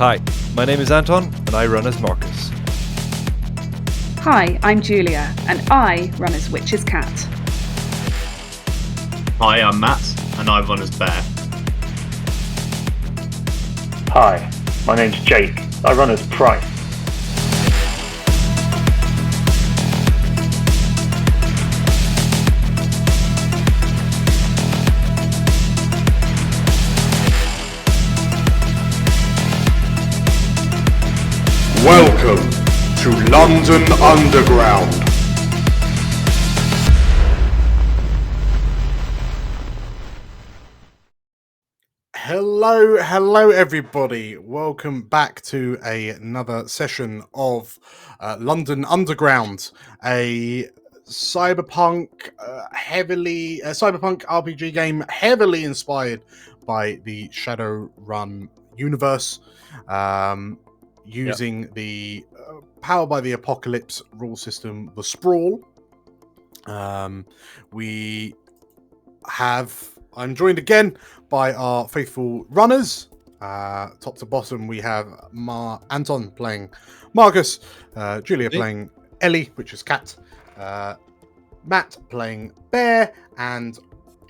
Hi, my name is Anton, and I run as Marcus. Hi, I'm Julia, and I run as Witch's Cat. Hi, I'm Matt, and I run as Bear. Hi, my name's Jake. I run as Price. Welcome to London Underground. Hello everybody. Welcome back to another session of London Underground, a cyberpunk cyberpunk RPG game heavily inspired by the Shadowrun universe. Using the Power by the Apocalypse rule system, the SPRAWL. I'm joined again by our faithful runners. Top to bottom, we have Anton playing Marcus, Julia playing Ellie, which is Cat, Matt playing Bear, and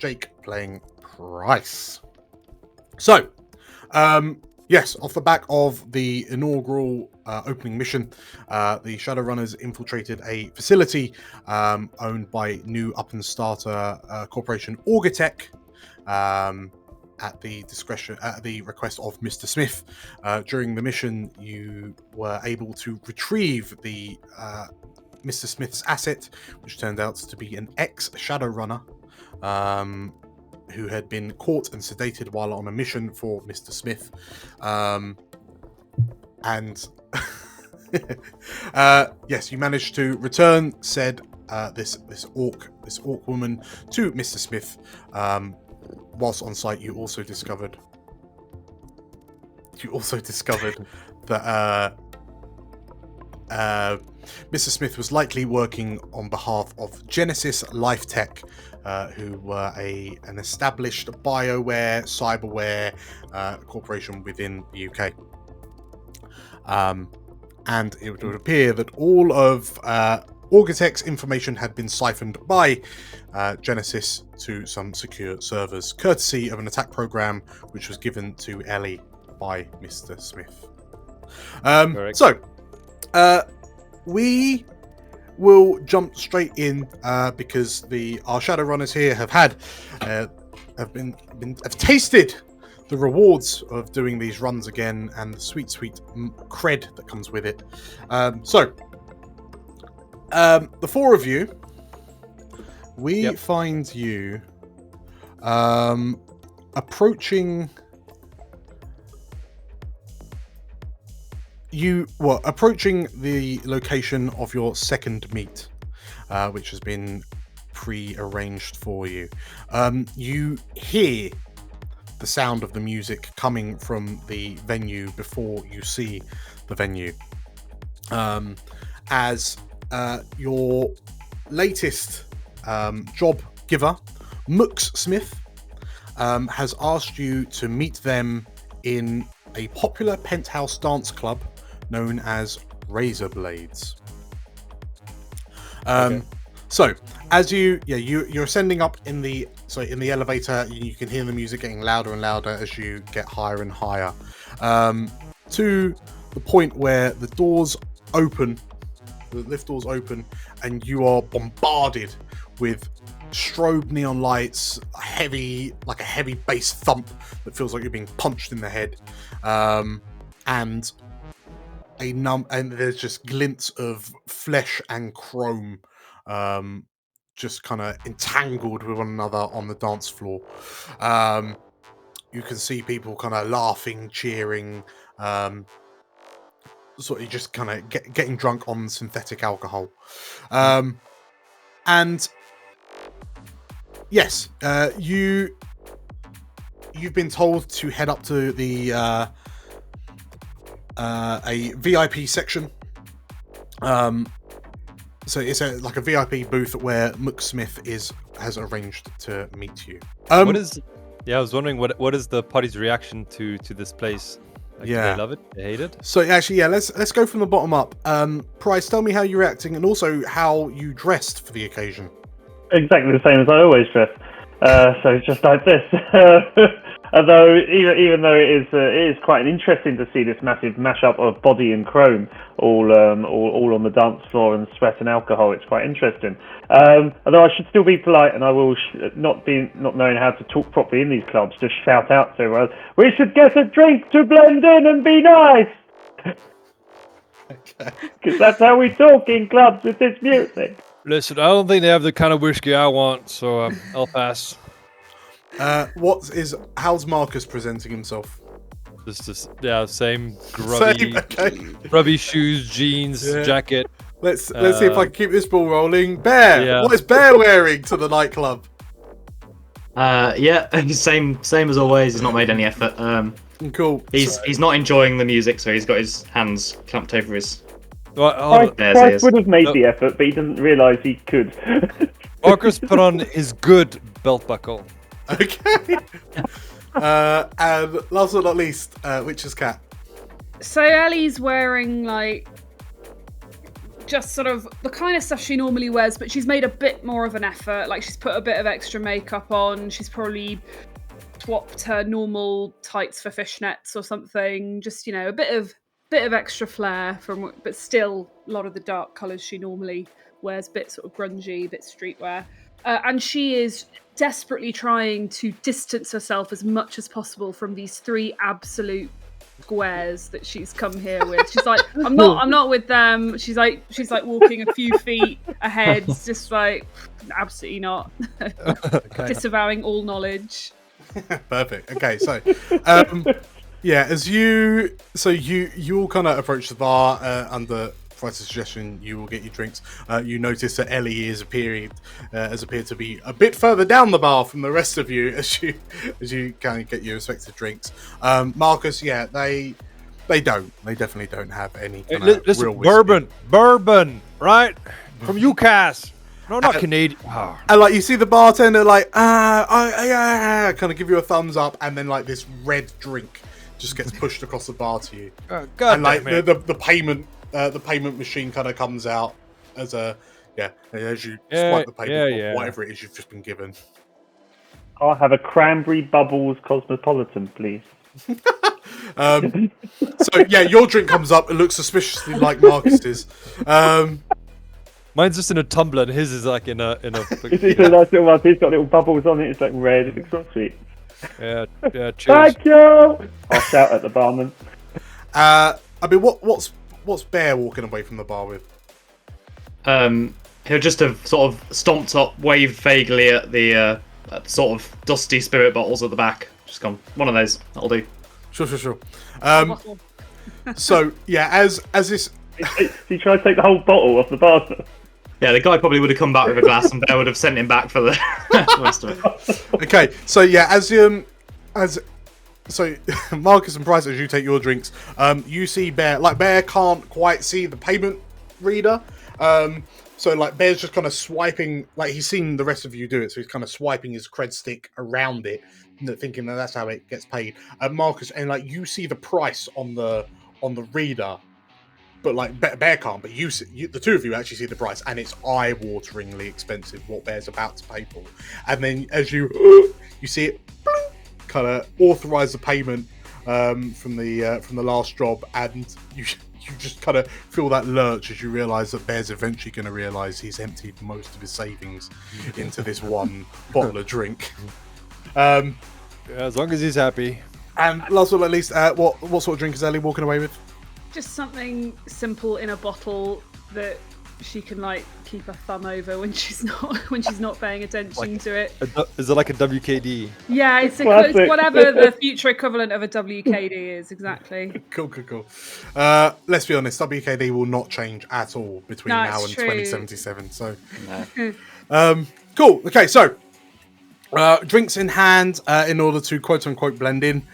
Jake playing Price. So, yes, off the back of the inaugural opening mission, the Shadowrunners infiltrated a facility owned by new up-and-starter corporation Orgatech at the request of Mr. Smith. During the mission, you were able to retrieve the Mr. Smith's asset, which turned out to be an ex-Shadowrunner who had been caught and sedated while on a mission for Mr. Smith. Yes, you managed to return said this orc woman to Mr. Smith. Whilst on site, you also discovered that Mr. Smith was likely working on behalf of Genesis Life Tech, who were an established BioWare, cyberware corporation within the UK. And it would appear that all of Orgatech's information had been siphoned by Genesis to some secure servers, courtesy of an attack program which was given to Ellie by Mr. Smith. We will jump straight in because our Shadowrunners here have tasted the rewards of doing these runs again and the sweet cred that comes with it. The four of you, find you approaching the location of your second meet, which has been pre-arranged for you. You hear the sound of the music coming from the venue before you see the venue, as your latest job giver, Mux Smith, has asked you to meet them in a popular penthouse dance club known as Razor Blades. So as you're ascending up in the elevator, you can hear the music getting louder and louder as you get higher and higher, to the point where the lift doors open, and you are bombarded with strobe neon lights, a heavy bass thump that feels like you're being punched in the head, and there's just glints of flesh and chrome, just kind of entangled with one another on the dance floor. You can see people kind of laughing, cheering, sort of just kind of getting drunk on synthetic alcohol. And yes, you've been told to head up to the a VIP section. So it's a VIP booth where Mux Smith has arranged to meet you. I was wondering what is the party's reaction to this place? Like, Yeah. They love it. They hate it. So actually, yeah, let's go from the bottom up. Price, tell me how you're acting and also how you dressed for the occasion. Exactly the same as I always dress. So just like this. Although even though it is quite interesting to see this massive mashup of body and chrome all on the dance floor and sweat and alcohol, it's quite interesting. Although I should still be polite, and I will not knowing how to talk properly in these clubs, just shout out to everyone, "We should get a drink to blend in and be nice." Because that's how we talk in clubs with this music. Listen, I don't think they have the kind of whiskey I want, so I'll pass. How's Marcus presenting himself? Just same grubby, grubby shoes, jeans, jacket. Let's see if I can keep this ball rolling. Bear, what is Bear wearing to the nightclub? Same as always. He's not made any effort. Cool. He's not enjoying the music, so he's got his hands clamped over his. Price would have made the effort, but he doesn't realise he could. Marcus put on his good belt buckle. Okay. And last but not least, Witch's Cat. So Ellie's wearing like just sort of the kind of stuff she normally wears, but she's made a bit more of an effort. Like she's put a bit of extra makeup on. She's probably swapped her normal tights for fishnets or something. Just, a bit of extra flair but still a lot of the dark colours she normally wears, bit sort of grungy, bit streetwear. And she is desperately trying to distance herself as much as possible from these three absolute squares that she's come here with. She's like, I'm not with them. She's like walking a few feet ahead, just like, absolutely not. Okay. Disavowing all knowledge. Perfect. Okay, so as you all kind of approach the bar under Price's suggestion, you will get your drinks. You notice that Ellie has appeared to be a bit further down the bar from the rest of you as you kind of get your respective drinks. Marcus, they definitely don't have any kind of real whiskey. Bourbon, right? From UCAS. No, not Canadian. Oh. And like you see the bartender kind of give you a thumbs up, and then like this red drink just gets pushed across the bar to you. Oh, God, and like the payment machine kind of comes out as as you swipe the payment or whatever it is you've just been given. I'll have a cranberry bubbles cosmopolitan, please. Your drink comes up. It looks suspiciously like Marcus's. Mine's just in a tumbler, and his is like in a. It's a nice little one. He's got little bubbles on it. It's like red. It looks so sweet. Yeah. Cheers. Thank you. I'll shout at the barman. What's Bear walking away from the bar with? He'll just have sort of stomped up, waved vaguely at the sort of dusty spirit bottles at the back. Just gone, one of those. That'll do. Sure. So as this. He tried to take the whole bottle off the bar. Yeah, the guy probably would have come back with a glass, and Bear would have sent him back for the rest of it. Okay, so so Marcus and Price, as you take your drinks, you see Bear. Like Bear can't quite see the payment reader, so like Bear's just kind of swiping. Like he's seen the rest of you do it, so he's kind of swiping his cred stick around it, thinking that that's how it gets paid. Marcus, and like you see the price on the reader. But like Bear can't, but the two of you actually see the price, and it's eye-wateringly expensive what Bear's about to pay for. And then as you see it kind of authorize the payment from the last job, and you just kind of feel that lurch as you realize that Bear's eventually going to realize he's emptied most of his savings into this one bottle of drink. As long as he's happy. And last but not least, what sort of drink is Ellie walking away with? Just something simple in a bottle that she can like keep her thumb over when she's not paying attention to it. Is it like a WKD? Yeah, it's whatever the future equivalent of a WKD is, exactly. Cool. Let's be honest, WKD will not change at all between now and 2077. So, cool. Okay, so drinks in hand in order to quote unquote blend in.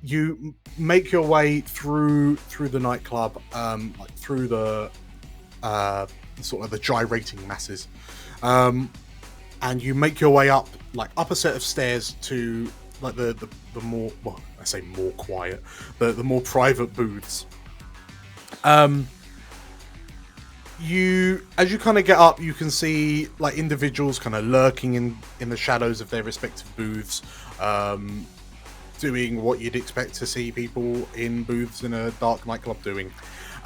You make your way through the nightclub, like through the sort of the gyrating masses, and you make your way up a set of stairs to like the more, well, I say more quiet, the more private booths. As you kind of get up, you can see like individuals kind of lurking in the shadows of their respective booths, doing what you'd expect to see people in booths in a dark nightclub doing.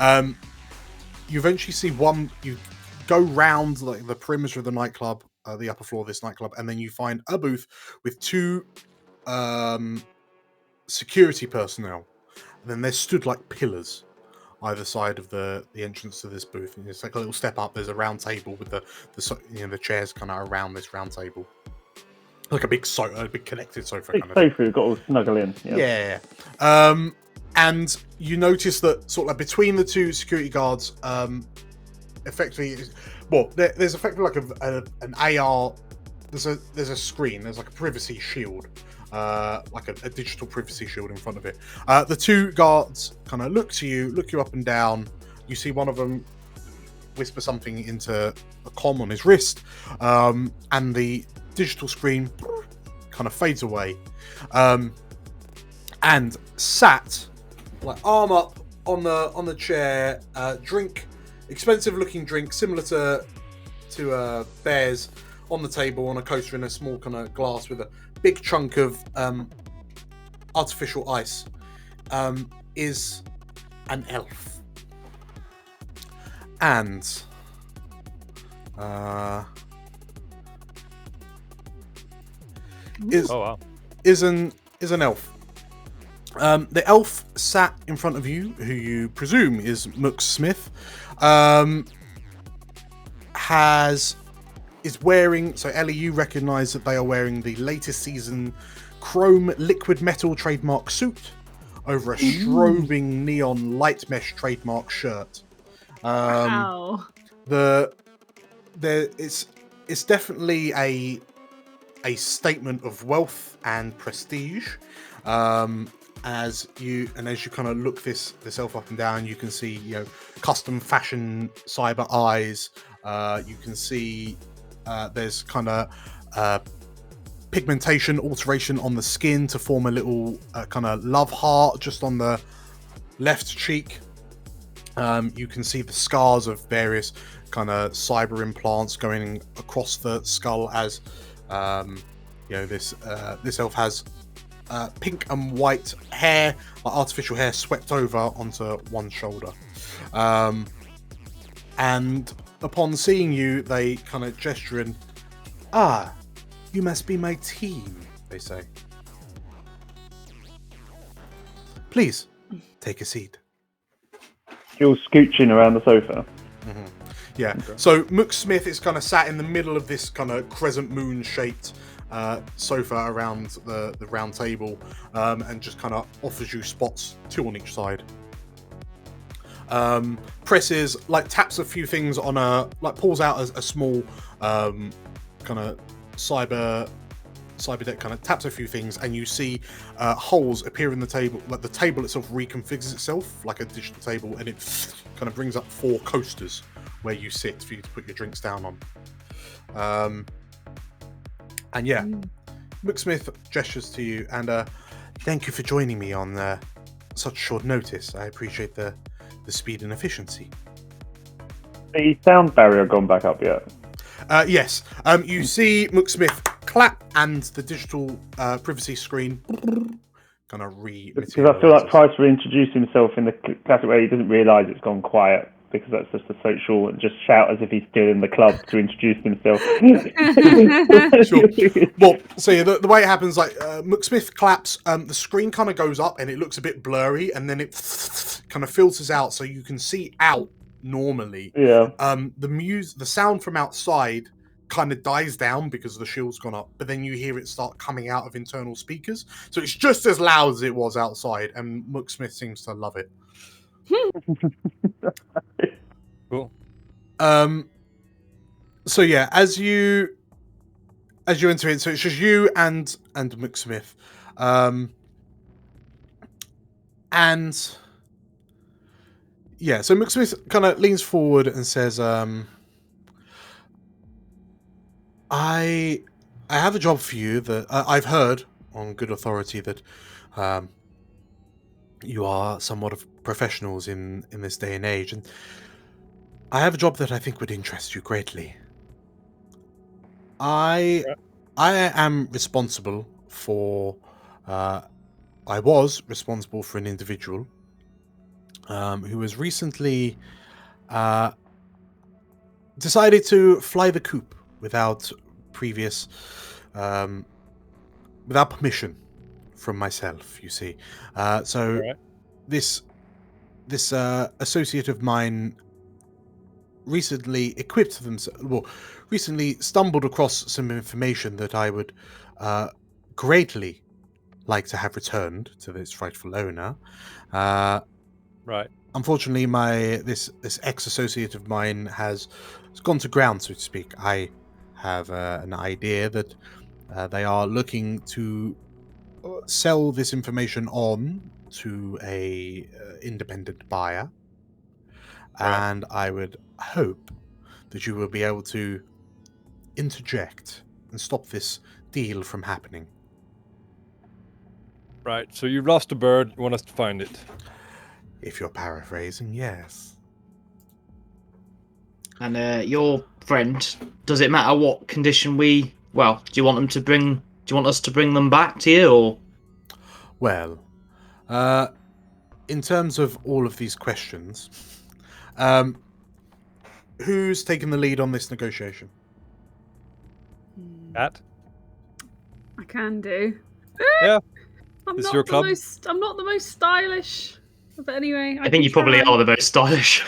You eventually see one. You go round like the perimeter of the nightclub, the upper floor of this nightclub, and then you find a booth with two security personnel. And then they're stood like pillars either side of the entrance to this booth, and it's like a little step up. There's a round table with the chairs kind of around this round table, like a big connected sofa. Big kind of sofa, you've got to snuggle in. Yeah. And you notice that sort of like between the two security guards, effectively, there's effectively like an AR. There's a screen. There's like a privacy shield. Like a digital privacy shield in front of it. The two guards kind of look you up and down. You see one of them whisper something into a comm on his wrist, and the digital screen kind of fades away. And sat, like arm up on the chair, expensive looking drink, similar to Bear's, on the table on a coaster in a small kind of glass with a big chunk of artificial ice, is an elf. And is an elf. The elf sat in front of you, who you presume is Mook Smith, is wearing, so Ellie, you recognise that they are wearing the latest season chrome liquid metal trademark suit over a strobing neon light mesh trademark shirt. Wow. It's definitely a statement of wealth and prestige. As you kind of look this elf up and down, you can see, custom fashion cyber eyes. You can see there's kind of pigmentation alteration on the skin to form a little kind of love heart just on the left cheek. You can see the scars of various kind of cyber implants going across the skull as this elf has pink and white hair, artificial hair, swept over onto one shoulder. And upon seeing you, they kind of gesture and, you must be my team, they say. Please, take a seat. You're scooching around the sofa. Mm-hmm. Yeah, so Mook Smith is kind of sat in the middle of this kind of crescent moon shaped sofa around the round table, and just kind of offers you spots, two on each side. Presses, taps a few things on pulls out a small kind of cyber deck, kind of taps a few things, and you see holes appear in the table. Like the table itself reconfigures itself like a digital table, and it kind of brings up 4 coasters where you sit for you to put your drinks down on. And yeah, Mook Smith gestures to you and thank you for joining me on such short notice. I appreciate the speed and efficiency. The sound barrier gone back up yet? Yes. You see Mook Smith clap and the digital privacy screen kind of Because I feel like Price will introduce himself in the classic way. He doesn't realise it's gone quiet because that's just a social, and just shout as if he's still in the club to introduce himself. Sure. Well, so the way it happens, Mook Smith claps, the screen kind of goes up and it looks a bit blurry, and then it kind of filters out so you can see out normally. Yeah. The sound from outside kind of dies down because the shield's gone up, but then you hear it start coming out of internal speakers, so it's just as loud as it was outside, and Mook Smith seems to love it. Cool. So yeah, as you enter in, so it's just you and Mook Smith, and yeah, so Mook Smith kind of leans forward and says, I have a job for you that I've heard on good authority that you are somewhat of professionals in this day and age, and I have a job that I think would interest you greatly. I am responsible for. I was responsible for an individual who was recently decided to fly the coop without previous, without permission from myself. You see, so Alright. this associate of mine recently equipped themselves. Well, recently stumbled across some information that I would greatly like to have returned to its rightful owner. Right. Unfortunately, this ex-associate of mine has gone to ground, so to speak. I have an idea that they are looking to sell this information on to a independent buyer, Right. and I would hope that you will be able to interject and stop this deal from happening. Right. So you've lost a bird. You want us to find it. If you're paraphrasing, yes. And your friend, does it matter what condition we? Well, do you want them to bring? Do you want us to bring them back to you, or? Well, in terms of all of these questions, who's taken the lead on this negotiation? Cat? I can do. Yeah. I'm It's not your the club. most. I'm not the most stylish. But anyway, I think you probably are the most stylish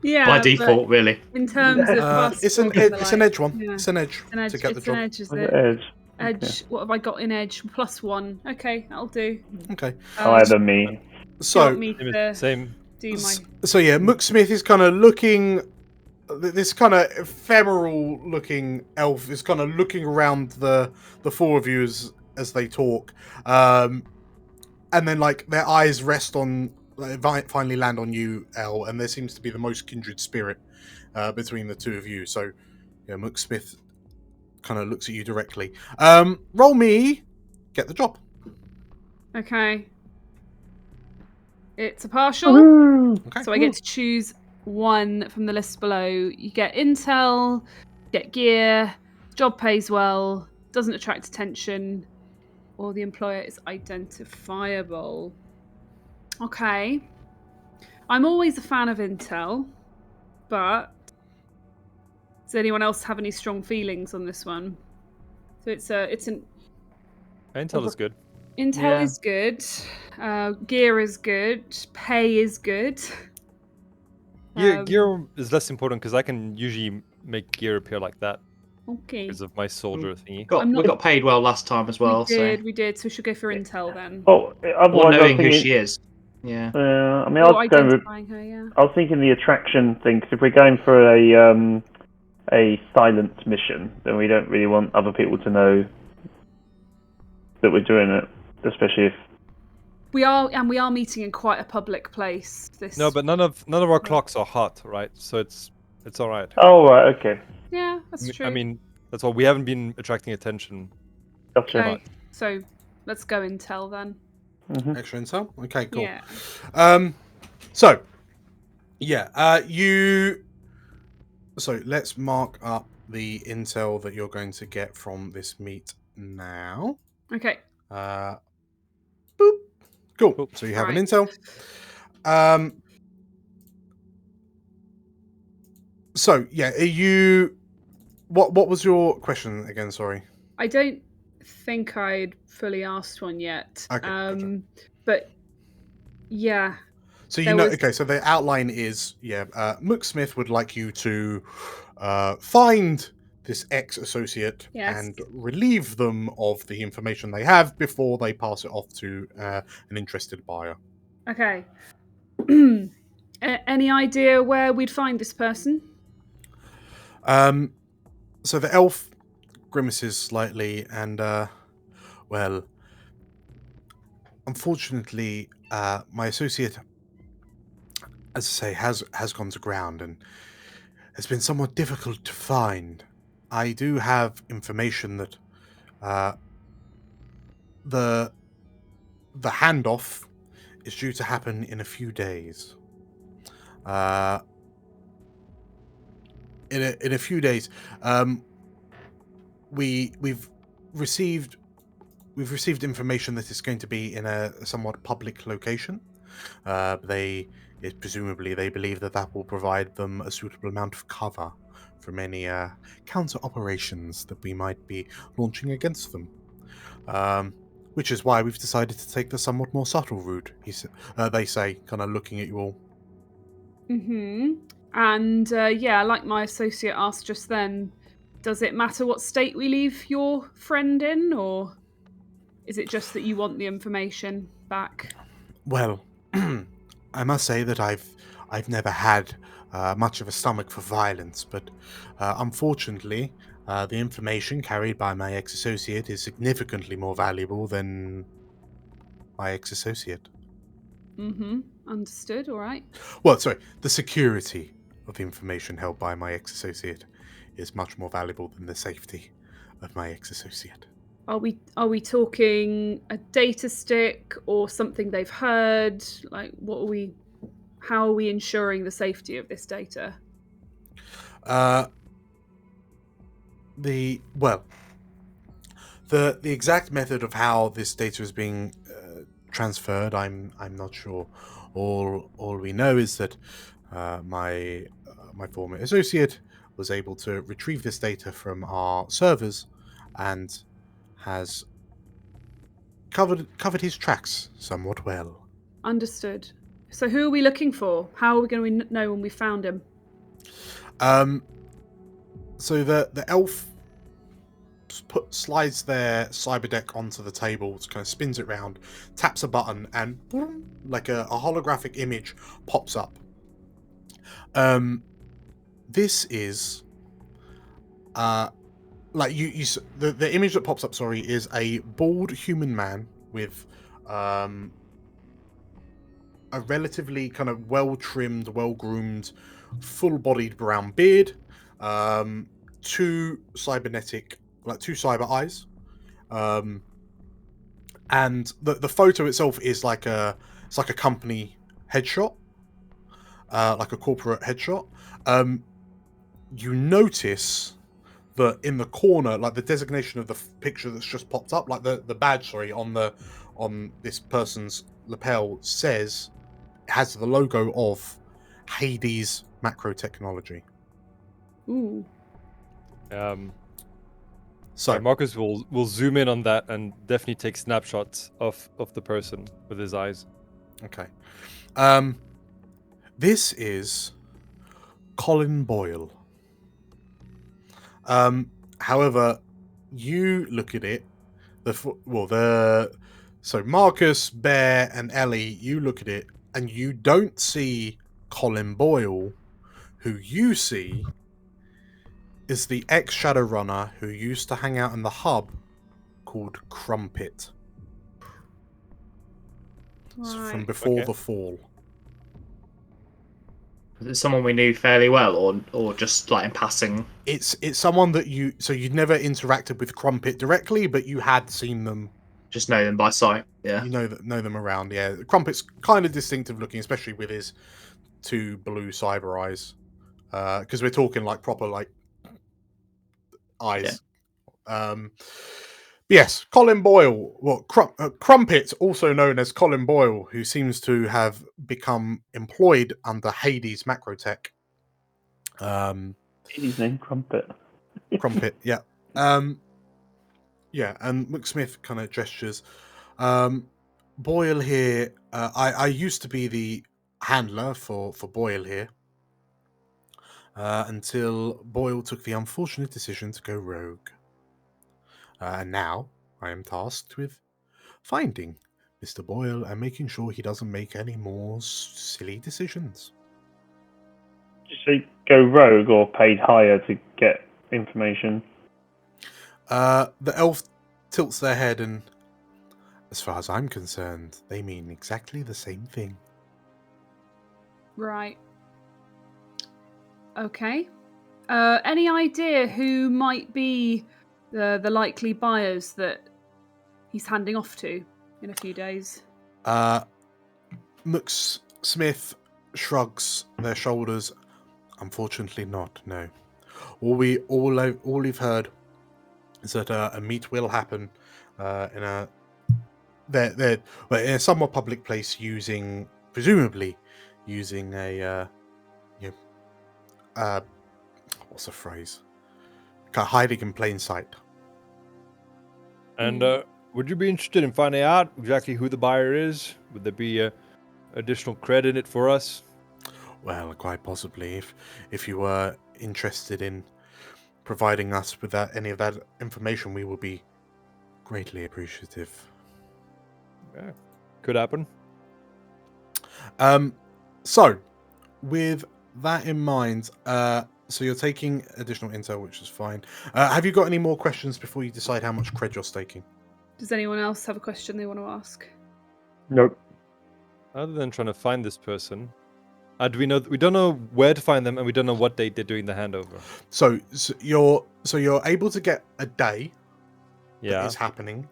Yeah. by but default, really. In terms of us, It's an talking it's an like- edge one. yeah. It's an edge An edge. to get the It's an job. edge, is On it? the edge. Edge. What have I got in edge? +1. Okay, that'll do. Okay, Either me. Do you so want me to Same. do my? so yeah, Mook Smith is kind of looking. This kind of ephemeral-looking elf is kind of looking around the four of you as they talk, and then like their eyes rest on, finally land on you, El, and there seems to be the most kindred spirit between the two of you. So, yeah, Mook Smith kind of looks at you directly. Roll me, get the job. Okay. It's a partial. Okay. So I get to choose one from the list below. You get intel, get gear, job pays well, doesn't attract attention, or the employer is identifiable. Okay. I'm always a fan of intel, but does anyone else have any strong feelings on this one? So it's an Intel is good. intel Yeah. is good, gear is good, pay is good. Gear is less important because I can usually make gear appear like that Okay. because of my soldier thingy. We got paid well last time as well, We did. So we should go for intel then. Oh, so or otherwise I was knowing who thinking. she is. Yeah. I mean, I Or was going with. identifying her, yeah. I was thinking the attraction thing, because if we're going for a silent mission, then we don't really want other people to know that we're doing it, especially if. We are meeting in quite a public place. This. No, but none of our clocks are hot, right? So it's all right. Oh right, okay, Yeah, that's true. I mean, that's all. We haven't been attracting attention. gotcha. okay. So let's go intel then. Extra intel. Okay, cool. Yeah. So, yeah, So let's mark up the intel that you're going to get from this meet now. Okay. Boop. Cool. Cool. So you have an Right. intel. So yeah, are you? What was your question again? Sorry. I don't think I'd fully asked one yet. Okay, gotcha. But yeah. So you There know, was- okay. So the outline is, Mook Smith would like you to find this ex-associate Yes. and relieve them of the information they have before they pass it off to an interested buyer. Okay. Any idea where we'd find this person? So the elf grimaces slightly and, well, unfortunately, my associate, as I say, has gone to ground and has been somewhat difficult to find. I do have information that the the handoff is due to happen in a few days. In a few days, we've received information that it's going to be in a somewhat public location. Presumably they believe that will provide them a suitable amount of cover from any counter operations that we might be launching against them. Which is why we've decided to take the somewhat more subtle route. They say, kind of looking at you all. Mm-hmm. And yeah, like my associate asked just then, does it matter what state we leave your friend in, or is it just that you want the information back? Well, I must say that I've never had much of a stomach for violence, but unfortunately, the information carried by my ex-associate is significantly more valuable than my ex-associate. Mm-hmm. Understood. All right. Well, sorry, the security of the information held by my ex-associate is much more valuable than the safety of my ex-associate. Are we talking a data stick or something they've heard? Like, how are we ensuring the safety of this data? The exact method of how this data is being transferred, I'm not sure. All we know is that my former associate was able to retrieve this data from our servers and has covered his tracks somewhat well. Understood. So who are we looking for? How are we going to know when we found him? So the elf slides their cyber deck onto the table, kind of spins it round, taps a button, and boom, like a holographic image pops up. This is like the image that pops up, sorry, is a bald human man with a relatively kind of well-trimmed, well-groomed, full-bodied brown beard, two cyber eyes, and the photo itself is like a company headshot, like a corporate headshot. You notice that in the corner, like the designation of the picture that's just popped up, like the badge, sorry, on this person's lapel has the logo of Hades Macro Technology. Ooh. So Marcus will zoom in on that and definitely take snapshots of the person with his eyes. okay, this is Colin Boyle. However, you look at it. So Marcus, Bear, and Ellie, you look at it, and you don't see Colin Boyle. Who you see is the ex-Shadowrunner who used to hang out in the hub called Crumpet. Right. From before Okay. the fall. Is it someone we knew fairly well, or just like in passing? It's someone that you'd never interacted with Crumpet directly, but you had seen them. Just know them by sight. Yeah. You know them around. Yeah, Crumpet's kind of distinctive looking, especially with his two blue cyber eyes. Because we're talking like proper like eyes. Yeah. Yes, Colin Boyle. Well, Crumpet, also known as Colin Boyle, who seems to have become employed under Hades Macrotech. His name Crumpet. Crumpet, yeah. Yeah, and McSmith kind of gestures. Boyle here. I used to be the handler for Boyle here. Until Boyle took the unfortunate decision to go rogue. And now I am tasked with finding Mr. Boyle and making sure he doesn't make any more silly decisions. Did you go rogue or paid higher to get information? The elf tilts their head, and as far as I'm concerned, they mean exactly the same thing. Right. Okay. Any idea who might be the likely buyers that he's handing off to? in a few days. Smith shrugs their shoulders. Unfortunately, not. No. All we've heard is that a meet will happen in a somewhat public place, presumably using a what's the phrase? Kind of hiding in plain sight. And would you be interested in finding out exactly who the buyer is? Would there be additional credit in it for us? Well, quite possibly. If you were interested in providing us with any of that information, we will be greatly appreciative. Yeah, could happen. So, with that in mind, so you're taking additional intel, which is fine. Have you got any more questions before you decide how much cred you're staking? Does anyone else have a question they want to ask? Nope. Other than trying to find this person, do we know? We don't know where to find them, and we don't know what date they're doing the handover. So you're able to get a day that is happening.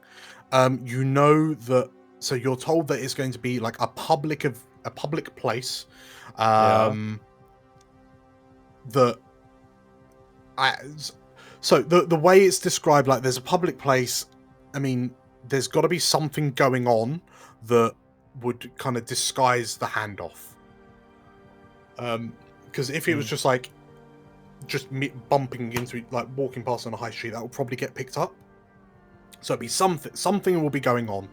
You know that. So you're told that it's going to be like a public place. So the way it's described, like there's a public place. I mean, there's got to be something going on that would kind of disguise the handoff. Because if it was just bumping into, like walking past on a high street, that would probably get picked up. So it'd be something will be going on.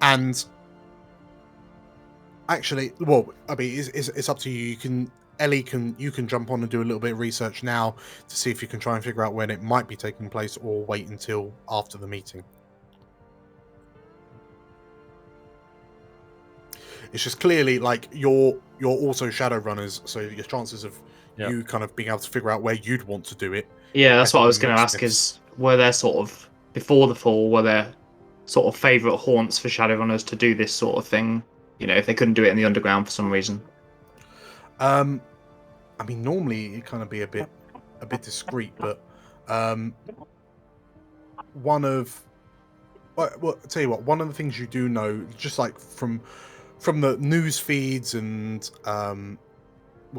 And actually, well, I mean, it's up to you. You can jump on and do a little bit of research now to see if you can try and figure out when it might be taking place, or wait until after the meeting. It's just clearly like you're also Shadowrunners, so your chances of you kind of being able to figure out where you'd want to do it. Yeah, that's what I was going to ask. Is were there sort of before the fall, were there sort of favourite haunts for Shadowrunners to do this sort of thing? You know, if they couldn't do it in the underground for some reason. I mean, normally it kind of be a bit discreet, but one of I'll tell you what, one of the things you do know, just like from the news feeds and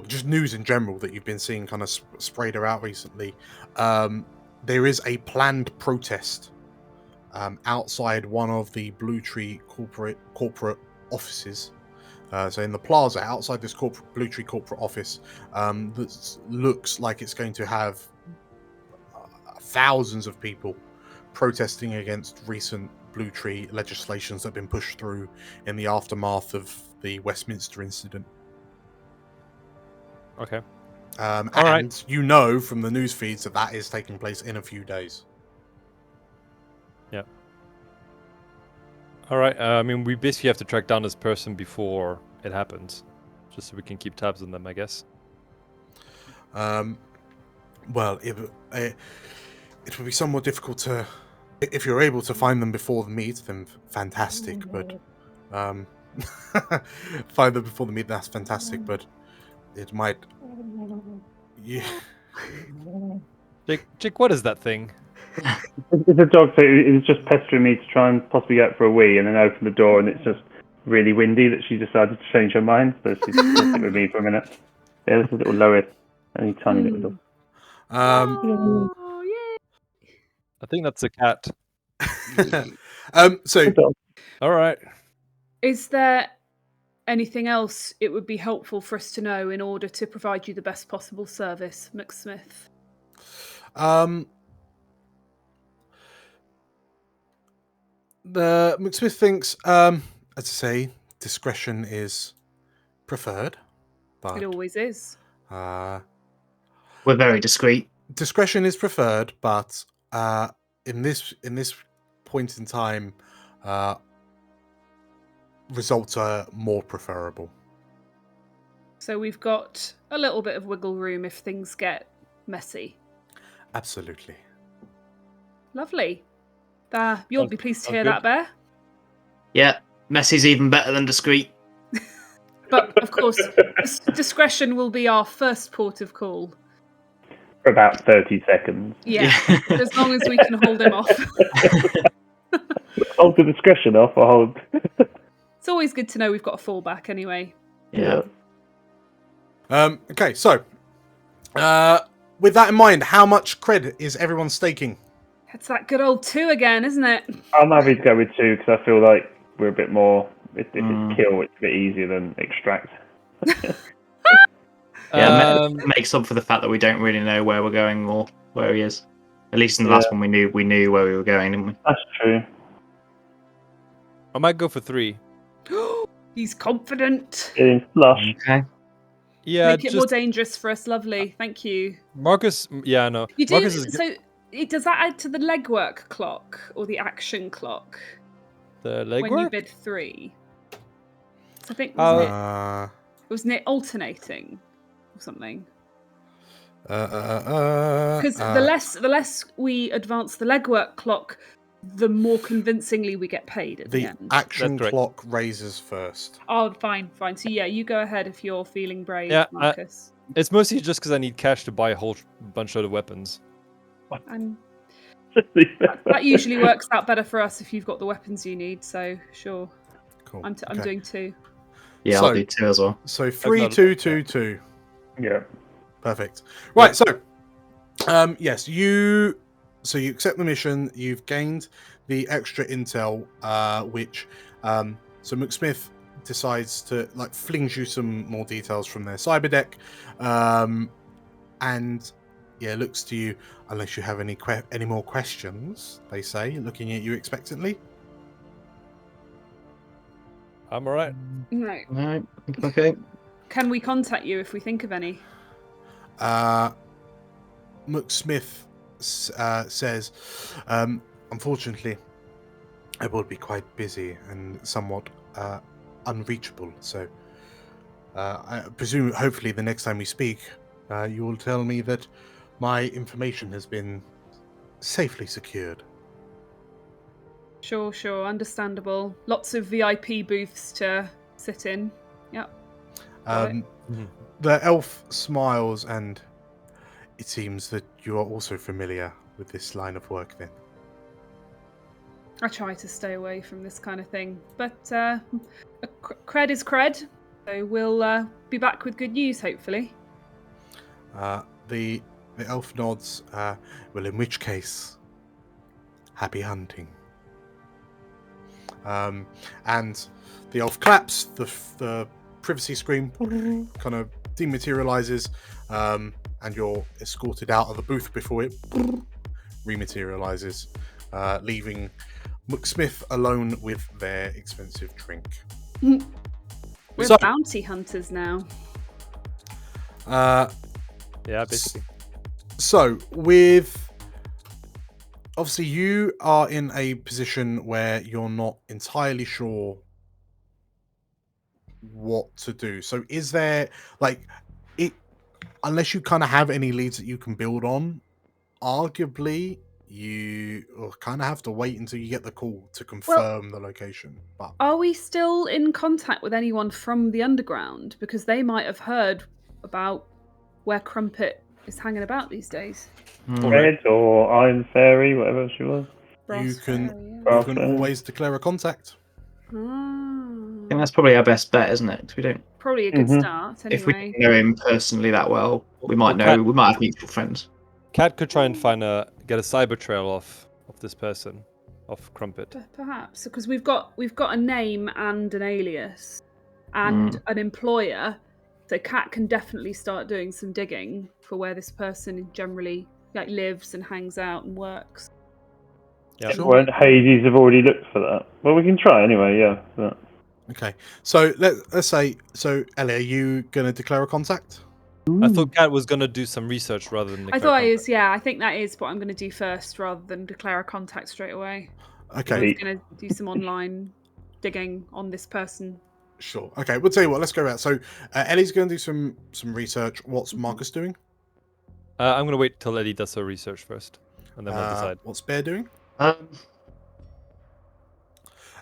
just news in general that you've been seeing kind of sprayed out recently, there is a planned protest outside one of the Blue Tree corporate offices. So in the plaza outside this Blue Tree corporate office, that looks like it's going to have thousands of people protesting against recent Blue Tree legislations that have been pushed through in the aftermath of the Westminster incident. Okay. And right. You know from the news feeds that is taking place in a few days. Yeah. All right. I mean, we basically have to track down this person before it happens, just so we can keep tabs on them, I guess. Well, it would be somewhat difficult to. If you're able to find them before the meet, then fantastic. But find them before the meet, that's fantastic. But it might. Yeah. Jake, what is that thing? It's a dog, so it was just pestering me to try and possibly go for a wee, and then open the door, and it's just really windy that she decided to change her mind. So she's sitting with me for a minute. Yeah, this is a little Lois, only tiny little dog. Oh, yeah. I think that's a cat. So, all right. Is there anything else it would be helpful for us to know in order to provide you the best possible service, McSmith? The McSmith thinks, as I say, discretion is preferred. But, it always is. We're very discreet. Discretion is preferred, but in this point in time, results are more preferable. So we've got a little bit of wiggle room if things get messy. Absolutely. Lovely. You'll be pleased to hear that, Bear. Yeah, messy's even better than discreet. But, of course, discretion will be our first port of call. For about 30 seconds. Yeah, as long as we can hold him off. Hold the discretion off or hold. It's always good to know we've got a fallback anyway. Yeah. Okay, so with that in mind, how much cred is everyone staking? It's that good old 2 again, isn't it? I'm happy to go with 2 because I feel like we're a bit more. If it's kill, it's a bit easier than extract. Yeah, makes up for the fact that we don't really know where we're going or where he is. At least in the last one, we knew where we were going, didn't we? That's true. I might go for 3. He's confident. Getting flush. Okay. Yeah, Make it more dangerous for us. Lovely. Thank you. Marcus. Yeah, no. You do. Marcus is So, does that add to the legwork clock or the action clock the when you legwork. bid 3? So I think wasn't it alternating or something? Because the less we advance the legwork clock, the more convincingly we get paid at the The end. action That's correct. clock raises first. Oh, fine. So yeah, you go ahead if you're feeling brave, Yeah, Marcus. It's mostly just because I need cash to buy a whole bunch of weapons. And that usually works out better for us if you've got the weapons you need. So sure, Cool. I'm Okay. doing 2. Yeah, So- I'll do 2 as well. So 3, 2, 2, 2. Yeah. Perfect. Right. So, yes, you. So you accept the mission. You've gained the extra intel, which so McSmith decides to flings you some more details from their cyber deck, and yeah, looks to you. Unless you have any more questions, they say, looking at you expectantly. I'm alright. No. No, okay. Can we contact you if we think of any? McSmith says, unfortunately, I will be quite busy and somewhat unreachable. So, I presume, hopefully, the next time we speak, you will tell me that my information has been safely secured. Sure, understandable. Lots of VIP booths to sit in. Yep. Got it. The elf smiles, and it seems that you are also familiar with this line of work, then. I try to stay away from this kind of thing, but cred is cred, so we'll be back with good news, hopefully. The elf nods. Well, in which case, happy hunting. And the elf claps. The privacy screen kind of dematerializes, and you're escorted out of the booth before it rematerializes, leaving McSmith alone with their expensive drink. We're So- bounty hunters now. Yeah, basically. So, with obviously, you are in a position where you're not entirely sure what to do. So, is there unless you kind of have any leads that you can build on, arguably you kind of have to wait until you get the call to confirm the location. But Are we still in contact with anyone from the underground? Because they might have heard about where Crumpet is hanging about these days. Red or Iron Fairy, whatever she was. you can Brass you can fairy. always declare a contact. I think that's probably our best bet, isn't it? 'Cause we don't. Probably a good Mhm. start, If we anyway. don't know him personally that well, we might Well, know. We might have mutual friends. Cat could try and get a cyber trail off of this person, off Crumpet. Perhaps, because we've got a name and an alias and an employer, so Cat can definitely start doing some digging for where this person generally lives and hangs out and works. Yeah. Sure. Won't Hades have already looked for that? Well, we can try anyway, yeah. But... Okay, so let's say, Ellie, are you going to declare a contact? I thought Cat was gonna do some research rather than. I thought I was, I think that is what I'm going to do first rather than declare a contact straight away. Okay, I'm going to do some online digging on this person. sure. Okay, we'll tell you what. Let's go out. So Ellie's going to do some research. What's Marcus doing? I'm gonna wait till Eddie does her research first, and then we'll decide. What's Bear doing? I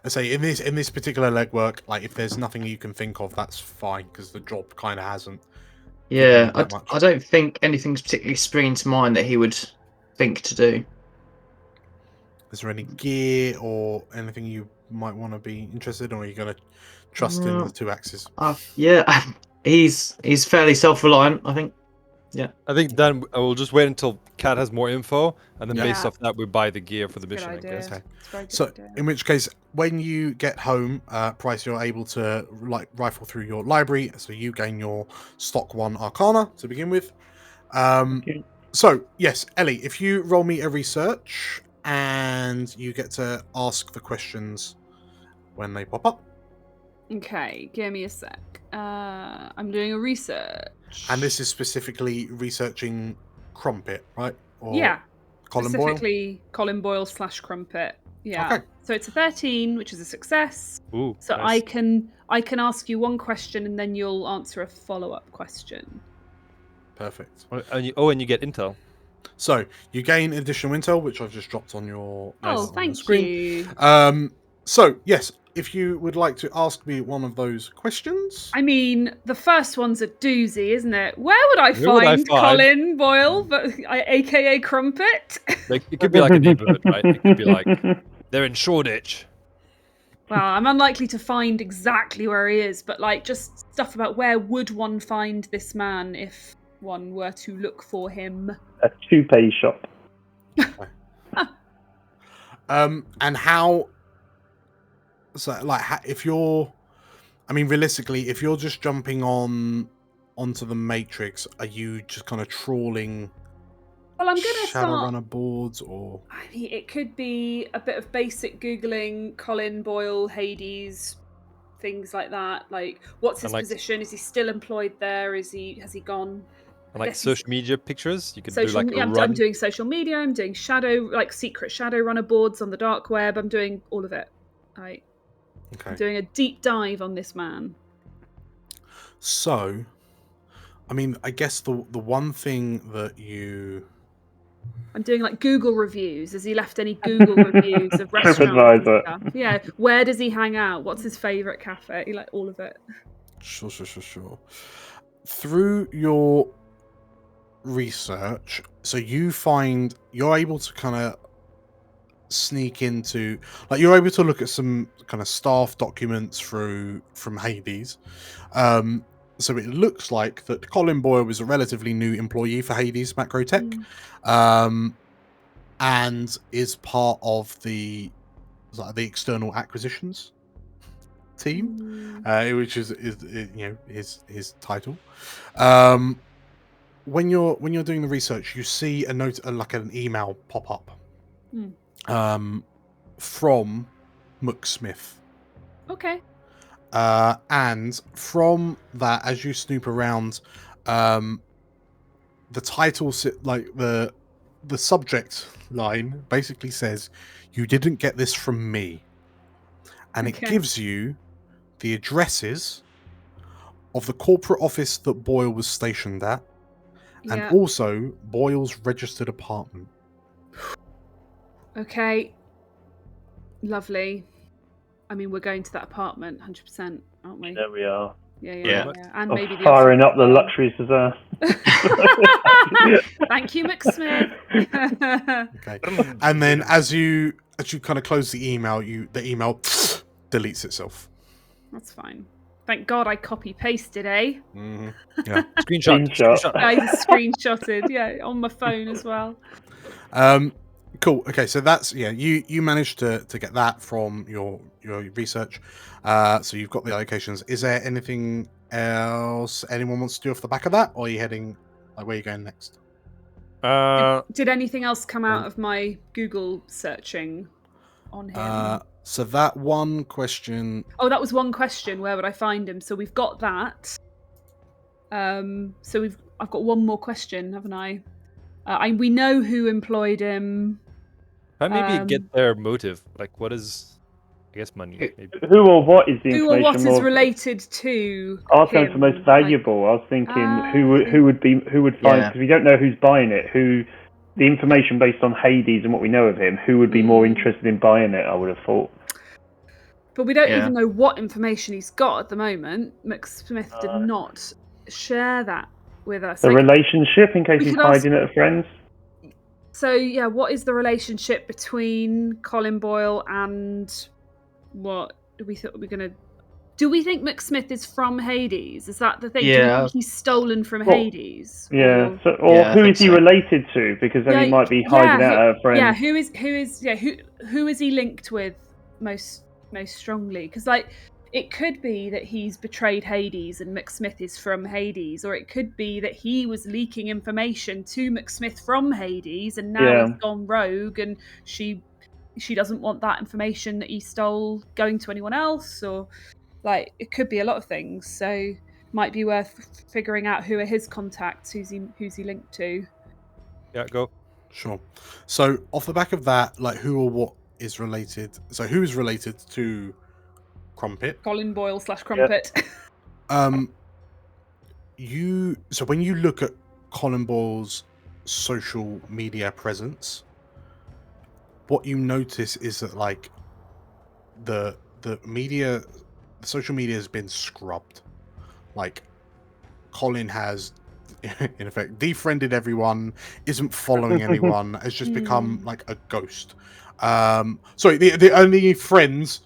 say in this particular legwork, if there's nothing you can think of, that's fine because the job kind of hasn't. Yeah, that much. I don't think anything's particularly springing to mind that he would think to do. Is there any gear or anything you might want to be interested in, or are you going to trust in the 2 axes? Yeah, he's fairly self-reliant, I think. I think then I will just wait until Cat has more info, and then Yeah. based off that, we buy the gear for the That's a mission, good I guess. idea. Okay. It's a very good So, idea. in which case, when you get home, Price, you're able to rifle through your library, so you gain your stock 1 Arcana to begin with. Okay. So, yes, Ellie, if you roll me a research, and you get to ask the questions when they pop up. Okay, give me a sec. I'm doing a research. And this is specifically researching Crumpet, right? Or yeah, Colin Boyle? specifically Colin Boyle / Crumpet. Yeah. Okay. So it's a 13, which is a success. Ooh, So nice. I can ask you one question and then you'll answer a follow-up question. Perfect. And you get intel. So, you gain additional intel, which I've just dropped on your, Oh, on your thank screen. you. So, yes, if you would like to ask me one of those questions. I mean, the first one's a doozy, isn't it? Where would I Where would I find find- Colin Boyle, aka Crumpet? Like, it could be like a neighborhood, right? It could be like, they're in Shoreditch. Well, I'm unlikely to find exactly where he is, but like just stuff about where would one find this man if one were to look for him. A toupee shop. And how? So, like, if you're, I mean, realistically, if you're just jumping onto the Matrix, are you just kind of trawling? Well, I'm gonna start. Shadowrunner boards, or I mean, it could be a bit of basic googling, Colin Boyle, Hades, things like that. Like, what's his And, like- position? Is he still employed there? Has he gone? And like guess he's- social media pictures, you could do Social, like a yeah, I'm run. doing social media. I'm doing secret Shadowrunner boards on the dark web. I'm doing all of it. I'm okay. doing a deep dive on this man. So, I mean, I guess the one thing that I'm doing like Google reviews. Has he left any Google reviews of restaurants and TripAdvisor. stuff? Yeah. Where does he hang out? What's his favorite cafe? Like all of it. Sure. Through your research, so you're able to kind of sneak into, like, you're able to look at some kind of staff documents from Hades. So it looks like that Colin Boyle was a relatively new employee for Hades Macrotech, and is part of the external acquisitions team, which is his title. When you're doing the research, you see a note, like an email pop up, from McSmith. Okay. And from that, as you snoop around, the title, like the subject line basically says, "You didn't get this from me," and it gives you the addresses of the corporate office that Boyle was stationed at, and also Boyle's registered apartment. Okay. Lovely. I mean, we're going to that apartment, 100%, aren't we? There we are. Yeah. And I'm maybe the firing office up the as well. luxuries as well. Thank you, McSmith. Okay, and then as you kind of close the email, the email deletes itself. That's fine. Thank God I copy pasted, eh? Yeah. Screenshot. I screenshotted, yeah, on my phone as well. Cool. Okay, so that's you managed to get that from your research. So you've got the locations. Is there anything else anyone wants to do off the back of that, or are you heading, like, where are you going next? Did anything else come out of my Google searching on him? So that one question. Oh, that was one question. Where would I find him? So we've got that. So I've got one more question, haven't I? We know who employed him. Maybe get their motive. Like, what is, I guess, money. Maybe. Who or what is the Who information? or what is more... related to? I was going for him? the most valuable. I was thinking who would find, because we don't know who's buying it. Who, the information based on Hades and what we know of him, who would be more interested in buying it? I would have thought. But we don't even know what information he's got at the moment. McSmith did not share that with us. The relationship, in case he's hiding it at friends. So yeah, what is the relationship between Colin Boyle and what do we think we're gonna? Do we think McSmith is from Hades? Is that the thing? Do we Yeah. think he's stolen from Well, Hades? Yeah. Or... Or Yeah, I who think is he so. related to? Because then he might be hiding out a friend. Yeah, who is he linked with most strongly? Because like it could be that he's betrayed Hades and McSmith is from Hades, or it could be that he was leaking information to McSmith from Hades and now he's gone rogue and she doesn't want that information that he stole going to anyone else, or like it could be a lot of things. So might be worth figuring out who are his contacts, who's he linked to. Yeah, go. Sure. So off the back of that, like who or what is related? So who is related to Crumpet? Colin Boyle / Crumpet. So when you look at Colin Boyle's social media presence, what you notice is that like the social media has been scrubbed. Like Colin has in effect defriended everyone, isn't following anyone, has just become like a ghost. Sorry, the only friends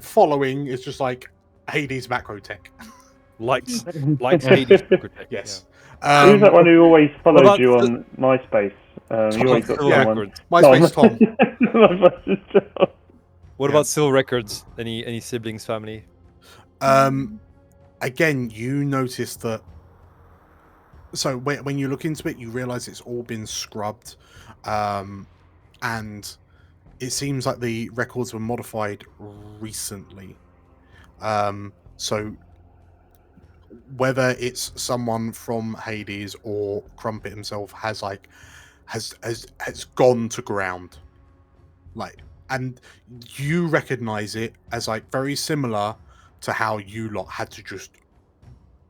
following is just like Hades macro tech. Likes Hades. Yes. Who's that one who always followed about you the- on MySpace? You always got Silver someone. Records. MySpace Tom. What Yeah. about Silver Records? Any siblings, family? Again, you notice that. So when you look into it, you realize it's all been scrubbed, and it seems like the records were modified recently. So whether it's someone from Hades or Crumpet himself has gone to ground, like, and you recognize it as like very similar to how you lot had to just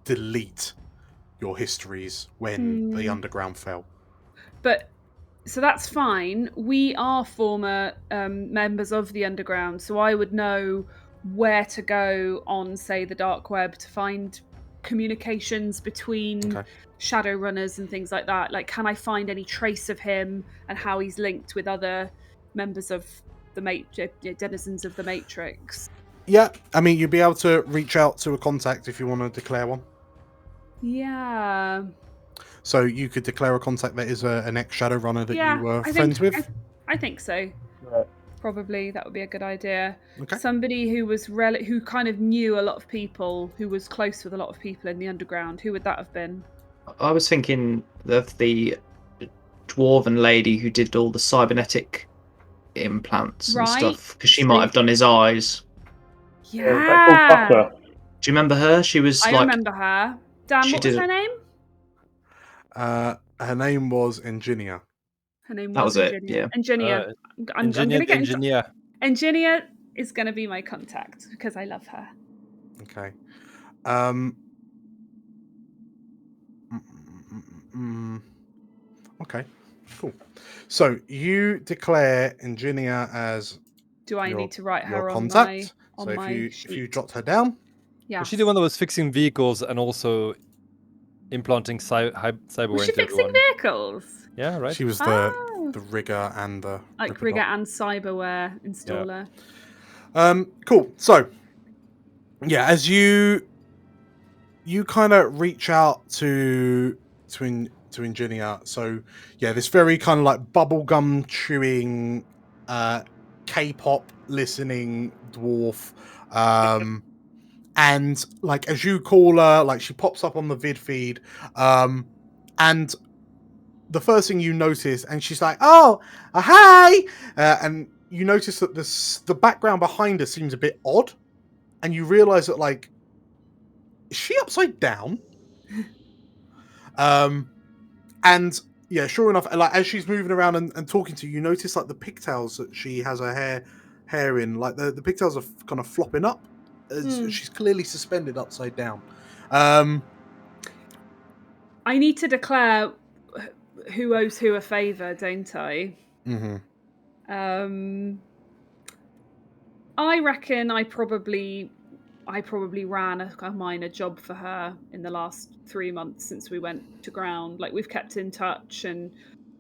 delete your histories when the underground fell. But so that's fine. We are former members of the underground, so I would know where to go on, say, the dark web to find communications between shadowrunners and things like that. Like, can I find any trace of him and how he's linked with other members of the denizens of the Matrix? Yeah, I mean, you'd be able to reach out to a contact if you want to declare one. Yeah. So you could declare a contact that is an ex-Shadowrunner that you were friends with? I think so. Right. Probably that would be a good idea. Okay. Somebody who was who kind of knew a lot of people, who was close with a lot of people in the underground. Who would that have been? I was thinking of the dwarven lady who did all the cybernetic implants and stuff, because she might have done his eyes. Yeah. Do you remember her? She was I remember her. Dan, what was her name? Her name was Engineer. Her name That was it, Engineer. yeah. Engineer. I'm going to get Engineer. Engineer is going to be my contact because I love her. Okay. Okay. Cool. So you declare Engineer as. Do I need to write her on contact? my So if sheet? you jot her down. Yeah. Was she the one that was fixing vehicles and also implanting cyberware Was she into fixing everyone? vehicles? Yeah, right. She was the rigger and the rigger and cyberware installer. Cool. So yeah, as you kind of reach out to Engineer. So yeah, this very kind of like bubblegum chewing, K-pop listening dwarf. And like as you call her, like she pops up on the vid feed, and the first thing you notice, and she's like, "Oh, hi!" And you notice that the background behind her seems a bit odd, and you realize that like, is she upside down? And yeah, sure enough, like as she's moving around and talking to you, you notice like the pigtails that she has her hair in, like the pigtails are kind of flopping up. She's clearly suspended upside down. I need to declare who owes who a favour, don't I? Mm-hmm. I reckon I probably ran a minor job for her in the last 3 months since we went to ground. Like we've kept in touch, and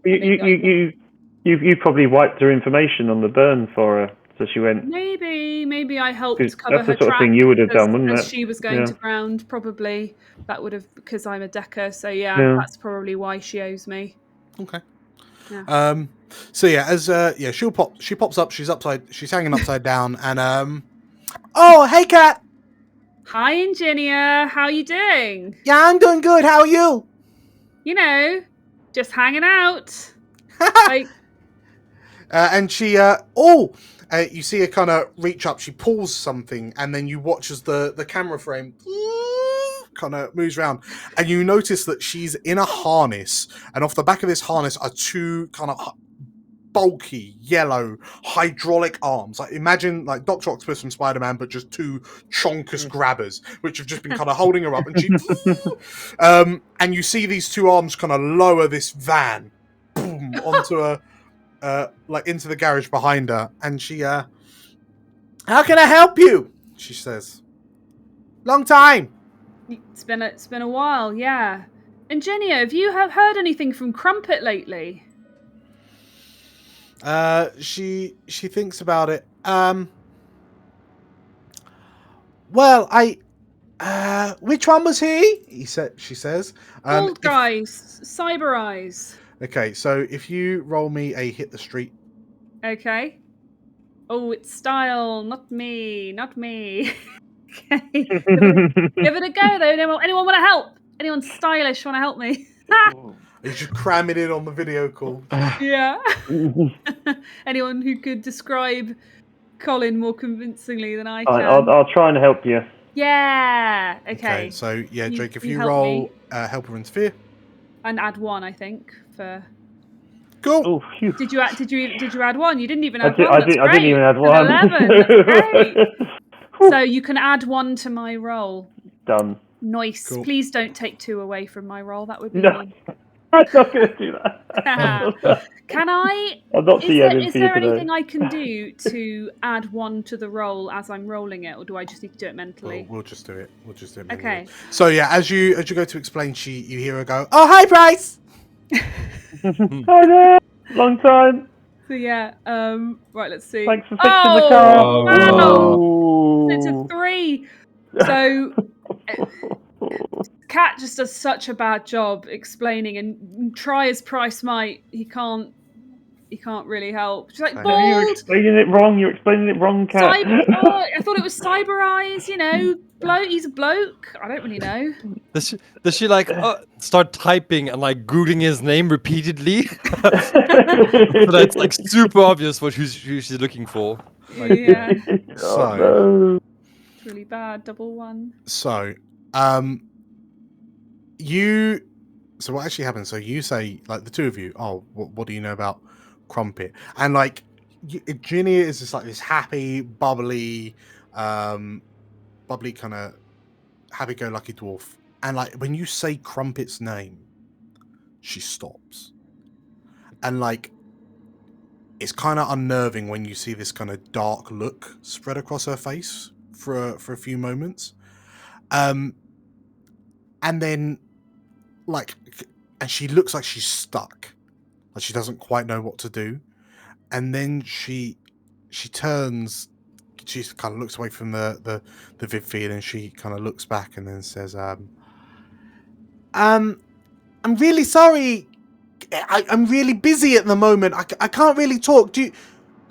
You probably wiped her information on the burn for her, so she went. Maybe I helped 'Cause cover that's her the sort of track thing you would have done, wouldn't as it? she was going Yeah. to ground. Probably that would have, because I'm a decker. So yeah, Yeah. that's probably why she owes me. Okay. Yeah. So yeah, as she pops up, she's hanging upside down, and oh, hey Kat. Hi, Engineer. How you doing? Yeah, I'm doing good. How are you? You know, just hanging out. Like, And she you see her kind of reach up, she pulls something, and then you watch as the camera frame kind of moves around, and you notice that she's in a harness, and off the back of this harness are two kind of bulky yellow hydraulic arms. Like imagine like Dr. Octopus from Spider-Man, but just two chonkus grabbers, which have just been kind of holding her up, and she and you see these two arms kind of lower this van boom, onto a like into the garage behind her, and she how can I help you? She says. Long time. it's been a while, yeah. Engineer, have you heard anything from Crumpet lately? She thinks about it. Well, which one was he? She says. Old guys, Cyber Eyes. Okay, so if you roll me a hit the street. Okay. Oh, it's style, not me. Okay. Give it a go though. Anyone want to help? Anyone stylish want to help me? You should cram it in on the video call. Yeah. Anyone who could describe Colin more convincingly than I can. I'll try and help you. Yeah. Okay. So yeah, Jake, if you help roll me. help or interfere. And add one, I think, for. Cool. Oh, phew. Did you add one? You didn't even add I one. didn't even add one. 11. That's great. So you can add one to my roll. Done. Nice. Cool. Please don't take two away from my roll. That would be No. mean. I'm not going to do that. Can I? I'm not Is DMing for you there today. anything I can do to add one to the roll as I'm rolling it, or do I just need to do it mentally? We'll just do it. Okay. So yeah, as you go to explain, you hear her go, "Oh, hi, Bryce." Hi there. Long time. So yeah. Right. Let's see. Thanks for fixing the car. Oh, wow. Ooh. It's a 3. So. Cat just does such a bad job explaining, and try as Price might, he can't really help. She's like, No, bald. You're explaining it wrong. You're explaining it wrong, Cat. I thought it was Cyber Eyes. You know, bloke. He's a bloke. I don't really know. Does she like start typing and like googling his name repeatedly? So that it's like super obvious who she's looking for. Like, Yeah, So- no. it's really bad. Double one. So, so what actually happens? So you say, like, the two of you, oh, what do you know about Crumpet? And like, Ginny is just like this happy, bubbly kind of happy-go-lucky dwarf. And like, when you say Crumpet's name, she stops. And like, it's kind of unnerving when you see this kind of dark look spread across her face for a few moments. And then, like, and she looks like she's stuck, like she doesn't quite know what to do. And then she turns, she kind of looks away from the viv feed, and she kind of looks back and then says, I'm really sorry. I'm really busy at the moment. I can't really talk. Do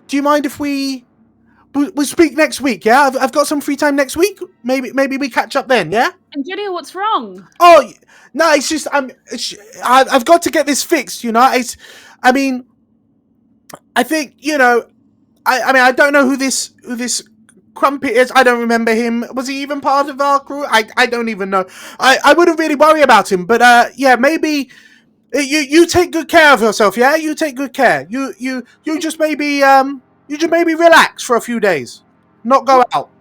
you mind if we'll speak next week? Yeah, I've got some free time next week. Maybe we catch up then. Yeah. And Jenny, what's wrong? Oh no, it's just I've got to get this fixed. You know, I think I don't know who this Crumpet is. I don't remember him. Was he even part of our crew? I don't even know. I wouldn't really worry about him. But yeah, maybe. You take good care of yourself, yeah? You take good care. You just maybe relax for a few days. Not go out.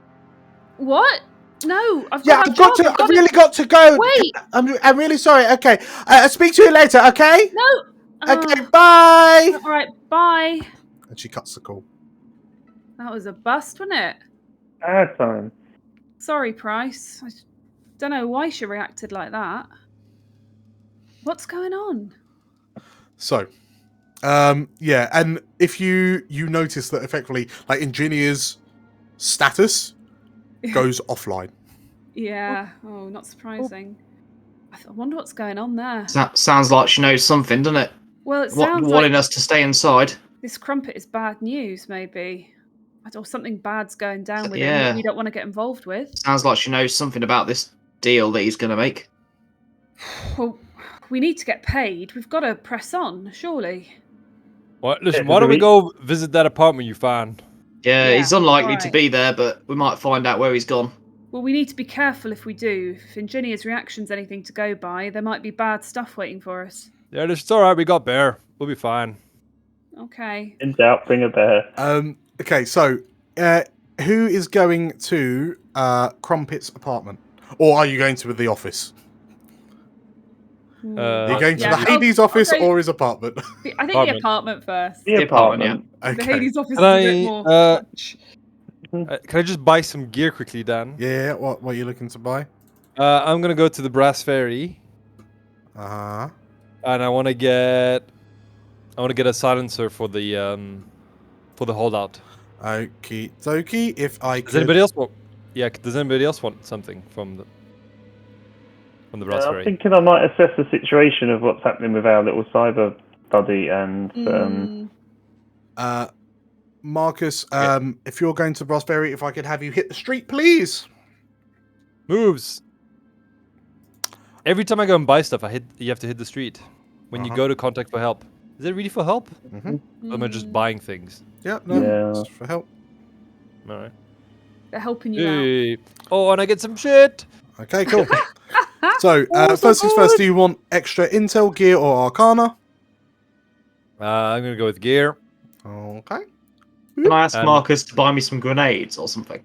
What? No, I've Yeah, got I've really got to go. Wait. I'm really sorry. Okay. I'll speak to you later, okay? No. Okay, bye. All right, bye. And she cuts the call. That was a bust, wasn't it? Bad time. Sorry, Price. I don't know why she reacted like that. What's going on? So, Yeah, and if you notice that effectively, like Ingenia's status goes offline. Yeah. Oh, not surprising. I wonder what's going on there. Sounds like she knows something, doesn't it? Well, it sounds Wanting like us to stay inside. this crumpet is bad news, maybe. Or something bad's going down with him Yeah. that we don't want to get involved with. Sounds like she knows something about this deal that he's going to make. Well, we need to get paid. We've got to press on, surely. Well, listen, Yeah, why don't we we- go visit that apartment you found? Yeah, Yeah, he's unlikely to alright. be there, but we might find out where he's gone. Well, we need to be careful if we do. If Ingenia's reaction's anything to go by, there might be bad stuff waiting for us. Yeah, it's all right. We got Bear. We'll be fine. Okay. In doubt, bring a bear. Okay, so who is going to Crumpet's apartment, or are you going to the office? Are you going to Yeah. the Hades office Okay. or his apartment? I think the Apartment. apartment first. The The apartment, apartment. The Okay. Hades office is Can a bit I, more touch. Can I just buy some gear quickly, Dan? Yeah. What are you looking to buy? I'm gonna go to the Brass Ferry, Uh-huh. and I want to get a silencer for the holdout. Okie dokie. If I Does could... anybody else want? Yeah. Does anybody else want something from the Brass I'm Ferry? thinking I might assess the situation of what's happening with our little cyber buddy and Marcus, if you're going to Brassberry, if I could have you hit the street, please. Moves. Every time I go and buy stuff, you have to hit the street. When you Uh-huh. go to contact for help. Is it really for help? Mm-hmm. Or am I just buying things? Yeah, no, Yeah. it's for help. All right. They're helping you out. Hey. Oh, and I get some shit. Okay, cool. So, Oh, so first things first, good. do you want extra intel, gear, or arcana? I'm gonna go with gear. Okay. Can I ask Um, Marcus to buy me some grenades or something?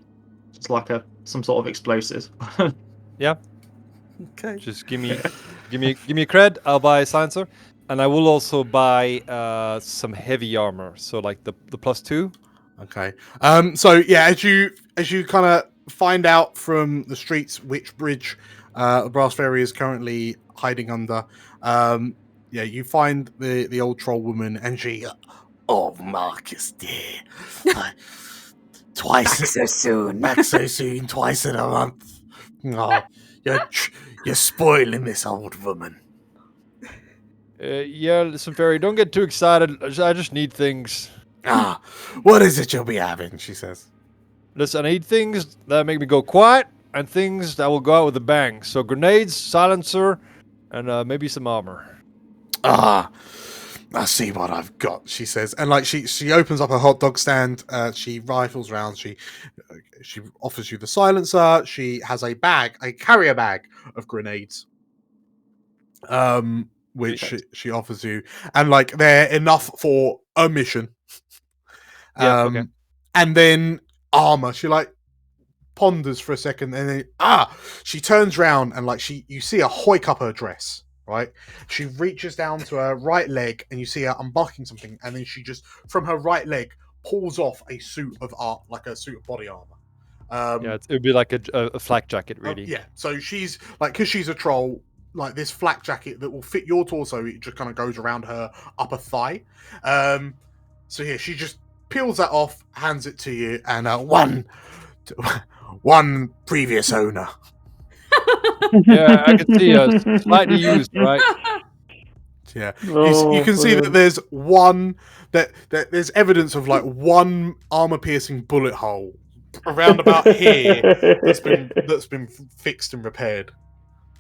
Just like some sort of explosives. Okay. Just give me a cred. I'll buy a silencer, and I will also buy some heavy armor. So like the +2. Okay. So yeah, as you kind of find out from the streets which bridge the Brass Ferry is currently hiding under, yeah, you find the old troll woman, and she, oh, Marcus dear, twice so soon. back so soon, twice in a month. Oh, you're spoiling this old woman. Yeah, listen, Fairy, don't get too excited. I just need things. Ah, what is it you'll be having? She says. Listen, I need things that make me go quiet, and things that will go out with a bang. So grenades, silencer, and maybe some armor. Ah, I see what I've got, she says. And like she opens up a hot dog stand, she rifles around, she offers you the silencer, she has a carrier bag of grenades. Which she offers you. And like they're enough for a mission. Yeah, okay. And then armor. She like ponders for a second, and then she turns around and like you see her hoik up her dress, right? She reaches down to her right leg, and you see her unbuckling something, and then she just from her right leg pulls off a suit of like a suit of body armor. Yeah, it would be like a flak jacket, really. Yeah, so she's like, because she's a troll, like this flak jacket that will fit your torso, it just kind of goes around her upper thigh. So yeah, she just peels that off, hands it to you, and one previous owner. Yeah, I can see slightly used, right? Yeah, Oh, you can see that brilliant. there's one that there's evidence of like one armor-piercing bullet hole around about here that's been fixed and repaired.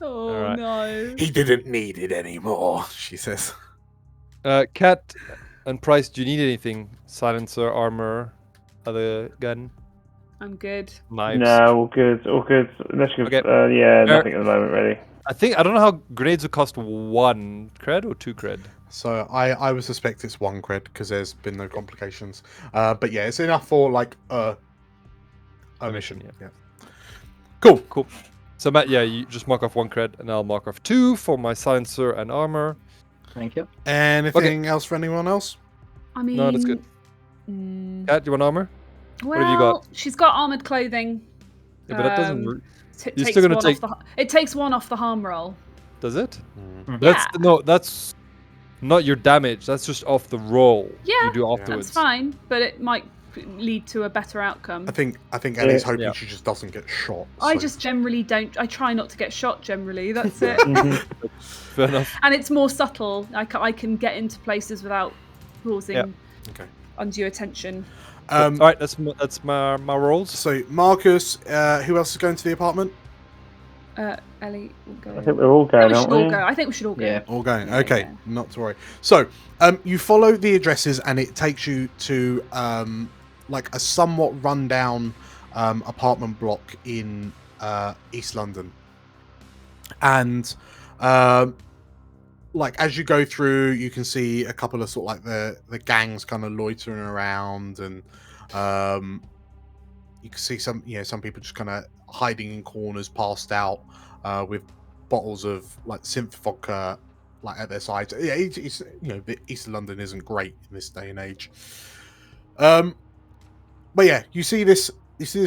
Oh Alright. no. He didn't need it anymore, she says. Cat and Price, do you need anything? Silencer, armor, other gun, I'm good. knives? No, all good, all good. Unless you, Okay. yeah, nothing at the moment, really. I don't know how grenades would cost 1 cred or 2 cred. So I would suspect it's 1 cred because there's been no complications. But yeah, it's enough for like a mission. Yeah. Cool. So Matt, yeah, you just mark off 1 cred, and I'll mark off 2 for my silencer and armor. Thank you. Anything else for anyone else? I mean, No, that's good. Cat, do you want armor? Well, have you got? she's got armored clothing. Yeah, but that doesn't. It You're takes still gonna one take- it takes one off the harm roll. Does it? Mhm. That's not your damage. That's just off the roll Yeah, you do afterwards. That's fine, but it might lead to a better outcome. I think Ellie's hoping Yeah. she just doesn't get shot. I so- just generally don't. I try not to get shot. Generally, that's it. Fair enough. And it's more subtle. I can get into places without causing Okay. undue attention. All right, that's my rolls. So Marcus, who else is going to the apartment? Ellie will go. I think we're all going, we aren't should all we? go. I think we should all go. Yeah. All going. Yeah, Okay, yeah. not to worry. So, you follow the addresses, and it takes you to like a somewhat rundown apartment block in East London. And like as you go through, you can see a couple of sort of like the gangs kind of loitering around, and you can see some people just kind of hiding in corners, passed out, with bottles of like synth vodka like at their sides. Yeah, it's the East London isn't great in this day and age. But yeah, you see this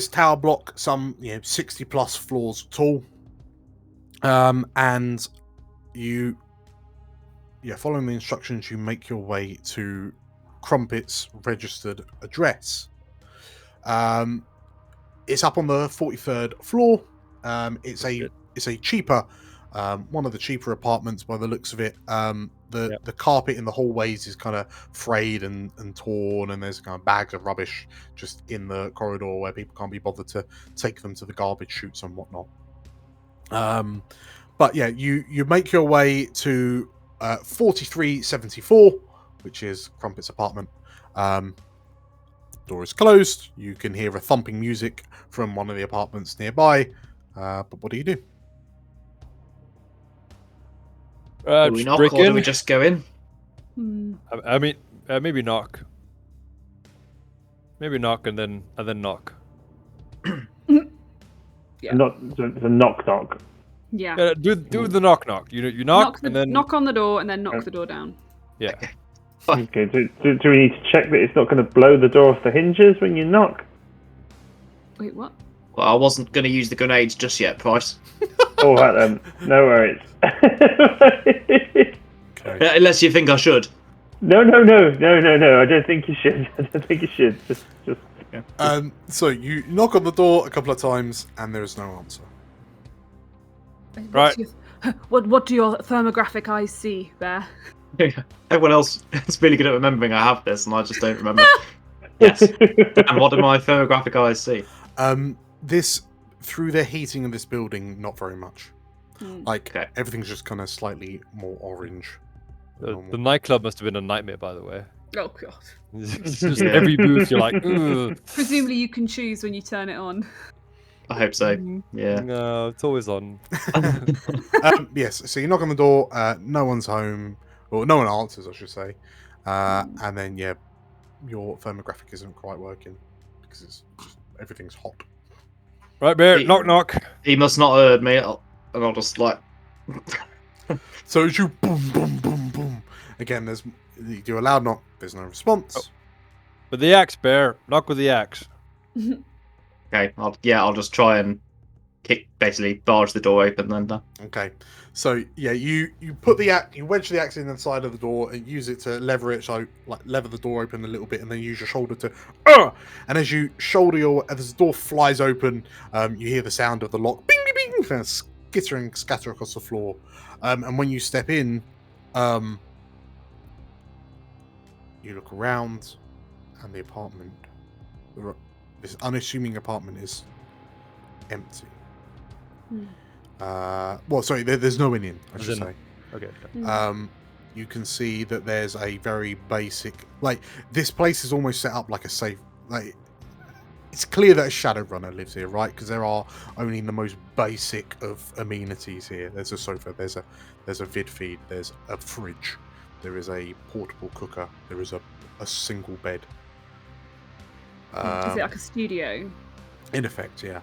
tower block, some 60 plus floors tall, and you following the instructions, you make your way to Crumpet's registered address. It's up on the 43rd floor. It's a cheaper, one of the cheaper apartments by the looks of it. The carpet in the hallways is kind of frayed and torn, and there's kind of bags of rubbish just in the corridor where people can't be bothered to take them to the garbage chutes and whatnot. But yeah, you make your way to 4374, which is Crumpet's apartment. Door is closed. You can hear a thumping music from one of the apartments nearby. But what do you do? Do we knock, or do we just go in? I mean, maybe knock. Maybe knock and then knock. Yeah. Not it's a knock. Yeah. Yeah, do the knock. You knock and then knock on the door and then knock the door down. yeah. Okay. Do we need to check that it's not going to blow the door off the hinges when you knock? Wait, what? Well, I wasn't going to use the grenades just yet, Price. All right then. No worries. Okay. Unless you think I should. No. I don't think you should. Just. So you knock on the door a couple of times, and there is no answer. Right. What do your thermographic eyes see there? Everyone else is really good at remembering I have this, and I just don't remember. Yes. And what do my thermographic eyes see? This through the heating of this building, not very much. Like Okay. everything's just kind of slightly more orange. The nightclub must have been a nightmare, by the way. Oh god. It's just every booth you're like, ugh. Presumably you can choose when you turn it on. I hope so. Yeah. No, it's always on. Yes. So you knock on the door. No one's home, or no one answers, I should say. And then your thermographic isn't quite working because it's just everything's hot. Right, Bear, He- knock. He must not have heard me, and I'll just like. So as you boom, boom, boom, boom. Again, you do a loud knock. There's no response. With the axe, Bear. Knock with the axe. Okay, I'll just try and basically barge the door open then. Okay, so yeah, you put the axe, you wedge the axe in the side of the door and use it to lever it, so like lever the door open a little bit, and then use your shoulder to, and as you shoulder as the door flies open, you hear the sound of the lock, bing, bing, bing, kind of scatter across the floor, and when you step in, you look around, and the apartment, this unassuming apartment is empty. Well, sorry, there's no one in, I should say. Okay. You can see that there's a very basic, like, this place is almost set up like a safe, like, it's clear that a Shadowrunner lives here, right? Because there are only the most basic of amenities here. There's a sofa, there's a vid feed, there's a fridge, there is a portable cooker, there is a single bed. Is it like a studio? In effect, yeah.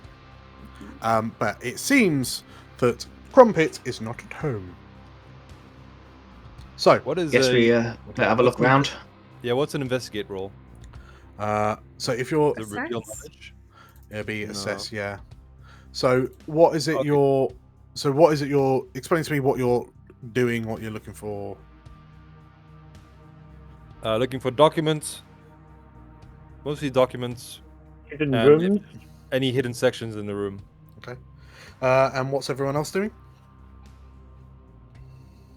But it seems that Crumpet is not at home. So, What is Guess we better have a look around. Yeah, what's an investigate roll? so if you're, Is it reveal Assess? knowledge? it'll be No. assess, yeah. So what is it Okay. explain to me what you're doing, what you're looking for. Looking for documents. Mostly documents. Hidden And rooms. any hidden sections in the room. Okay. And what's everyone else doing?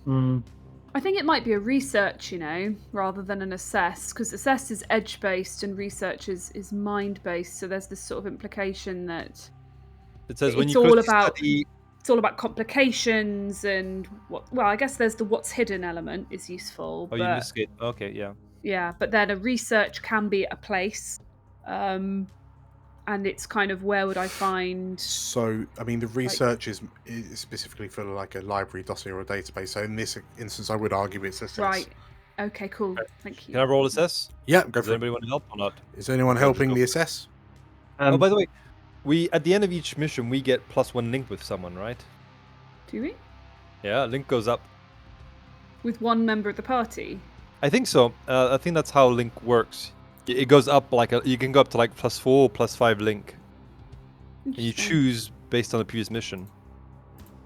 I think it might be a research, rather than an assess, because assess is edge-based and research is mind-based. So there's this sort of implication that It says when it's you all closely about study. it's all about complications and I guess there's the what's hidden element is useful. Oh, you missed it. Okay, yeah. Yeah, but then a research can be a place. And it's kind of where would I find. So, I mean, the research is specifically for like a library dossier or a database. So, in this instance, I would argue it's assess. Right. Okay, cool. Thank you. Can I roll assess? Yeah, go Does for it. anybody want to help or not? Is anyone helping the assess? Oh, by the way, we at the end of each mission we get +1 link with someone, right? Do we? Yeah, link goes up. With one member of the party? I think so. I think that's how link works. It goes up you can go up to like +4 or +5 link. And you choose based on the previous mission.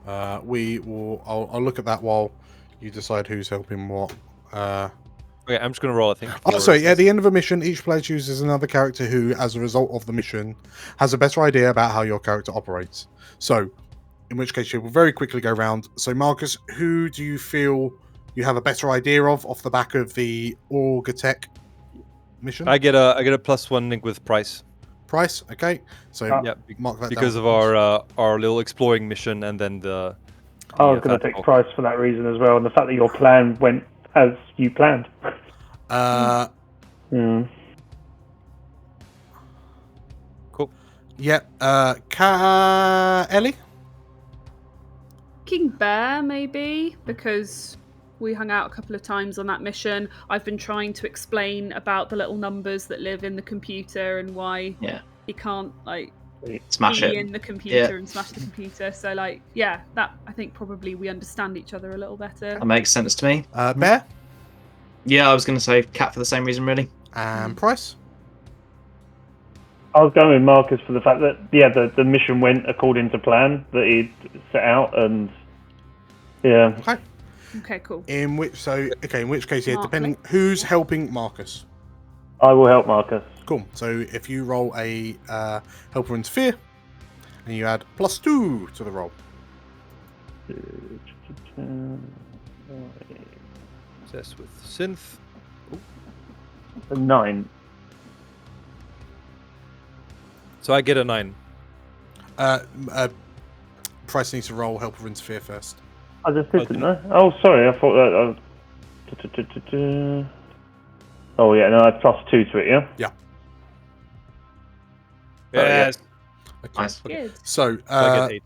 I'll look at that while you decide who's helping what. Okay, I'm just gonna roll. I think. Oh, sorry. At the end of a mission, each player chooses another character who, as a result of the mission, has a better idea about how your character operates. So, in which case, you will very quickly go round. So, Marcus, who do you feel you have a better idea of off the back of the Orgatech mission? I get a +1 link with Price. Price, okay. So Yeah, mark that because down. of our little exploring mission, and then the. I was going to take Price for that reason as well, and the fact that your plan went as you planned. Cool. Yeah. Ellie? King Bear, maybe, because we hung out a couple of times on that mission. I've been trying to explain about the little numbers that live in the computer and why he can't Smash be it. in the computer and smash the computer. So that I think probably we understand each other a little better. That makes sense to me. Bear? Yeah, I was going to say Cat for the same reason, really. And Price? I was going with Marcus for the fact that the mission went according to plan that he'd set out, and Okay. Okay, cool. In which case, Mark, depending who's helping Marcus. I will help Marcus. Cool. So if you roll a help or interfere, and you add +2 to the roll. Assess with synth. 9. So I get a 9. Price needs to roll help or interfere first. I just did, didn't I? Oh, sorry. I thought that. Oh yeah, no, I had +2 to it. Yeah. Yeah. Yes. Okay. Nice. Good. So I get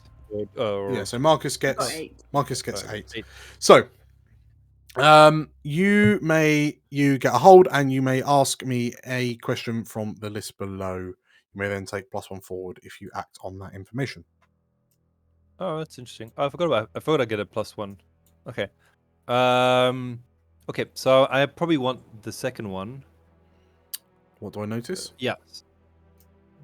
8. so Marcus gets 8. 8. So you get a hold, and you may ask me a question from the list below. You may then take +1 forward if you act on that information. Oh, that's interesting. I forgot I get a +1. Okay. Okay, so I probably want the second one. What do I notice? Yes.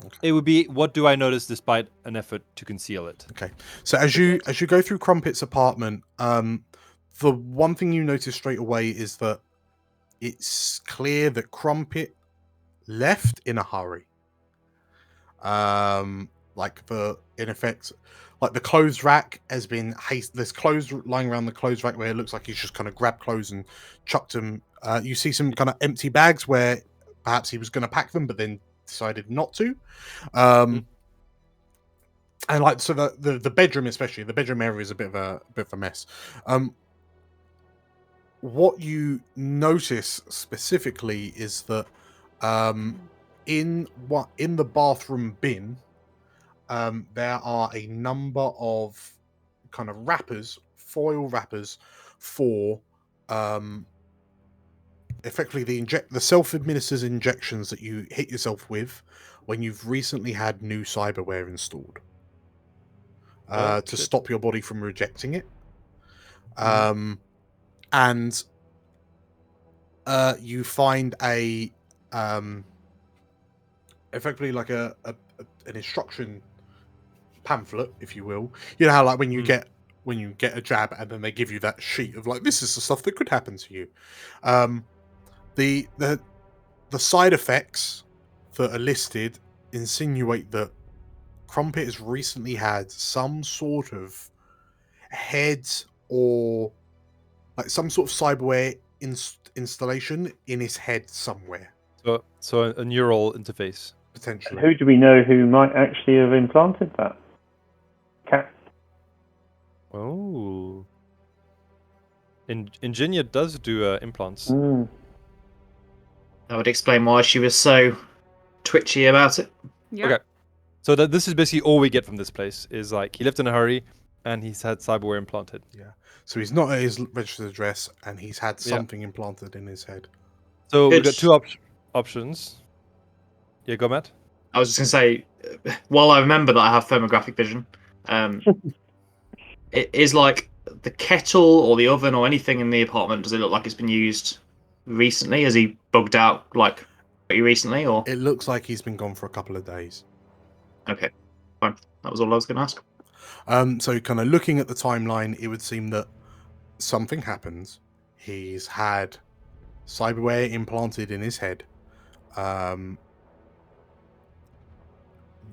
Okay. It would be, what do I notice despite an effort to conceal it? Okay. So as you go through Crumpet's apartment, the one thing you notice straight away is that it's clear that Crumpet left in a hurry. In effect, like the clothes rack has been there's clothes lying around the clothes rack where it looks like he's just kind of grabbed clothes and chucked them. You see some kind of empty bags where perhaps he was going to pack them, but then decided not to. And so the bedroom, especially the bedroom area, is a bit of a mess. What you notice specifically is that in the bathroom bin, there are a number of kind of wrappers, foil wrappers for effectively the self-administered injections that you hit yourself with when you've recently had new cyberware installed to stop your body from rejecting it. And you find effectively like an instruction pamphlet, if you will. You know how like when you get a jab and then they give you that sheet of like, this is the stuff that could happen to you. The side effects that are listed insinuate that Crumpet has recently had some sort of head or like some sort of cyberware installation in his head somewhere, So a neural interface. potentially. Who do we know who might actually have implanted that? Cat. Oh. Ingenia does do implants. Mm. That would explain why she was so twitchy about it. Yeah. Okay. So this is basically all we get from this place is like he left in a hurry and he's had cyberware implanted. Yeah. So he's not at his registered address, and he's had Yeah. something implanted in his head. So we've got It's- two options. Yeah, go Matt. I was just going to say, while I remember that I have thermographic vision, it is like the kettle or the oven or anything in the apartment, does it look like it's been used recently? Has he bugged out like pretty recently? Or It looks like he's been gone for a couple of days. okay, fine. That was all I was going to ask. So kind of looking at the timeline, it would seem that something happens. He's had cyberware implanted in his head.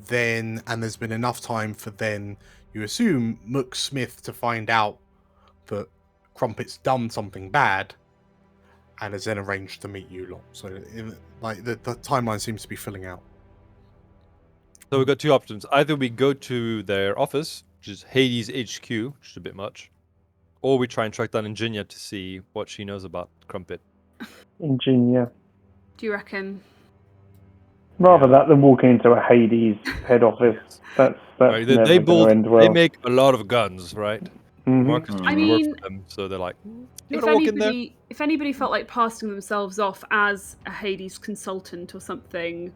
Then, and there's been enough time for then, you assume, Mook Smith to find out that Crumpet's done something bad and has then arranged to meet you lot. So, the timeline seems to be filling out. So we've got two options. Either we go to their office, which is Hades HQ, which is a bit much, or we try and track down Ingenia to see what she knows about Crumpet. Ingenia. Do you reckon? Rather that than walking into a Hades head office. That's Right, never they going to end well. They make a lot of guns, right? Mhm. Marcus used I to work mean, for them, so they're like, you If wanna walk in there? anybody felt like passing themselves off as a Hades consultant or something,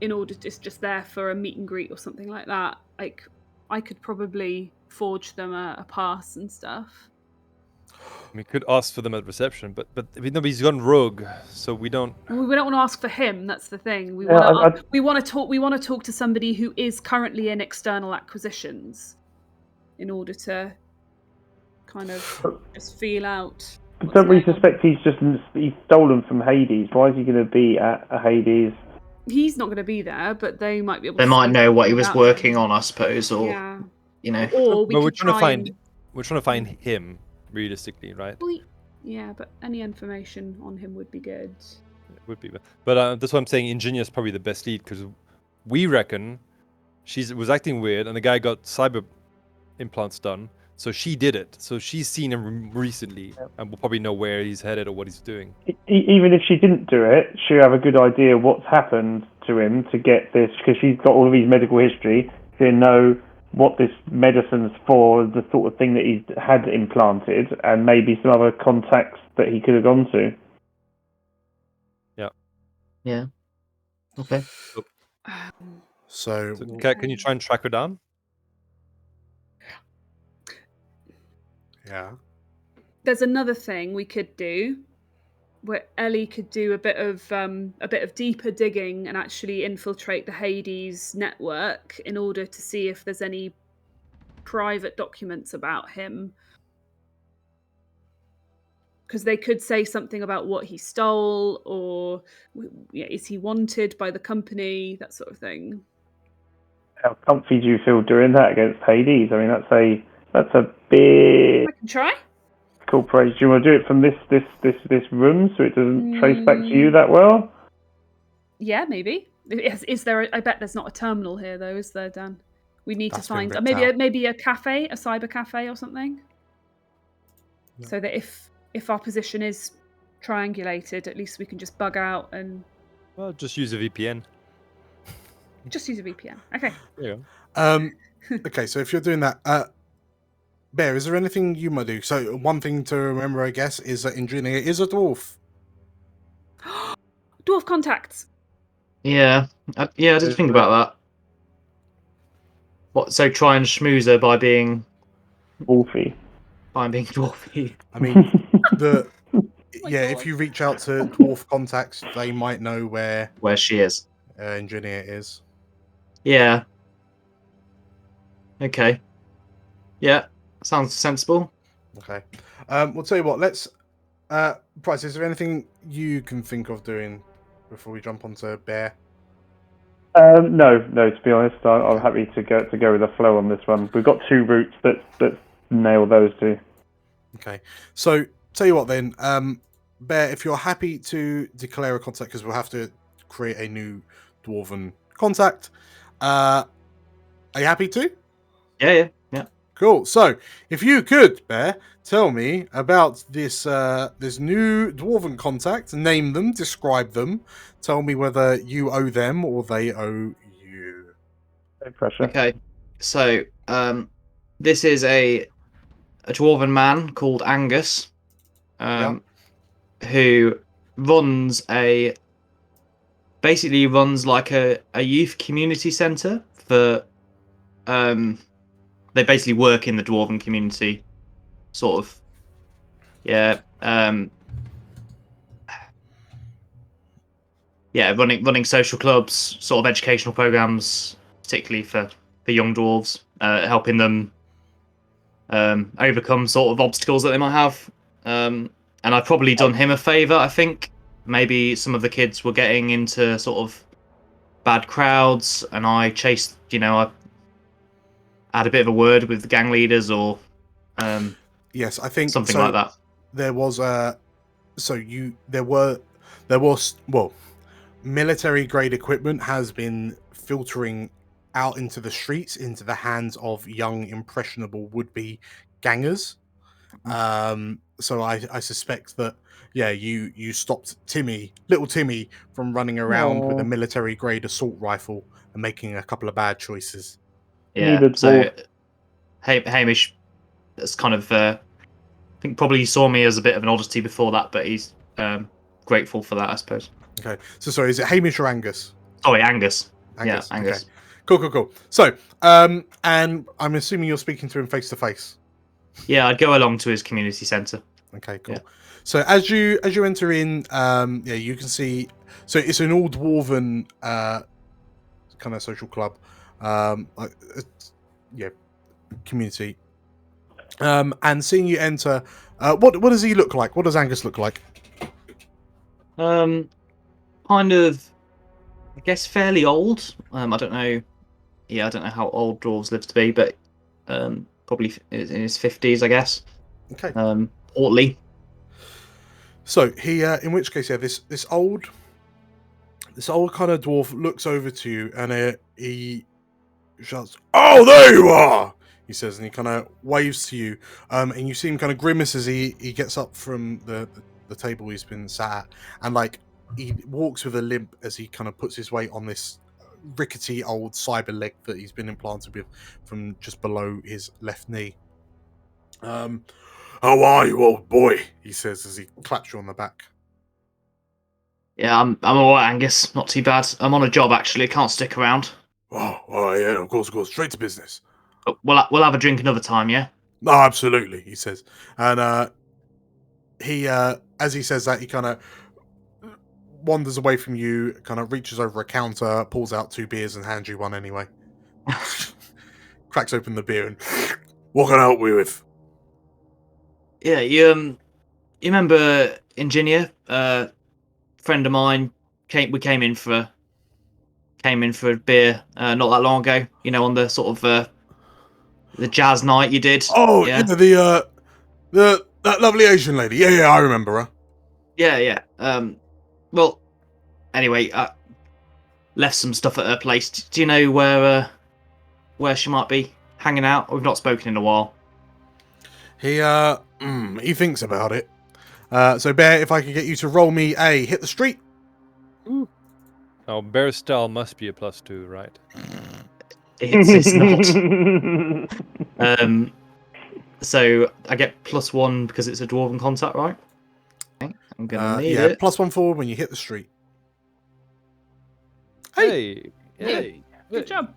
in order to just there for a meet and greet or something like that, like I could probably forge them a pass and stuff. We could ask for them at reception, but he's gone rogue, so we don't. We don't want to ask for him. That's the thing. We Yeah, want to. I- We want to talk. We want to talk to somebody who is currently in external acquisitions, in order to kind of just feel out. But what's don't we going on. suspect he's stolen from Hades? Why is he going to be at a Hades? He's not going to be there, but they might be able. They to might see know what he something was about working him. on, I suppose, or Yeah. you know. Or we But could we're trying to try find. and- We're trying to find him, realistically, right? Well, yeah, but any information on him would be good. It would be, but that's what I'm saying. Ingenia is probably the best lead because we reckon she was acting weird, and the guy got cyber implants done, so she did it. So she's seen him recently, and we'll probably know where he's headed or what he's doing. Even if she didn't do it, she'll have a good idea what's happened to him to get this, because she's got all of his medical history. She'll know what this medicine's for, the sort of thing that he's had implanted, and maybe some other contacts that he could have gone to. Yeah. Okay. So, So, Kat, can you try and track her down? yeah. There's another thing we could do, where Ellie could do a bit of deeper digging and actually infiltrate the Hades network in order to see if there's any private documents about him. Because they could say something about what he stole, or is he wanted by the company, that sort of thing. How comfy do you feel doing that against Hades? I mean, that's a big I can try. corporation. Do you want to do it from this room so it doesn't trace back to you that well? Yeah, maybe. Is there? I bet there's not a terminal here, though, is there, Dan? We need That's to been find ripped out. maybe a cafe, a cyber cafe, or something, Yeah. so that if our position is triangulated, at least we can just bug out and Well, just use a VPN. just use a VPN. Okay. There you go. Okay, so if you're doing that, Bear, is there anything you might do? So one thing to remember, I guess, is that Ingenia is a dwarf. Dwarf contacts. Yeah. I did think about that. What? So try and schmooze her by being Wolfie. dwarfy. I mean, Oh my yeah, God. if you reach out to dwarf contacts, they might know where Where she is. Ingenia is. Yeah. Okay. Yeah. Sounds sensible. Okay. We'll tell you what. Let's Bryce, is there anything you can think of doing before we jump onto Bear? No. To be honest, I'm happy to go with the flow on this one. We've got 2 routes that nail those 2. Okay, so tell you what then, Bear, if you're happy to declare a contact, because we'll have to create a new dwarven contact. Are you happy to? Yeah. Cool. So, if you could, Bear, tell me about this this new dwarven contact. Name them, describe them. Tell me whether you owe them or they owe you. No pressure. Okay. So, this is a dwarven man called Angus, who basically runs like a youth community centre for they basically work in the dwarven community, sort of. Yeah. Running social clubs, sort of educational programs, particularly for young dwarves, helping them overcome sort of obstacles that they might have. And I've probably done him a favour, I think. Maybe some of the kids were getting into sort of bad crowds, and I chased, I had a bit of a word with the gang leaders, or yes, I think something so. like that. There was military grade equipment has been filtering out into the streets, into the hands of young impressionable would-be gangers. So I suspect that you stopped little Timmy from running around with a military grade assault rifle and making a couple of bad choices. Yeah. Needed So more. Hamish, that's kind of I think probably saw me as a bit of an oddity before that, but he's grateful for that, I suppose. Okay, so sorry, is it Hamish or Angus? Sorry, Angus. Angus. Yeah, Angus. Okay. Cool. So, and I'm assuming you're speaking to him face to face. Yeah, I'd go along to his community centre. Okay, cool. Yeah. So as you enter in, you can see. So it's an all dwarven kind of social club, community. And seeing you enter, what does he look like? What does Angus look like? Kind of, I guess, fairly old. I don't know. Yeah, I don't know how old dwarves live to be, but probably in his 50s, I guess. Okay. Portly. So he, in which case, this old kind of dwarf looks over to you and he shouts, "Oh, there you are!" He says, and he kind of waves to you, and you see him kind of grimace as he gets up from the table he's been sat at, and like he walks with a limp as he kind of puts his weight on this rickety old cyber leg that he's been implanted with from just below his left knee. How are you, old boy? He says as he claps you on the back. Yeah, I'm alright, Angus. Not too bad. I'm on a job, actually. Can't stick around. Oh, yeah, of course, straight to business. But we'll have a drink another time, yeah? No, absolutely, he says. And he, as he says that, he kind of wanders away from you, kind of reaches over a counter, pulls out 2 beers and hands you one anyway. Cracks open the beer and, what can I help you with? Yeah, you remember Ingenia? Friend of mine, we came in for a beer not that long ago. On the sort of the jazz night you did. Oh, yeah, that lovely Asian lady. Yeah, I remember her. Yeah. Well, anyway, left some stuff at her place. Do you know where she might be hanging out? We've not spoken in a while. He thinks about it. So Bear, if I could get you to roll me a hit the street. Now, Bear style must be a +2, right? It's not. So I get +1 because it's a dwarven contact, right? Okay, I'm gonna need it. +1 forward when you hit the street. Hey. Good job.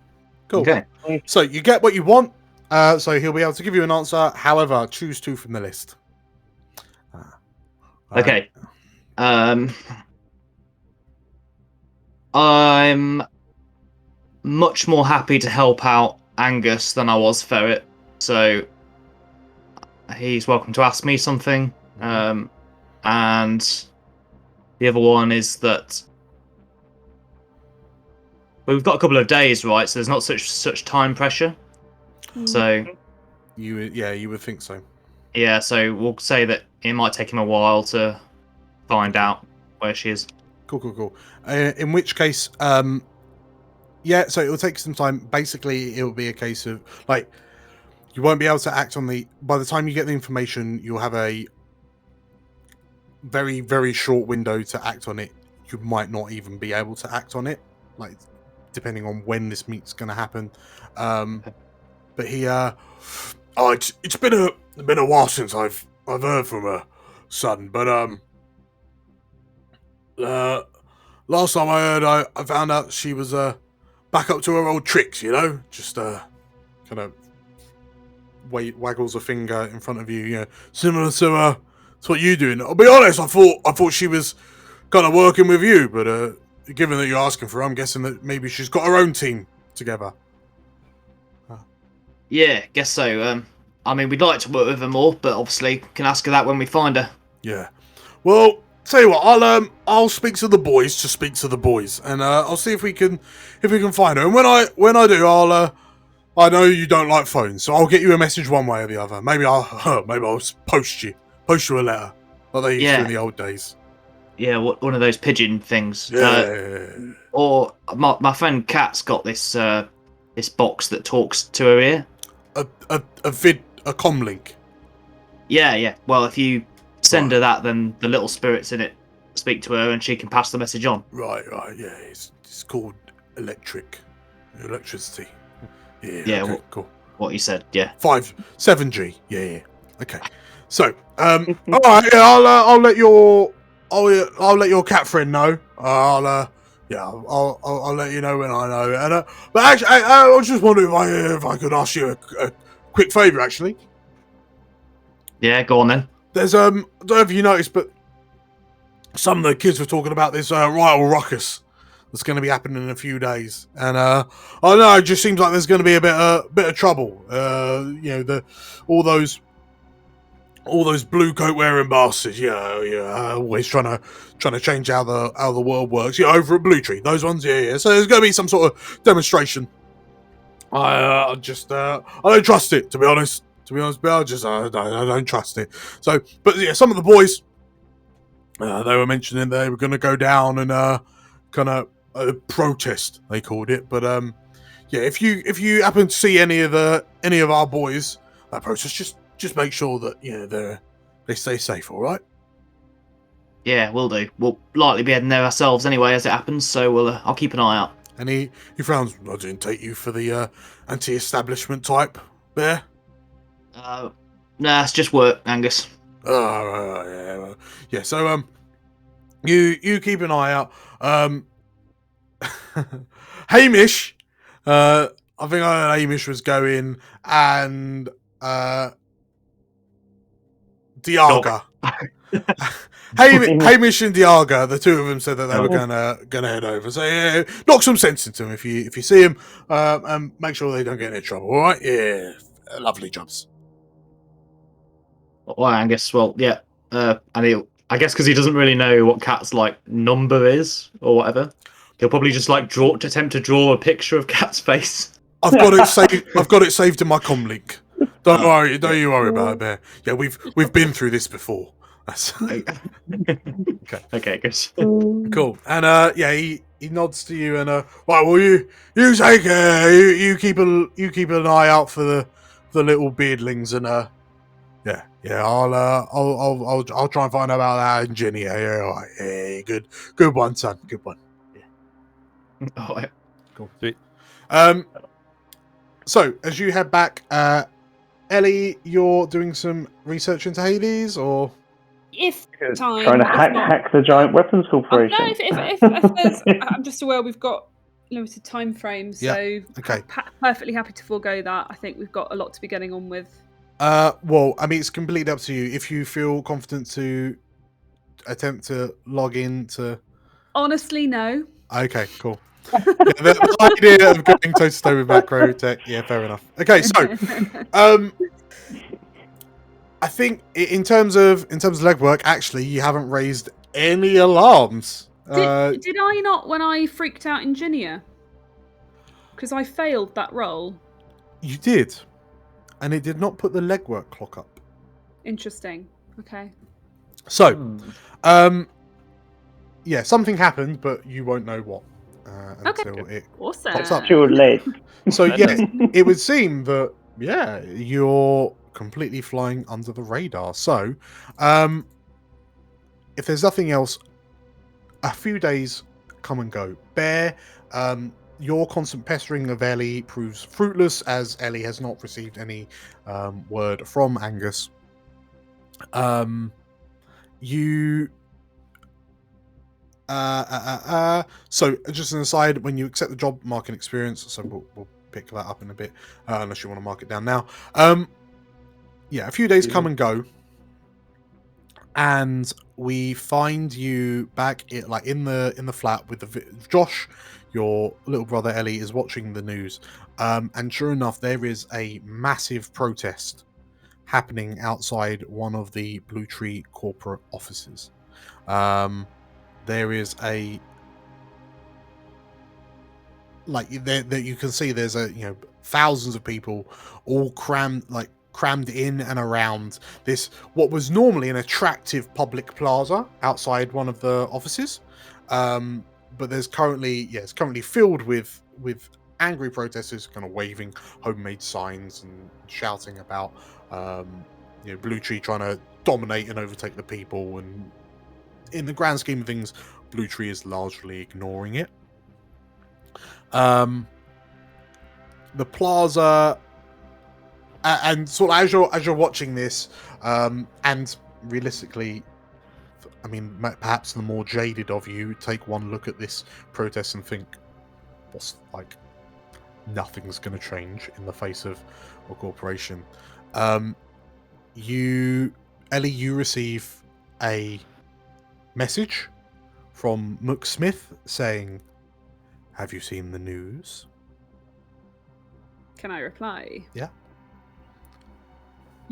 Cool. Okay. So you get what you want. So he'll be able to give you an answer. However, choose 2 from the list. Okay. I'm much more happy to help out Angus than I was Ferret, so he's welcome to ask me something. and the other one is that we've got a couple of days, right? So there's not such time pressure. So you would think so. yeah, so we'll say that it might take him a while to find out where she is. Cool. In which case, yeah, so it will take some time. Basically, it will be a case of, like, you won't be able to act on by the time you get the information, you'll have a very, very short window to act on it. You might not even be able to act on it, like, depending on when this meet's going to happen. But he, it's been a while since I've heard from her son, but last time I heard, I found out she was back up to her old tricks. You know, just kind of waggles a finger in front of you. You know, similar to what you doing. I'll be honest, I thought she was kind of working with you, but given that you're asking for her, I'm guessing that maybe she's got her own team together. Yeah, guess so. I mean, we'd like to work with her more, but obviously can ask her that when we find her. Yeah. Well, tell you what, I'll speak to the boys, and I'll see if we can find her. And when I do, I know you don't like phones, so I'll get you a message one way or the other. Maybe I'll post you a letter like they used to in the old days. Yeah, one of those pigeon things. Yeah. Or my friend Kat's got this this box that talks to her ear. A comm link. Yeah. Well, if you send her that, then the little spirits in it speak to her, and she can pass the message on. Right. Yeah, it's called electricity. Yeah. Okay, cool. What you said. Yeah. 7G. Yeah. Okay. So, all right. Yeah, I'll let your cat friend know. I'll let you know when I know. And but actually, I was just wondering if I could ask you a quick favour, actually. Yeah, go on then. There's I don't know if you noticed, but some of the kids were talking about this rival ruckus that's going to be happening in a few days, and I don't know, it just seems like there's going to be a bit of trouble. You know, all those blue coat wearing bastards, always trying to change how the world works. Yeah, over at Blue Tree, those ones, yeah. So there's going to be some sort of demonstration. I don't trust it, to be honest. But I don't trust it. So, but yeah, some of the boys, they were mentioning they were going to go down and kind of protest, they called it. But yeah, if you happen to see any of our boys that protest, just make sure that they stay safe. All right? Yeah, we'll do. We'll likely be heading there ourselves anyway, as it happens. So I'll keep an eye out. And he frowns. I didn't take you for the anti-establishment type, Bear. Nah, it's just work, Angus. Oh, yeah. So you keep an eye out. Hamish, I think I heard Hamish was going, and Diaga. Hamish and Diaga, the two of them said that they were gonna head over. So yeah, knock some sense into them if you see them, and make sure they don't get in trouble. All right? Yeah, lovely jobs. Well, Angus. Well, yeah. And I guess because he doesn't really know what Cat's number is or whatever, he'll probably just attempt to draw a picture of Cat's face. I've got it saved. I've got it saved in my comm link. Don't you worry about it, Bear. Yeah, we've been through this before. Okay. Okay, good. Cool. And yeah, he nods to you and right. Well, you take care. You keep an eye out for the little beardlings and yeah. I'll try and find out about that engineer. Yeah, all right. Yeah, good one, son. Good one. Yeah. All right. Cool. Sweet. So as you head back, Ellie, you're doing some research into Hades, or if time trying to hack the Giant Weapons Corporation. No, if there's, I'm just aware we've got limited time frames, so okay. Perfectly happy to forego that. I think we've got a lot to be getting on with. Well, I mean, it's completely up to you. If you feel confident to attempt to log in to... Honestly, no. Okay, cool. Yeah, the idea of going toe-to-toe with macro tech, yeah, fair enough. Okay, so, I think in terms of legwork, actually, you haven't raised any alarms. Did I not when I freaked out Engineer? Because I failed that roll. You did, and it did not put the legwork clock up. Interesting. Okay. So, yeah, something happened, but you won't know what until it Awesome. pops up. Too late. So yeah, it would seem that you're completely flying under the radar. So, if there's nothing else, a few days come and go. Bear, your constant pestering of Ellie proves fruitless, as Ellie has not received any word from Angus. So just an aside, when you accept the job, mark an experience. So we'll pick that up in a bit, unless you want to mark it down now. Yeah, a few days come and go, and we find you back in the flat with Josh. Your little brother Ellie is watching the news, and sure enough, there is a massive protest happening outside one of the Blue Tree corporate offices. There is that you can see there's thousands of people all crammed in and around this what was normally an attractive public plaza outside one of the offices, but it's currently filled with angry protesters kind of waving homemade signs and shouting about Blue Tree trying to dominate and overtake the people, and in the grand scheme of things, Blue Tree is largely ignoring it. The plaza, and sort of as you're watching this, and realistically, I mean, perhaps the more jaded of you take one look at this protest and think, "What's nothing's going to change in the face of a corporation." Ellie, you receive a message from Mook Smith saying, "Have you seen the news?" Can I reply? Yeah.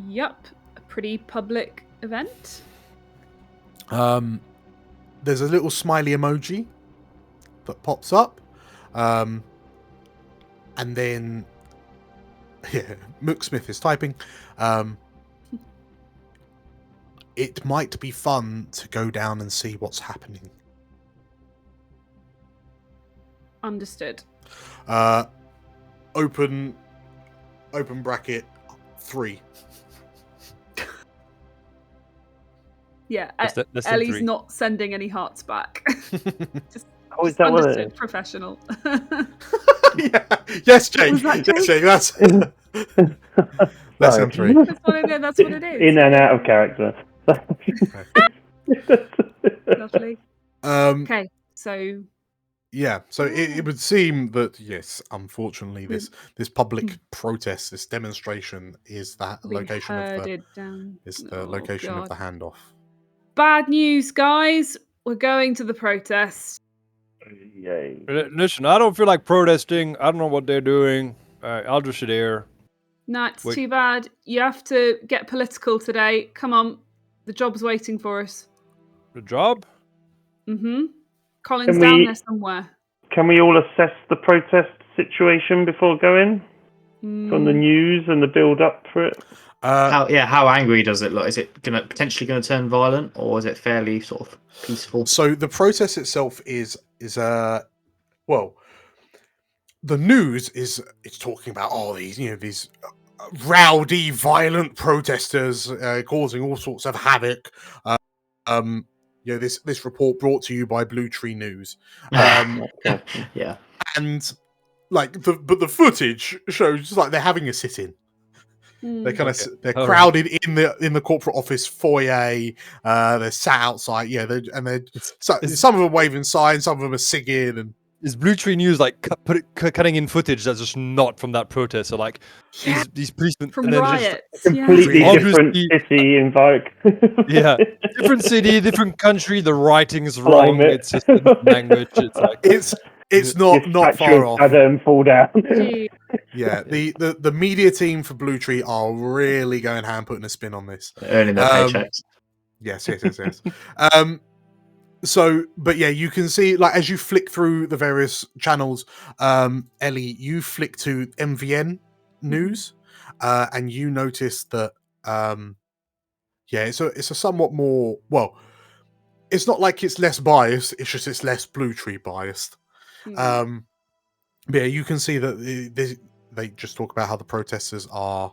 Yup. A pretty public event. There's a little smiley emoji that pops up, and then Mook Smith is typing. It might be fun to go down and see what's happening. Understood. Open bracket 3. Yeah, Less than Ellie's 3. not sending any hearts back. Just Oh, is that what it understood, is? professional. Yeah. Yes, Jake. Was that Yes, Jake. That's less than 3. That's what it is. That's what it is. In and out of character. Lovely. Okay, so Yeah, so it would seem that yes, unfortunately, this public protest, this demonstration, is that being location of herded down. the Oh, location of God. the handoff. Bad news, guys. We're going to the protest. Yay. Listen, I don't feel like protesting. I don't know what they're doing. I'll just sit here. No, it's Wait. too bad. You have to get political today. Come on. The job's waiting for us. The job? Mm-hmm. Colin's Can down we- there somewhere. Can we all assess the protest situation before going? From the news and the build up for it? How angry does it look? Is it potentially going to turn violent, or is it fairly sort of peaceful? So the protest itself is well, the news is it's talking about these rowdy, violent protesters causing all sorts of havoc. This report brought to you by Blue Tree News. Okay. Yeah. And but the footage shows like they're having a sit-in. They're kind of they're All crowded in the corporate office foyer. They're sat outside. Yeah, some of them waving signs, some of them are singing, and Is Blue Tree News cutting in footage that's just not from that protest? So like these policemen From and then just- riots. Yeah. Completely different Obviously- city in Vic. yeah, different city, different country. The writing's wrong. Climate. It's just different language. It's like it's It's Dispatch not far your off. shadow and fall down. Gee. Yeah, the media team for Blue Tree are really going hand putting a spin on this. Earning their paychecks. Yes. So, but yeah, you can see, like, as you flick through the various channels, Ellie, you flick to MVN news, and you notice that, it's a somewhat more, well, it's not like it's less biased, it's just it's less Blue Tree biased. Hmm. But yeah, you can see that they just talk about how the protesters are,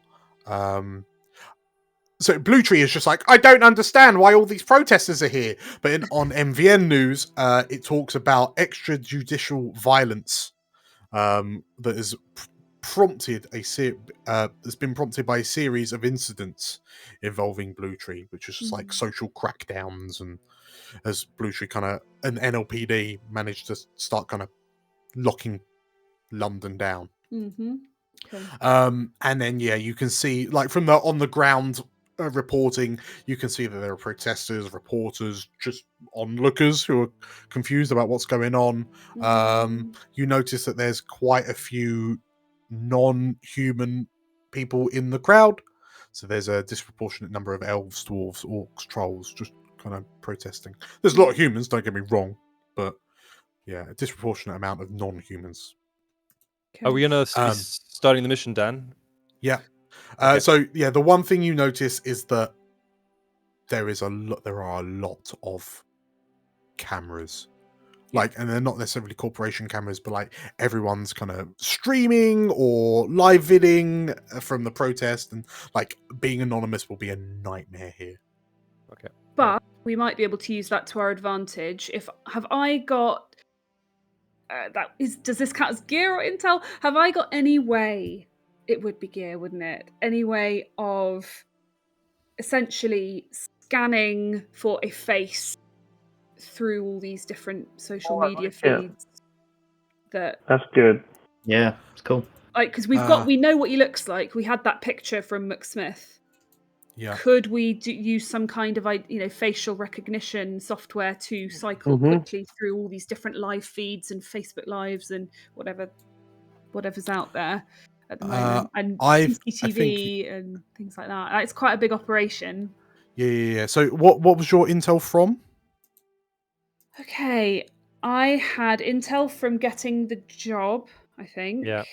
so Blue Tree is just like, I don't understand why all these protesters are here. But on MVN News, it talks about extrajudicial violence that has prompted has been prompted by a series of incidents involving Blue Tree, which is just like social crackdowns, and as Blue Tree kind of an NLPD managed to start kind of locking London down. Mm-hmm. Okay. And then you can see, like, from the on the ground reporting, you can see that there are protesters, reporters, just onlookers who are confused about what's going on. You notice that there's quite a few non-human people in the crowd, so there's a disproportionate number of elves, dwarves, orcs, trolls just kind of protesting. There's a lot of humans, don't get me wrong, but a disproportionate amount of non-humans. Okay. Are we gonna be starting the mission, Dan? Yeah. Okay. So the one thing you notice is that there are a lot of cameras, like, and they're not necessarily corporation cameras, but like everyone's kind of streaming or live vidding from the protest, and like being anonymous will be a nightmare here. Okay. But we might be able to use that to our advantage. Have I got does this count as gear or intel? Have I got any way? It would be gear, wouldn't it? Any way of essentially scanning for a face through all these different social media feeds? That's good. Yeah, it's cool. Like, because we know what he looks like. We had that picture from McSmith. Yeah. Could we use some kind of facial recognition software to cycle quickly through all these different live feeds and Facebook lives and whatever's out there at the moment, and CCTV and things like that? It's quite a big operation. Yeah. So what was your intel from? Okay, I had intel from getting the job, I think. Yeah.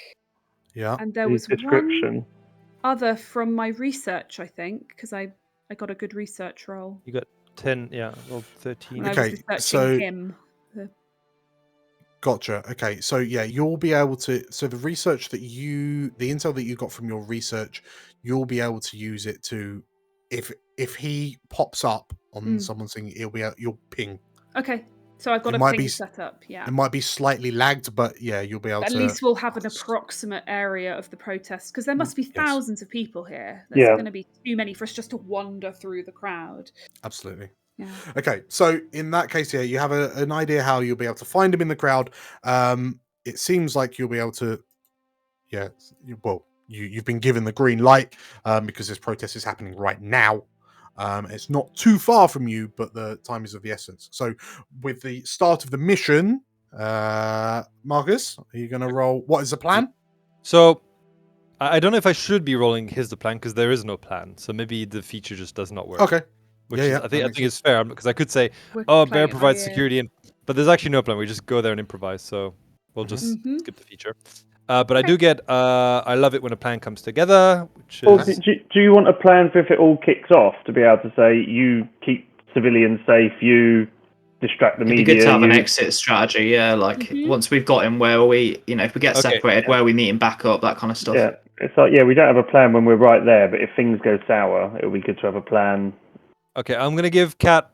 And there The was description. one other from my research, I think, because I got a good research roll. You got 10, well, 13. When I Okay, was researching so- him. Gotcha. Okay, so you'll be able to. So the intel that you got from your research, you'll be able to use it to, if he pops up on someone's thing, you'll ping. Okay, so I've got It a might ping be- set up. Yeah. It might be slightly lagged, but you'll be able At to. least we'll have an approximate area of the protest, because there must be Yes. thousands of people here. There's Yeah. going to be too many for us just to wander through the crowd. Absolutely. Yeah. Okay, so in that case, you have an idea how you'll be able to find him in the crowd. It seems like you'll be able to. You've been given the green light because this protest is happening right now. It's not too far from you, but the time is of the essence. So, with the start of the mission, Marcus, are you going to roll? What is the plan? So, I don't know if I should be rolling here's the plan, because there is no plan. So maybe the feature just does not work. Okay. Which Yeah, is, yeah, I that think makes it's fair, because I could say, We're oh, playing Bear it by provides ear. security, but there's actually no plan. We just go there and improvise. So we'll just skip the feature. But I do get, I love it when a plan comes together, which Well, is... do you want a plan for if it all kicks off to be able to say you keep civilians safe, you distract the It'd be media? good to have an you- exit strategy, yeah. Like once we've got him, where we, if we get Okay, separated, where we meet him back up, that kind of stuff. Yeah, it's like we don't have a plan when we're right there, but if things go sour, it'll be good to have a plan. Okay, I'm going to give Kat,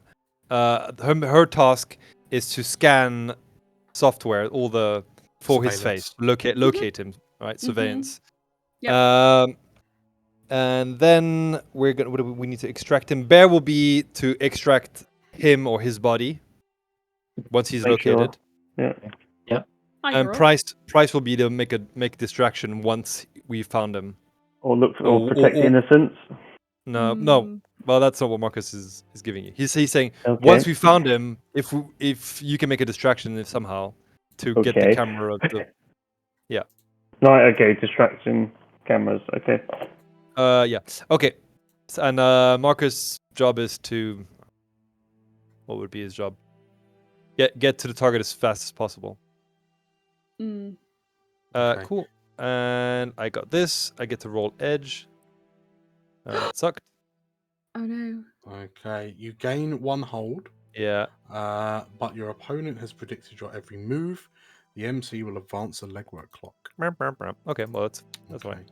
her task is to scan software, for his face, locate him, right? Surveillance. Yep. And then we need to extract him. Bear will be to extract him or his body once he's Make sure. located. Yeah. And Price will be to make distraction once we found him. Or protect innocence. No. Well, that's not what Marcus is giving you. He's saying Okay. once we found him, if you can make a distraction somehow, to get the Okay. camera. Right, okay, distraction cameras. Okay. Yeah. Okay. And Marcus' job is to. What would be his job? Get to the target as fast as possible. Mm. Okay. Cool. And I got this. I get to roll edge. That sucked. Oh no. Okay. You gain 1 hold, Yeah. but your opponent has predicted your every move. The MC will advance the legwork clock. Okay. Well, that's fine.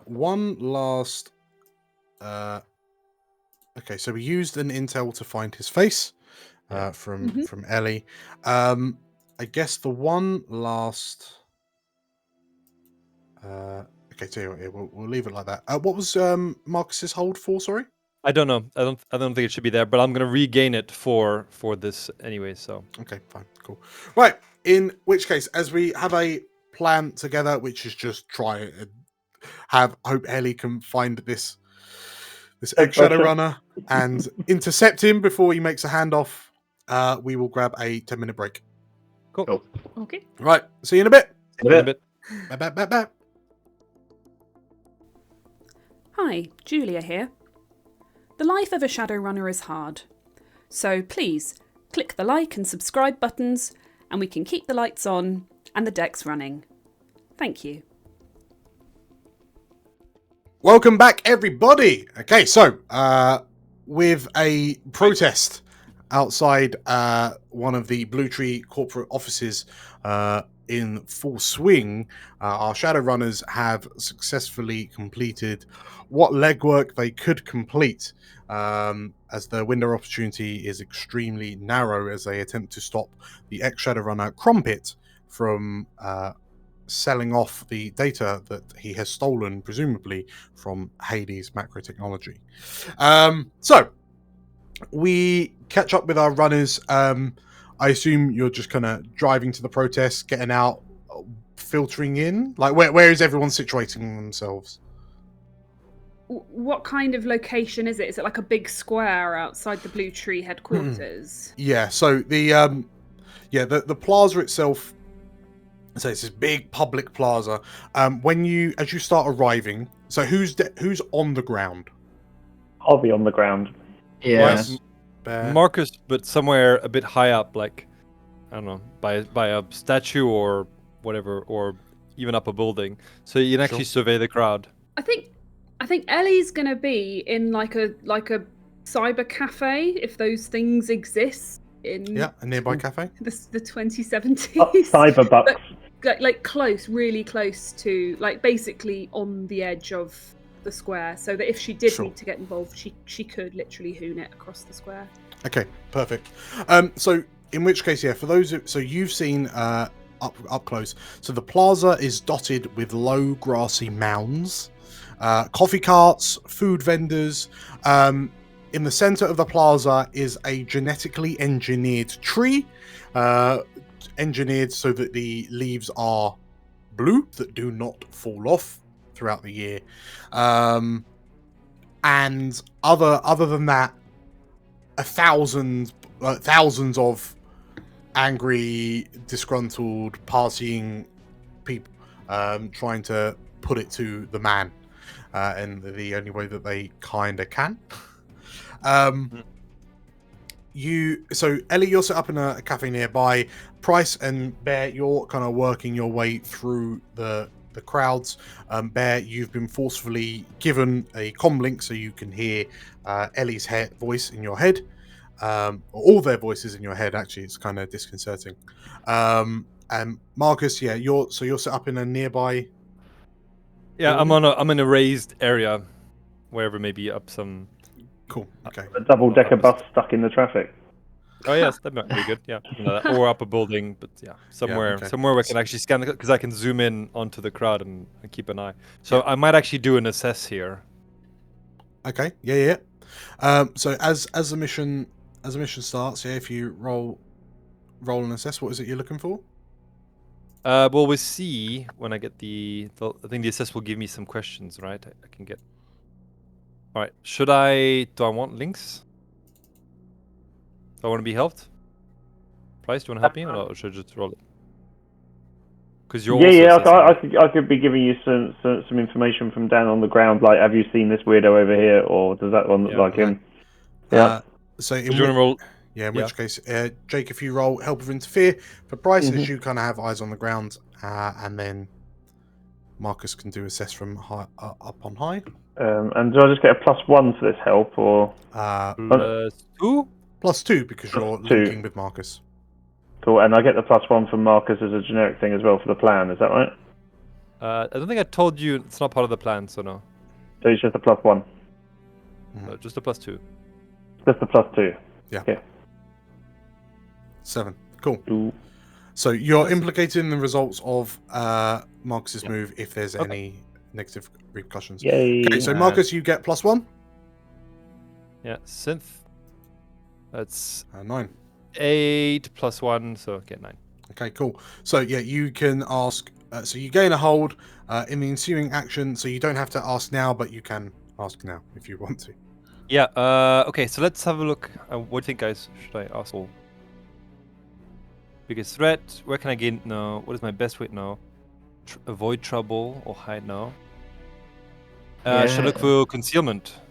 One last. Okay, so we used an intel to find his face from Ellie. I guess the one last. Okay, tell you what, yeah, we'll leave it like that. What was Marcus's hold for? Sorry. I don't know. I don't think it should be there, but I'm gonna regain it for this anyway. So Okay, fine, cool. Right. In which case, as we have a plan together, which is just try and hope Ellie can find this ex Shadowrunner and intercept him before he makes a handoff. We will grab a 10-minute break. cool. Okay. Right. See you in a bit. In a bit. Bye. Hi, Julia here. The life of a Shadowrunner is hard. So please, click the like and subscribe buttons and we can keep the lights on and the decks running. Thank you. Welcome back, everybody. Okay, so with a protest outside one of the Blue Tree corporate offices in full swing, our Shadowrunners have successfully completed what legwork they could complete, as the window opportunity is extremely narrow as they attempt to stop the ex-Shadowrunner Crumpet from selling off the data that he has stolen, presumably from Hades macro technology. So we catch up with our runners. I assume you're just kind of driving to the protest, getting out, filtering in. Like, where is everyone situating themselves? What kind of location is it? Is it like a big square outside the Blue Tree headquarters? Yeah. So the plaza itself. So it's this big public plaza. As you start arriving, so who's on the ground? I'll be on the ground. Yeah. Bryce, Bear. Marcus, but somewhere a bit high up, like I don't know, by a statue or whatever, or even up a building, so you can actually survey the crowd. I think Ellie's gonna be in like a cyber cafe, if those things exist in A nearby cafe. the 2070s. Cyberbucks. Like really close to, like basically on the edge of the square, so that if she did need to get involved, she could literally hoon it across the square. Okay, perfect. So in which case, for those, so you've seen up close. So the plaza is dotted with low grassy mounds, coffee carts, food vendors. In the center of the plaza is a genetically engineered tree, engineered so that the leaves are blue, that do not fall off throughout the year. And other than that, thousands of angry, disgruntled, partying people trying to put it to the man, and the only way that they kinda can. So Ellie, you're set up in a cafe nearby. Price and Bear, you're kind of working your way through the crowds. Bear, you've been forcefully given a comm link so you can hear Ellie's voice in your head, or all their voices in your head. Actually, it's kind of disconcerting. And Marcus, you're set up in a nearby. Yeah, I'm in a raised area, wherever, maybe up some. Cool. Okay. A double-decker bus stuck in the traffic. Oh yes, that might be good. Yeah, or up a building, but somewhere where I can actually scan because I can zoom in onto the crowd and keep an eye. So I might actually do an assess here. Okay. Yeah. So as the mission starts, if you roll and assess, what is it you're looking for? Well, we'll see when I get I think the assess will give me some questions, right? I can get. All right. Do I want links? Do I want to be helped? Price, do you want to help me, or should I just roll it? Because you're Yeah, also assessing. I could be giving you some information from down on the ground. Like, have you seen this weirdo over here, or does that one look Yeah. like him? Yeah. So Do you want to roll? in Yeah. which case, Jake, if you roll help with interfere for Bryce, Mhm. as you kind of have eyes on the ground, and then Marcus can do assess from high, up on high. And do I just get a +1 for this help, or +2. +2 because you're +2. linking with Marcus. cool? And I get the +1 from Marcus as a generic thing as well for the plan. Is that right? I don't think I told you it's not part of the plan, so no. So it's just a +1, No, just a +2. just a +2. Yeah. Okay. 7. Cool. Ooh. So you're implicated in the results of Marcus's move if there's Okay. any negative repercussions. Yay. Okay, so Marcus, you get +1. Yeah, synth. That's 9. 8 +1, so get 9. Okay, cool. So yeah, you can ask. So you gain a hold in the ensuing action. So you don't have to ask now, but you can ask now if you want to. Yeah. Okay. So let's have a look. What do you think, guys? Should I ask all? Biggest threat. Where can I gain? No. What is my best way now? Avoid trouble or hide now. Should I look for concealment?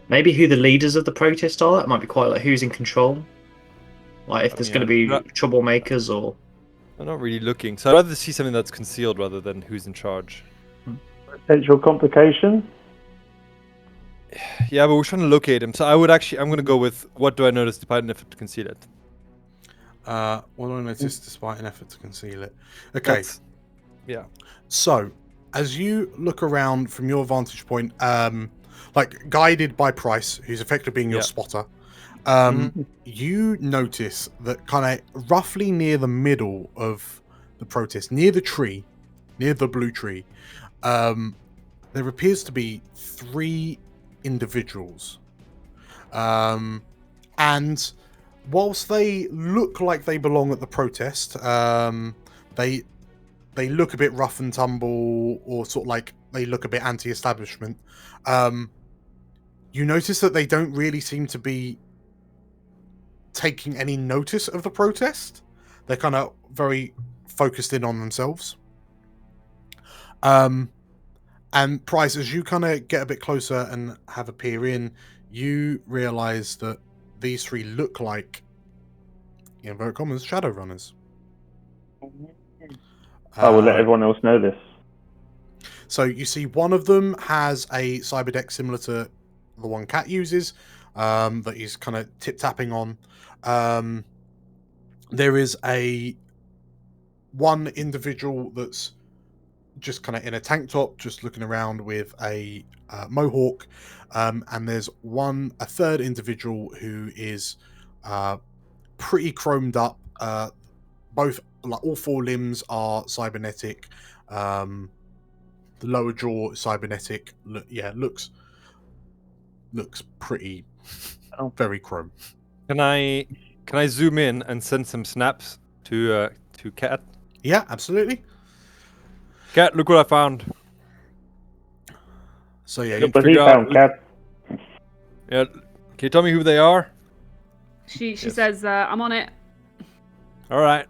Maybe who the leaders of the protest are. That might be quite like who's in control. Like if there's going to be troublemakers or. I'm not really looking. So I'd rather see something that's concealed rather than who's in charge. Potential complication. Yeah, but we're trying to locate him. So I'm going to go with what do I notice despite an effort to conceal it. What do I notice despite an effort to conceal it? Okay. Yeah. So as you look around from your vantage point, like guided by Price, who's effectively being your spotter, you notice that kind of roughly near the middle of the protest, near the tree, near the blue tree, there appears to be 3 individuals. And whilst they look like they belong at the protest, they look a bit rough and tumble, or sort of like they look a bit anti-establishment. You notice that they don't really seem to be taking any notice of the protest. They're kind of very focused in on themselves. And Price, as you kind of get a bit closer and have a peer in, you realize that these 3 look like, in inverted commas, Shadowrunners. I will let everyone else know this. So you see one of them has a cyber deck similar to the one Cat uses, that he's kind of tip-tapping on. There is one individual that's just kind of in a tank top, just looking around with a mohawk, and there's a third individual who is pretty chromed up. Both, like all 4 limbs are cybernetic. The lower jaw is cybernetic. Looks pretty very chrome. Can I zoom in and send some snaps to Cat? Yeah, absolutely. Cat, look what I found. So yeah, Yep. But he found Cat. Yeah, can you tell me who they are? She says, I'm on it. All right.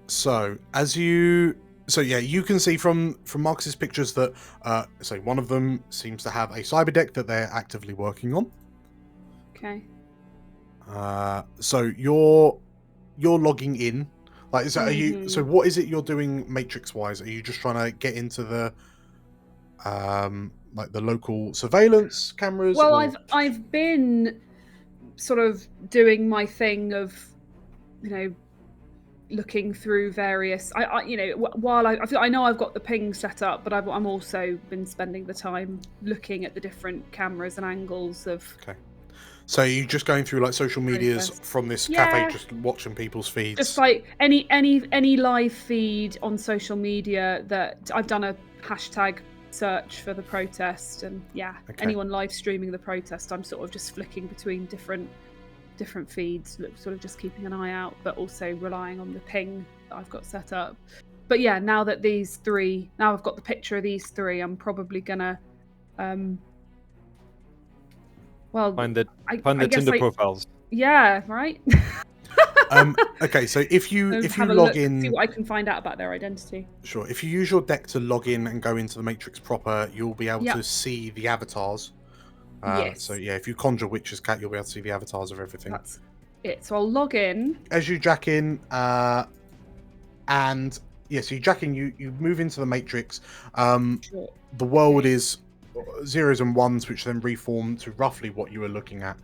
So you can see from Marcus's pictures that one of them seems to have a cyber deck that they're actively working on. Okay. So you're logging in. Like, so are you? So what is it you're doing matrix wise? Are you just trying to get into the like the local surveillance cameras? Well, or... I've been sort of doing my thing of, looking through various. While I know I've got the ping set up, but I'm also been spending the time looking at the different cameras and angles of. Okay. So you're just going through like social medias from this cafe, just watching people's feeds. Just like any live feed on social media that I've done a hashtag search for the protest, and anyone live streaming the protest, I'm sort of just flicking between different feeds, sort of just keeping an eye out, but also relying on the ping that I've got set up. But yeah, now I've got the picture of these 3, I'm probably gonna find the Tinder profiles. Yeah, right. Okay, so if you Have a log look, in, see what I can find out about their identity. sure. If you use your deck to log in and go into the Matrix proper, you'll be able Yep. to see the avatars. Yes. So yeah, if you conjure Witch's Cat, you'll be able to see the avatars of everything. That's it. So I'll log in. As you jack in, and yeah, so you jack in, you move into the Matrix. Sure. The world is zeros and ones, which then reform to roughly what you were looking at.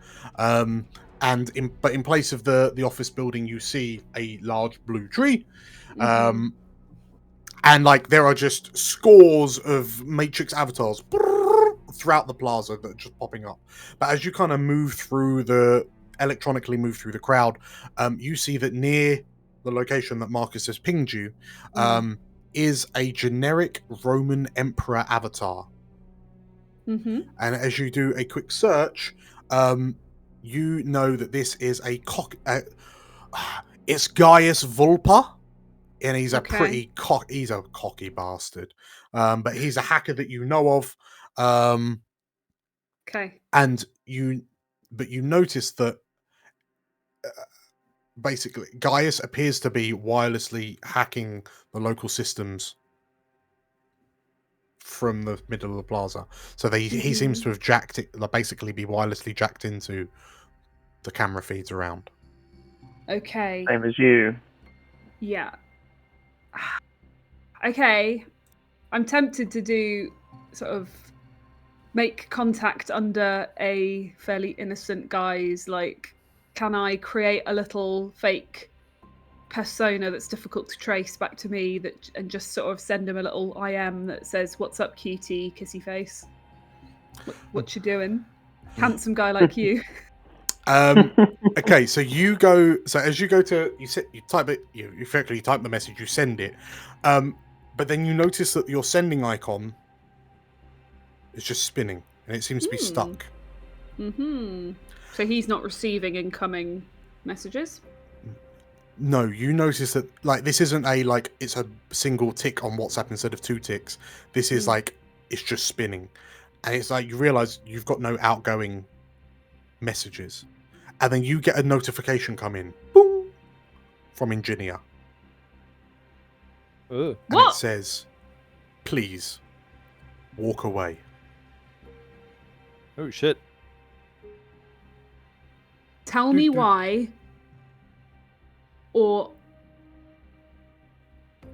And in place of the office building, you see a large blue tree. And like there are just scores of Matrix avatars throughout the plaza that are just popping up. But as you kind of electronically move through the crowd, you see that near the location that Marcus has pinged you is a generic Roman emperor avatar. And as you do a quick search, you know that this is it's Gaius Vulpa, and he's a pretty he's a cocky bastard. But he's a hacker that you know of. And you notice that basically Gaius appears to be wirelessly hacking the local systems from the middle of the plaza. So he seems to have jacked it, basically be wirelessly jacked into the camera feeds around. Okay. Same as you. Yeah. Okay. I'm tempted to do sort of make contact under a fairly innocent guise. Like, can I create a little fake persona that's difficult to trace back to me and just sort of send him a little IM that says, "What's up, cutie, kissy face? What you doing? Handsome guy like you." Okay, so as you go to you type it, you effectively type the message, you send it, but then you notice that your sending icon is just spinning and it seems to be stuck. So he's not receiving incoming messages? No, you notice that like this isn't it's a single tick on WhatsApp instead of 2 ticks. This is like it's just spinning, and it's like you realize you've got no outgoing messages, and then you get a notification come in, boom, from Engineer, and it says, "Please walk away." Oh shit! Tell me why, or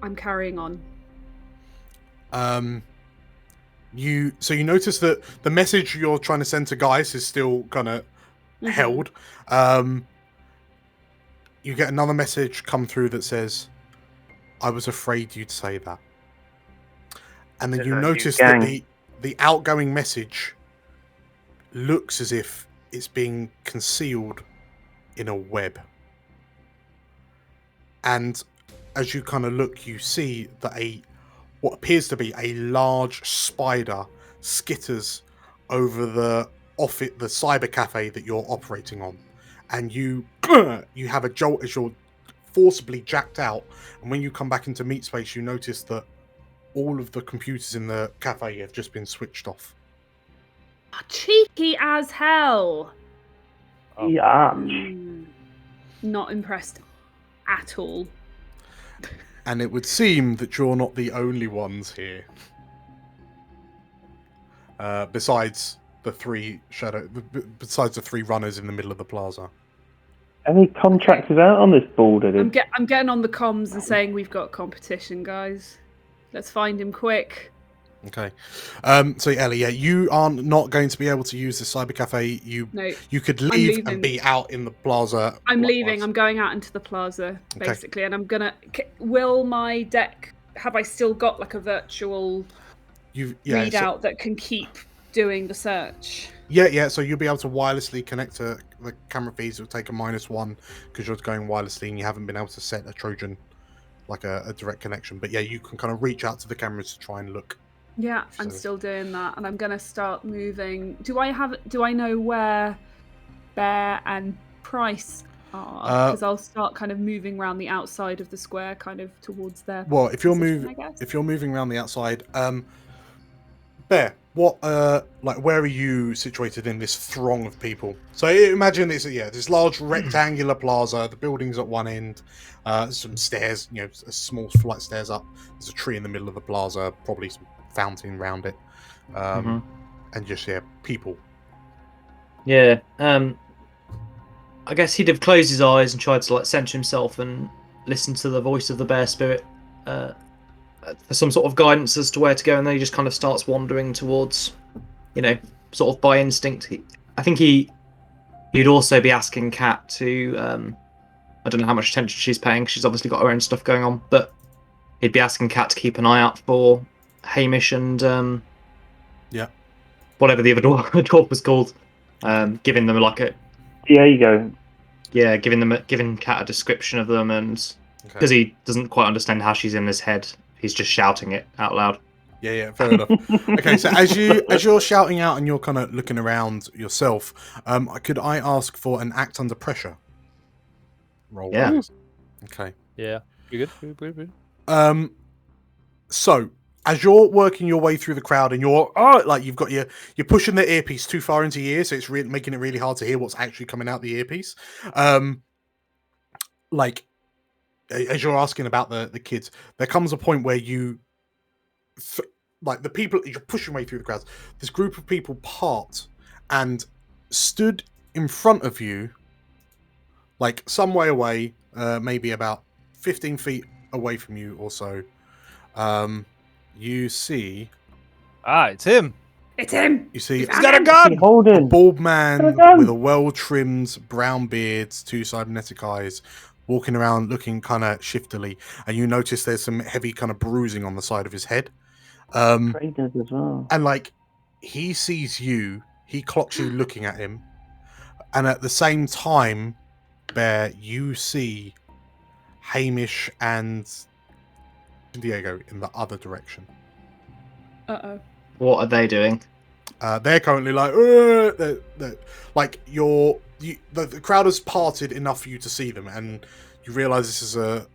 I'm carrying on. You notice that the message you're trying to send to Gaius is still kind of held. You get another message come through that says, "I was afraid you'd say that." And then you notice that the outgoing message looks as if it's being concealed in a web. And as you kind of look, you see that what appears to be a large spider skitters over the cyber cafe that you're operating on, and you have a jolt as you're forcibly jacked out. And when you come back into meat space, you notice that all of the computers in the cafe have just been switched off. Cheeky as hell. Yeah. Not impressed at all. And it would seem that you're not the only ones here. Besides the 3 runners in the middle of the plaza. Any contractors out on this border? I'm getting on the comms and saying we've got competition, guys. Let's find him quick. Okay. So Ellie, you are not going to be able to use the cyber cafe. You could leave and be out in the plaza. I'm leaving. I'm going out into the plaza, basically, and I'm gonna. Will my deck? Have I still got like a virtual readout that can keep doing the search? Yeah. So you'll be able to wirelessly connect to the camera feeds. It'll take a -1 because you're going wirelessly and you haven't been able to set a Trojan, like a direct connection. But yeah, you can kind of reach out to the cameras to try and look. Yeah, I'm still doing that, and I'm gonna start moving. Do I know where Bear and Price are? Because I'll start kind of moving around the outside of the square, kind of towards their. Well, if you're moving around the outside, Bear, what like where are you situated in this throng of people? So imagine this large rectangular plaza. The building's at one end. Some stairs, a small flight of stairs up. There's a tree in the middle of the plaza, probably some fountain around it, and just people. Yeah. I guess he'd have closed his eyes and tried to like center himself and listen to the voice of the bear spirit for some sort of guidance as to where to go, and then he just kind of starts wandering towards, sort of by instinct. I think he'd also be asking Kat to, I don't know how much attention she's paying. She's obviously got her own stuff going on, but he'd be asking Kat to keep an eye out for Hamish and whatever the other dwarf was called, giving them like a Diego. Yeah, giving Kat a description of them, and because he doesn't quite understand how she's in his head, he's just shouting it out loud. Yeah, fair enough. Okay, so as you're shouting out and you're kind of looking around yourself, could I ask for an act under pressure roll? Yeah. Please? Okay. Yeah. You good? So as you're working your way through the crowd and you're pushing the earpiece too far into your ear, so it's making it really hard to hear what's actually coming out the earpiece. As you're asking about the kids, there comes a point where you the people you're pushing way through the crowds. This group of people part and stood in front of you, like some way away, maybe about 15 feet away from you or so. You see... it's him! It's him! You see... He's got a gun! A bald man with a well-trimmed brown beard, two cybernetic eyes, walking around looking kind of shiftily. And you notice there's some heavy kind of bruising on the side of his head. Traders as well. And he sees you, he clocks you looking at him. And at the same time, Bear, you see Hamish and Diego in the other direction. Uh-oh. What are they doing? They're currently the crowd has parted enough for you to see them, and you realise this is a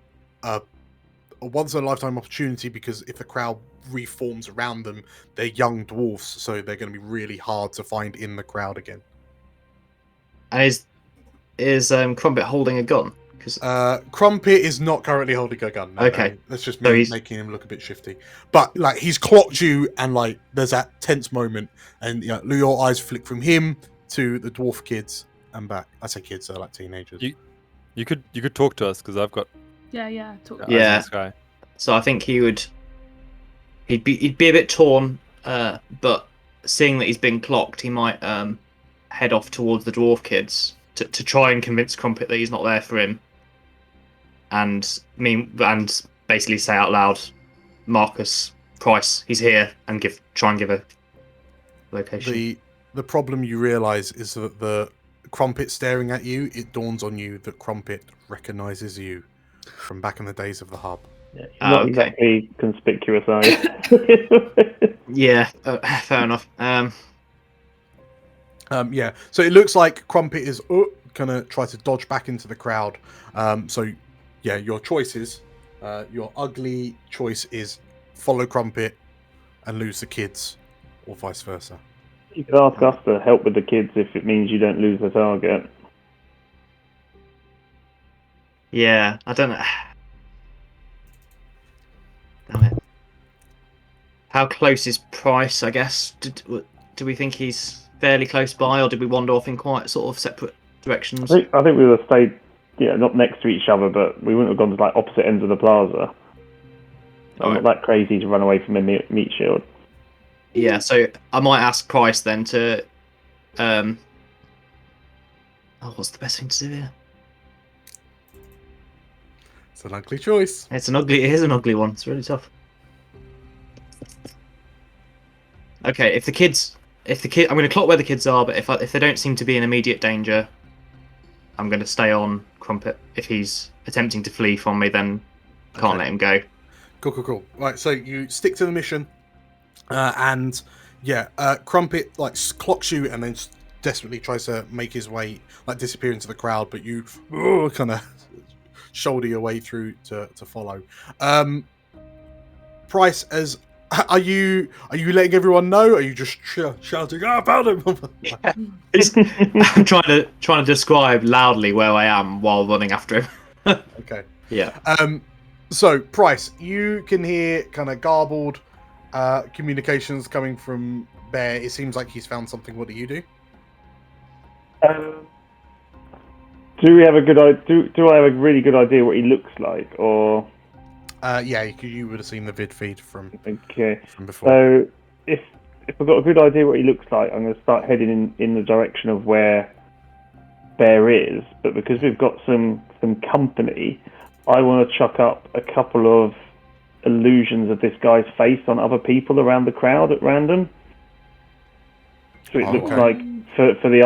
once in a lifetime opportunity, because if the crowd reforms around them, they're young dwarfs, so they're going to be really hard to find in the crowd again. And is Crumpet holding a gun? Because Crumpet is not currently holding a gun. No, okay, no. That's just so making him look a bit shifty. But he's clocked you, and there's that tense moment, and your eyes flick from him to the dwarf kids and back. I say kids, they're like teenagers. You could talk to us because I've got talk. Yeah. this guy. So I think he'd be a bit torn, but seeing that he's been clocked, he might head off towards the dwarf kids to try and convince Crumpet that he's not there for him, and basically say out loud, Marcus Price, he's here, and try and give a location. The problem you realise is that the Crumpet staring at you, it dawns on you that Crumpet recognises you from back in the days of the hub. Yeah, not exactly conspicuous, are you? Yeah, fair enough. Yeah, so it looks like Crumpet is gonna try to dodge back into the crowd. Your choices. Your ugly choice is follow Crumpet and lose the kids, or vice versa. You could ask us to help with the kids if it means you don't lose the target. Yeah, I don't know. Damn it. How close is Price, I guess? Do we think he's fairly close by, or did we wander off in quite sort of separate directions? I think we would have stayed, not next to each other, but we wouldn't have gone to opposite ends of the plaza. I'm not that crazy to run away from a meat shield. Yeah, so I might ask Price then to... what's the best thing to do here? It's an ugly choice. It is an ugly one. It's really tough. Okay, I'm going to clock where the kids are, but if they don't seem to be in immediate danger, I'm going to stay on Crumpet. If he's attempting to flee from me, then I can't let him go. Cool. Right, so you stick to the mission, and Crumpet clocks you and then desperately tries to make his way, disappear into the crowd, but you kind of shoulder your way through to follow. Price, as Are you letting everyone know? Are you just shouting, "I found him"? I'm trying to describe loudly where I am while running after him. Okay. Yeah. So Price, you can hear kind of garbled communications coming from Bear. It seems like he's found something. What do you do? Do we have a good idea? Do I have a really good idea what he looks like, or? Yeah, you would have seen the vid feed from before. So if I've got a good idea what he looks like, I'm going to start heading in the direction of where Bear is. But because we've got some company, I want to chuck up a couple of illusions of this guy's face on other people around the crowd at random. So it looks like for the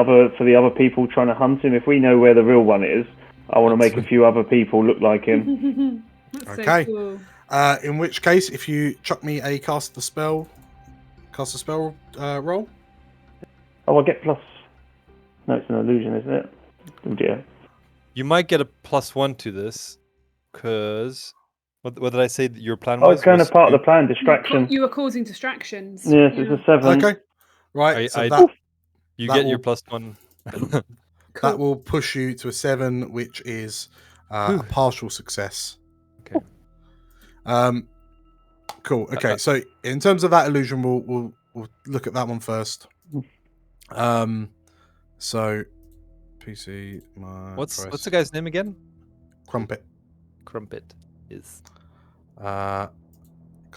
other people trying to hunt him. If we know where the real one is, I want to make a few other people look like him. That's Okay. So cool. In which case, if you chuck me a cast a spell roll. Oh, I get plus. No, it's an illusion, isn't it? Oh dear. You might get a +1 to this, because what did I say that your plan Oh, was? it's kind Was of part of you- the plan. Distraction. You were causing distractions. Yes, it's a 7. Okay. Right. So I- that You that get will- your +1. that will push you to a 7, which is a partial success. Okay. Cool. Okay. So in terms of that illusion, we'll look at that one first. So PC. What's the guy's name again? Crumpet? Crumpet is. Cast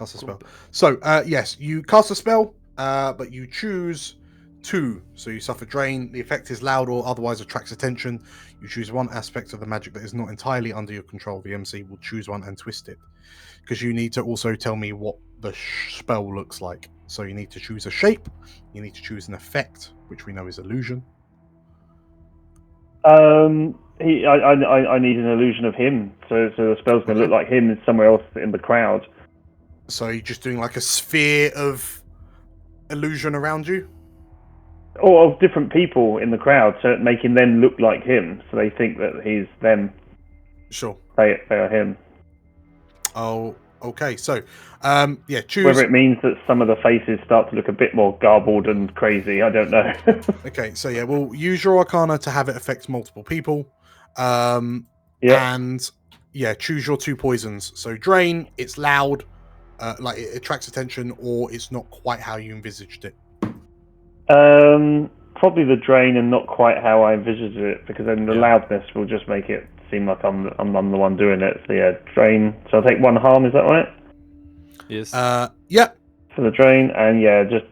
a spell. So yes, you cast a spell, but you choose 2. So you suffer drain. The effect is loud or otherwise attracts attention. You choose one aspect of the magic that is not entirely under your control. The MC will choose one and twist it. Because you need to also tell me what the spell looks like. So you need to choose a shape. You need to choose an effect, which we know is illusion. I need an illusion of him, so the spell's going to look like him somewhere else in the crowd. So you're just doing like a sphere of illusion around you? Or of different people in the crowd, so making them look like him, so they think that he's them. Sure. They are him. Oh, okay. So, yeah, choose. Whether it means that some of the faces start to look a bit more garbled and crazy, I don't know. Okay, so yeah, we'll use your Arcana to have it affect multiple people. And yeah, choose your 2 poisons. So drain, it's loud, like it attracts attention, or it's not quite how you envisaged it. Probably the drain and not quite how I envisaged it, because then the loudness will just make it seem like I'm the one doing it. So yeah, drain. So I'll take 1 harm, is that right? Yes. Yeah. For the drain, and yeah, just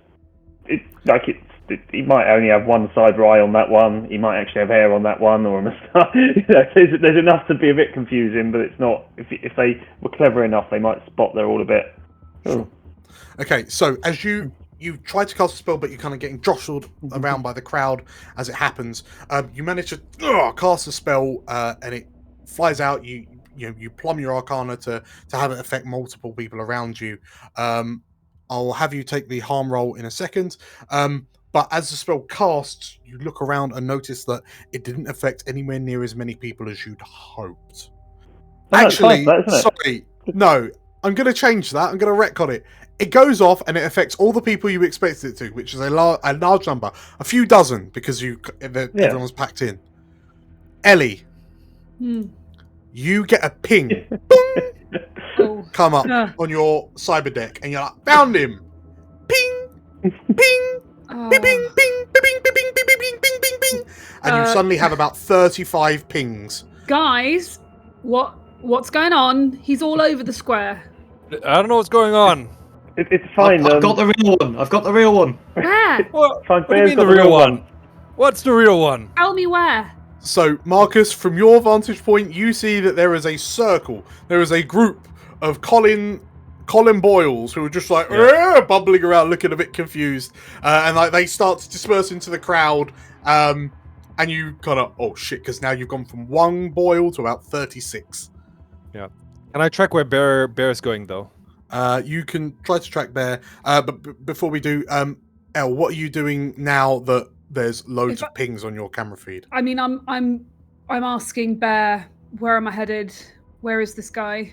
he might only have one side eye on that one. He might actually have hair on that one, or a moustache. There's enough to be a bit confusing, but it's not. If they were clever enough, they might spot they're all a bit. Sure. Okay, so as you try to cast a spell, but you're kind of getting jostled around by the crowd as it happens. You manage to cast a spell, and it flies out. You plumb your Arcana to have it affect multiple people around you. I'll have you take the harm roll in a second. But as the spell casts, you look around and notice that it didn't affect anywhere near as many people as you'd hoped. Actually, sorry, no, I'm going to change that. I'm going to retcon it. It goes off and it affects all the people you expected it to, which is a large number, a few dozen, because everyone's packed in. Ellie, you get a ping. Come up on your cyber deck, and you're like, found him. Ping, ping, bing, bing, bing, bing, bing, bing, bing, bing, bing, bing, bing, and you suddenly have about 35 pings. Guys, what's going on? He's all over the square. I don't know what's going on. It's fine. I've got the real one. I've got the real one. Where? What do you mean the real one? What's the real one? Tell me where. So, Marcus, from your vantage point, you see that there is a circle. There is a group of Colin Boyles who are just like bubbling around, looking a bit confused, and like they start to disperse into the crowd. And you kind of because now you've gone from 1 Boyle to about 36. Yeah. Can I track where Bear's going though? You can try to track Bear, but before we do, Elle, what are you doing now that there's loads of pings on your camera feed? I mean, I'm asking Bear, where am I headed? Where is this guy?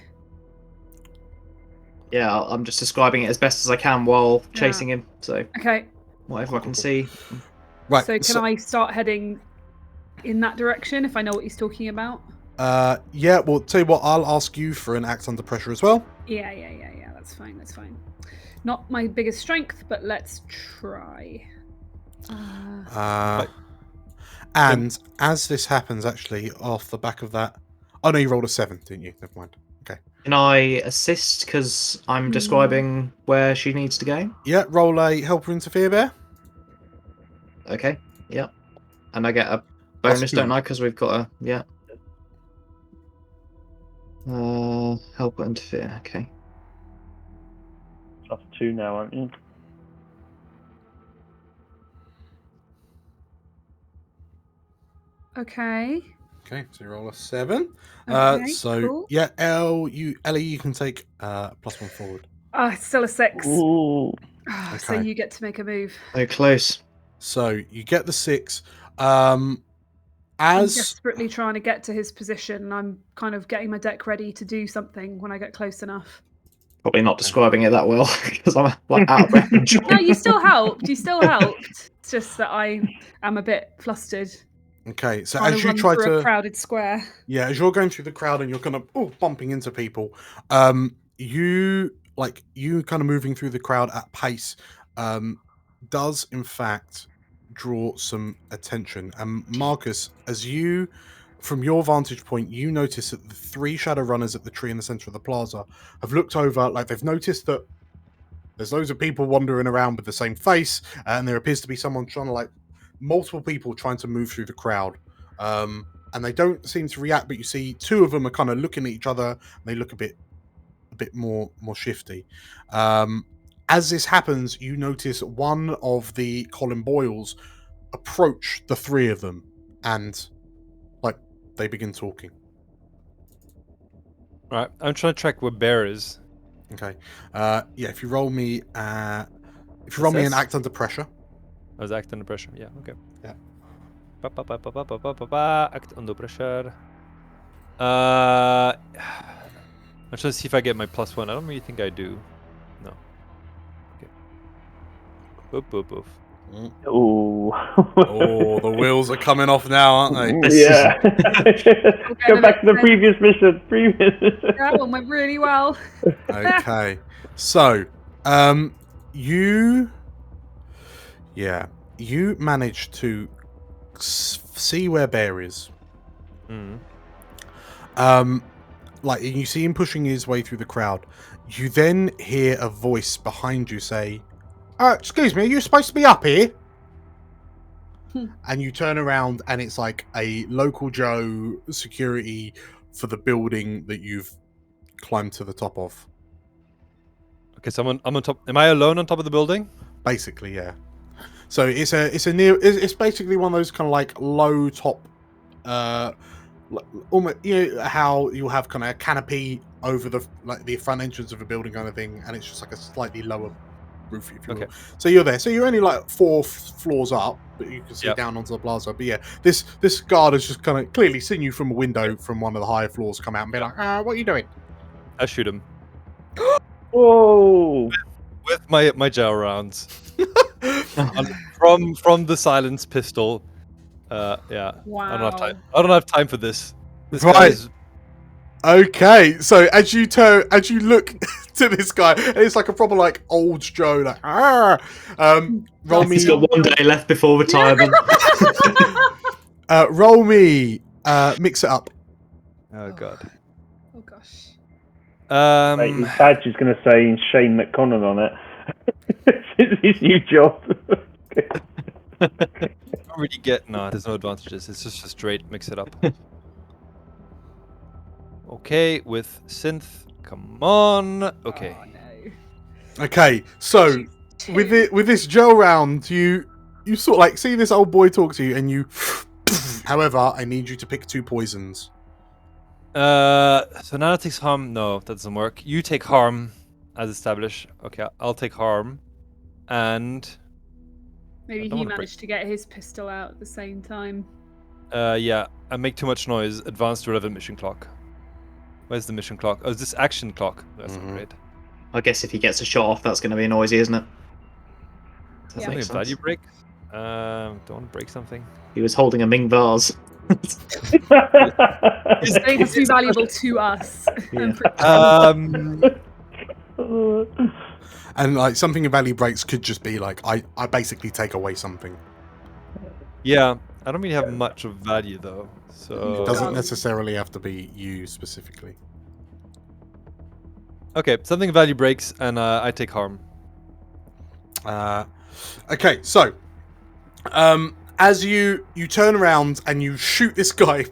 yeah, I'm just describing it as best as I can while chasing him. So Okay. whatever I can see. Right. So can I start heading in that direction if I know what he's talking about? Yeah. Well, tell you what. I'll ask you for an act under pressure as well. Yeah. That's fine. Not my biggest strength, but let's try. And as this happens, actually, off the back of that, oh no, you rolled a 7, didn't you? Never mind. Okay. Can I assist because I'm describing where she needs to go? Yeah. Roll a helper interfere bear. Okay. Yeah. And I get a bonus, don't I? Because we've got a help interfere. Okay. +2 now, aren't you? Okay. Okay, so you roll a 7. Okay, so cool. yeah, Ellie, you can take +1 forward. It's still a 6. Ooh. So Okay. you get to make a move. So close. So you get the 6. I'm As desperately trying to get to his position. I'm kind of getting my deck ready to do something when I get close enough. Probably not describing it that well because I'm like out of range. No, you still helped. It's just that I am a bit flustered. okay, so Trying as to you run try through a to crowded square. as you're going through the crowd and you're kind of bumping into people, you kind of moving through the crowd at pace does in fact draw some attention. And Marcus, as you, from your vantage point, you notice that the 3 Shadowrunners at the tree in the center of the plaza have looked over, like they've noticed that there's loads of people wandering around with the same face, and there appears to be someone trying to multiple people trying to move through the crowd. And they don't seem to react, but you see 2 of them are kind of looking at each other, and they look a bit more shifty. As this happens, you notice one of the Colin Boyles approach the 3 of them, and they begin talking. Right, I'm trying to track where Bear is. Okay. If you roll me, an act under pressure. I was acting under pressure. Yeah. Okay. Yeah. Act under pressure. I'm trying to see if I get my +1. I don't really think I do. No. Okay. Boof. Ooh. Oh, the wheels are coming off now, aren't they? Yeah. Go back to the previous mission. That one went really well. Okay. So, you managed to see where Bear is. You see him pushing his way through the crowd. You then hear a voice behind you say, excuse me, are you supposed to be up here? And you turn around and it's like a local Joe security for the building that you've climbed to the top of. Okay, so I'm on top. Am I alone on top of the building? Basically, yeah. So it's basically one of those kind of low top, almost, how you'll have kind of a canopy over the front entrance of a building kind of thing, and it's just a slightly lower roof, if you will. So you're there. So you're only 4 floors up, but you can see down onto the plaza. But yeah, this guard has just kind of clearly seen you from a window from one of the higher floors come out and be like, what are you doing? I shoot him. Whoa! With my gel rounds. from the silenced pistol. Yeah. Wow. I don't have time for this. This Right. guy is... Okay, so as you look to this guy, and it's like a proper old Joe, roll me. He's got 1 day left before retirement. Roll me. Mix it up. Oh god. Oh gosh. Wait, his badge is going to say Shane McConnell on it. It's his new job. I don't really get... No, there's no advantages. It's just a straight mix it up. Okay, with synth. Come on. Okay. Oh, no. Okay, so with this gel round, you sort of see this old boy talk to you, and you. However, I need you to pick 2 poisons. So Nana takes harm. No, that doesn't work. You take harm, as established. Okay, I'll take harm, and Maybe he managed to get his pistol out at the same time. yeah, I make too much noise. Advanced relevant mission clock. Where's the mission clock? Oh, is this action clock? That's not great. I guess if he gets a shot off, that's going to be noisy, isn't it? Does that Yeah. make Something value sense? break. Don't want to break something. He was holding a Ming vase. It has to be valuable to us. Yeah. And like something of value breaks could just be like I basically take away something. Yeah, I don't really have much of value though. So It doesn't Gun. necessarily have to be you specifically. okay, something of value breaks, and I take harm. Okay, so as you turn around and you shoot this guy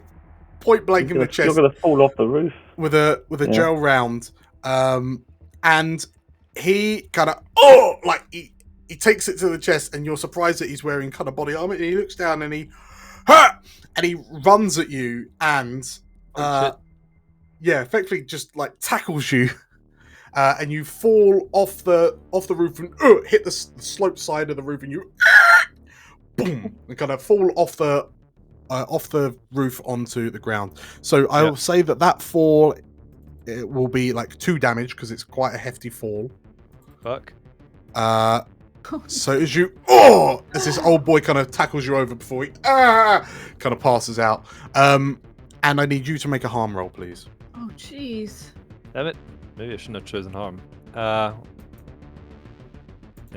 point blank in the You're chest gonna fall off the roof. with a Yeah. gel round, and he kind of he takes it to the chest, and you're surprised that he's wearing kind of body armor. And he looks down and he runs at you and Oh, shit. effectively just like tackles you, and you fall off the roof and hit the slope side of the roof, and you boom and kind of fall off the roof onto the ground. So I will say that fall, it will be like 2 damage because it's quite a hefty fall. Fuck. So as this old boy kind of tackles you over before he kind of passes out. And I need you to make a harm roll, please. Oh, jeez. Damn it. Maybe I shouldn't have chosen harm. Yeah,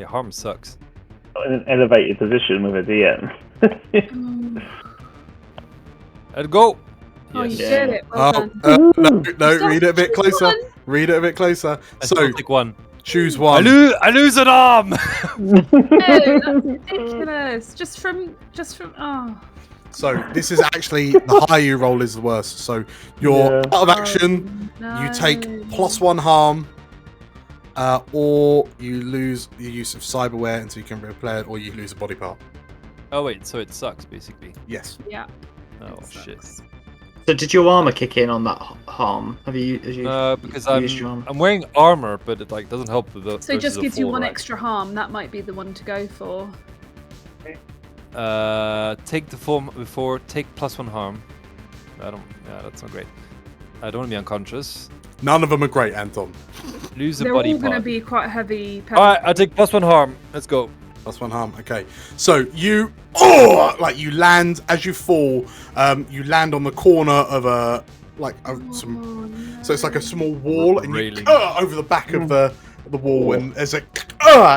harm sucks. In an elevated position with a DM. I'd go. Oh, you Yes. did it. Well done. No, read it a bit Choose closer. one. Read it a bit closer. I So still take one. choose I one. lose an arm. No, that's ridiculous. Just from. Oh. So this is actually the higher you roll is the worst. So you're Yeah. out of action. No. You take +1 harm, or you lose the use of cyberware until you can replay it, or you lose a body part. Oh wait, so it sucks basically. Yes. Yeah. Oh It shit. sucks. So did your armor kick in on that harm? Have you Because used your armor? I'm wearing armor, but it like doesn't help with the. So it just versus a gives you fall, one right? extra harm. That might be the one to go for. Take the form before. Take +1 harm. I don't. Yeah, that's not great. I don't want to be unconscious. None of them are great, Anton. Lose the They're body all going to part. be quite a heavy. All right, I take +1 harm. Let's go. +1 harm. Okay. So you, you land as you fall. You land on the corner of some. Oh, So it's like a small wall, and you Railing. over the back of the wall, and there's a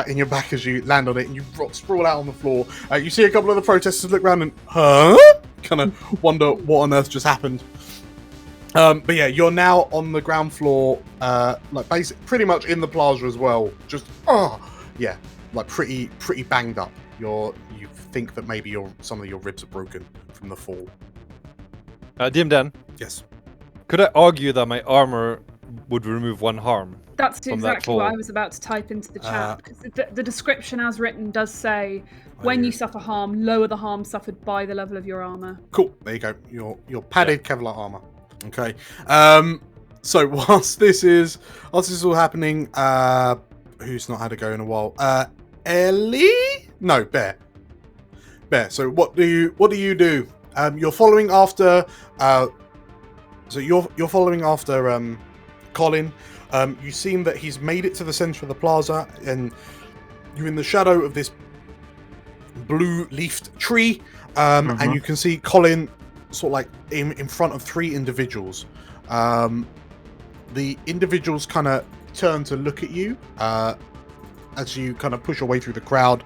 in your back as you land on it, and you sprawl out on the floor. You see a couple of the protesters look around and kind of wonder what on earth just happened. But yeah, you're now on the ground floor, pretty much in the plaza as well. Just pretty banged up. You think that maybe some of your ribs are broken from the fall. DM Dan, Yes. could I argue that my armor would remove 1 harm? That's From that exactly what fall. I was about to type into the chat. Because the description as written does say, when you suffer harm, lower the harm suffered by the level of your armor. Cool. There you go. Your padded Kevlar armor. Okay. So whilst this is all happening, who's not had a go in a while? Ellie? No, Bear. So what do you do? You're following after. So you're following after Colin. You seem that he's made it to the center of the plaza, and you're in the shadow of this blue-leafed tree, and you can see Colin sort of like in front of 3 individuals. The individuals kind of turn to look at you as you kind of push your way through the crowd.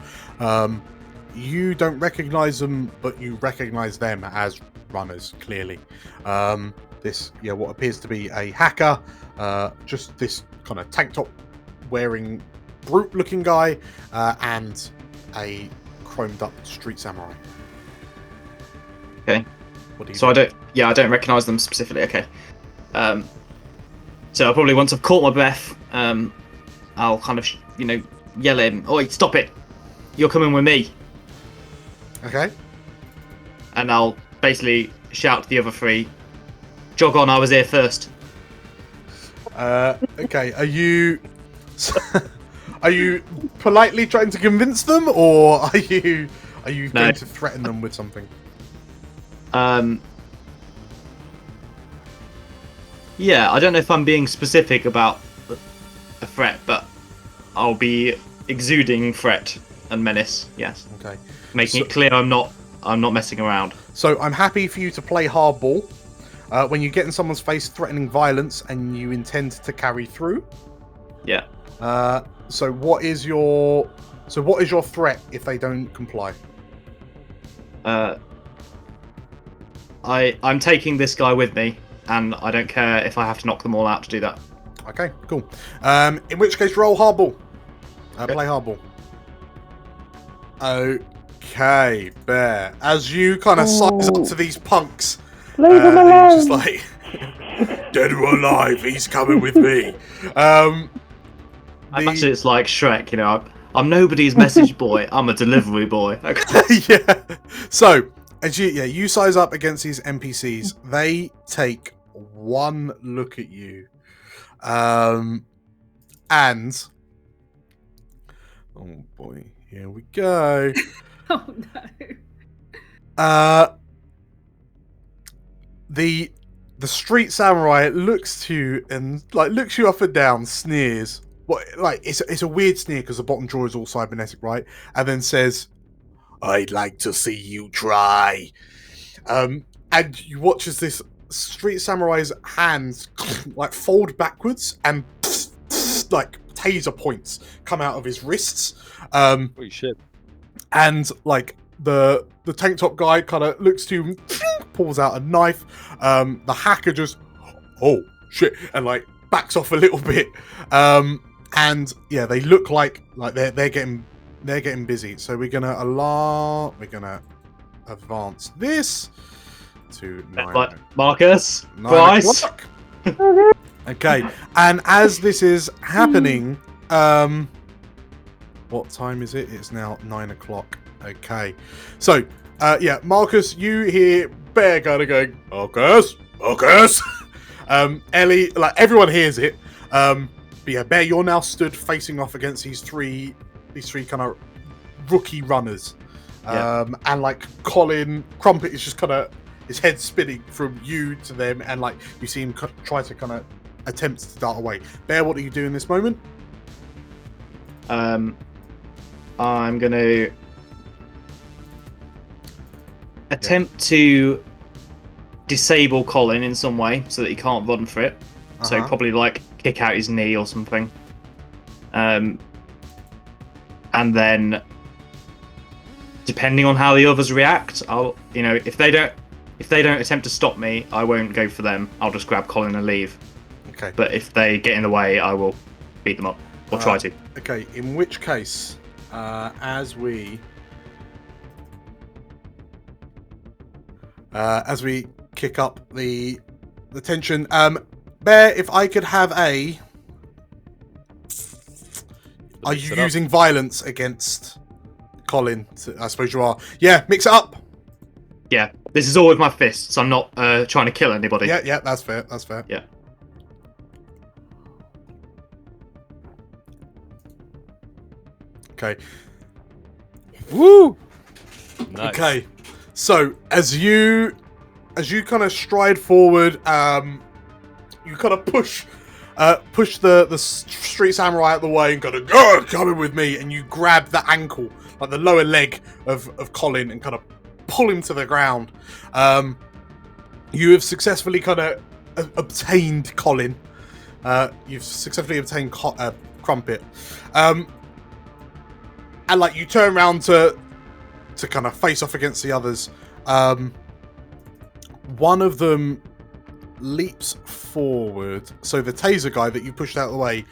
You don't recognize them, but you recognize them as runners, clearly. What appears to be a hacker, just this kind of tank top wearing brute looking guy, and a chromed up street samurai. Okay. What do you So do? I don't recognise them specifically. Okay. So I probably once I've caught my breath, I'll kind of yell at him, "Oi, stop it! You're coming with me!" Okay. And I'll basically shout to the other 3, "Jog on! I was here first." Okay. Are you politely trying to convince them, or are you No. going to threaten them with something? Yeah, I don't know if I'm being specific about a threat, but I'll be exuding threat and menace. Yes, Okay. making it clear I'm not messing around. So I'm happy for you to play hardball. When you get in someone's face threatening violence and you intend to carry through. Yeah. So what is your threat if they don't comply? I'm taking this guy with me, and I don't care if I have to knock them all out to do that. Okay, cool. In which case, roll hardball. Play hardball. Okay, Bear. As you kind of size up to these punks, Leave him you're alone. just like, dead or alive, he's coming with me. I imagine it's like Shrek, you know. I'm nobody's message boy. I'm a delivery boy. Okay. Yeah. So as you size up against these NPCs, they take one look at you, and oh boy, here we go. Oh no. The street samurai looks to you and looks you up and down, sneers. What it's a weird sneer because the bottom jaw is all cybernetic, right? And then says, "I'd like to see you try." And you watch as this street samurai's hands fold backwards and taser points come out of his wrists. Holy shit. And the tank top guy kind of looks to him, pulls out a knife. The hacker just, oh shit, and backs off a little bit. And yeah, they look like they're getting busy. So we're gonna advance this to 9. Marcus, 9 Bryce. o'clock. Okay, and as this is happening, what time is it? It's now 9 o'clock. Okay, so Marcus, you hear Bear kind of going, Marcus. Ellie, everyone hears it. But yeah, Bear, you're now stood facing off against these three kind of rookie runners. And Colin Crumpet is just kind of his head spinning from you to them, and you see him try to kind of attempt to dart away. Bear, what do you do in this moment? I'm gonna attempt to disable Colin in some way so that he can't run for it. So probably kick out his knee or something. And then depending on how the others react, I'll if they don't attempt to stop me, I won't go for them. I'll just grab Colin and leave. Okay. But if they get in the way, I will beat them up or try to. Okay, in which case, as we kick up the tension, Bear, if I could have a, are you using violence against Colin? I suppose you are. Yeah, mix it up. Yeah, this is all with my fists. I'm not trying to kill anybody. Yeah, that's fair. Yeah. Okay. Woo! Nice. Okay. So as you kind of stride forward, you kind of push the street samurai out the way and kind of go, coming with me, and you grab the ankle, the lower leg of Colin, and kind of pull him to the ground. You have successfully kind of obtained Colin. You've successfully obtained Crumpet. And you turn around to kind of face off against the others. One of them leaps forward. So the taser guy that you pushed out of the way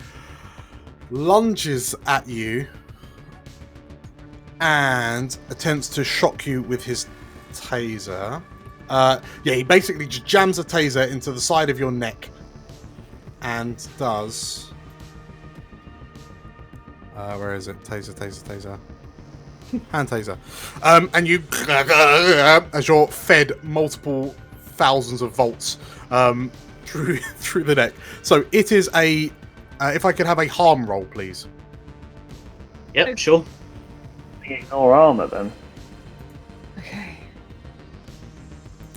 lunges at you and attempts to shock you with his taser. He basically just jams a taser into the side of your neck and does... where is it? Taser. Hand taser. And you, as you're fed multiple thousands of volts through the neck. So it is a, if I could have a harm roll, please. Yep, sure. Ignore armor then.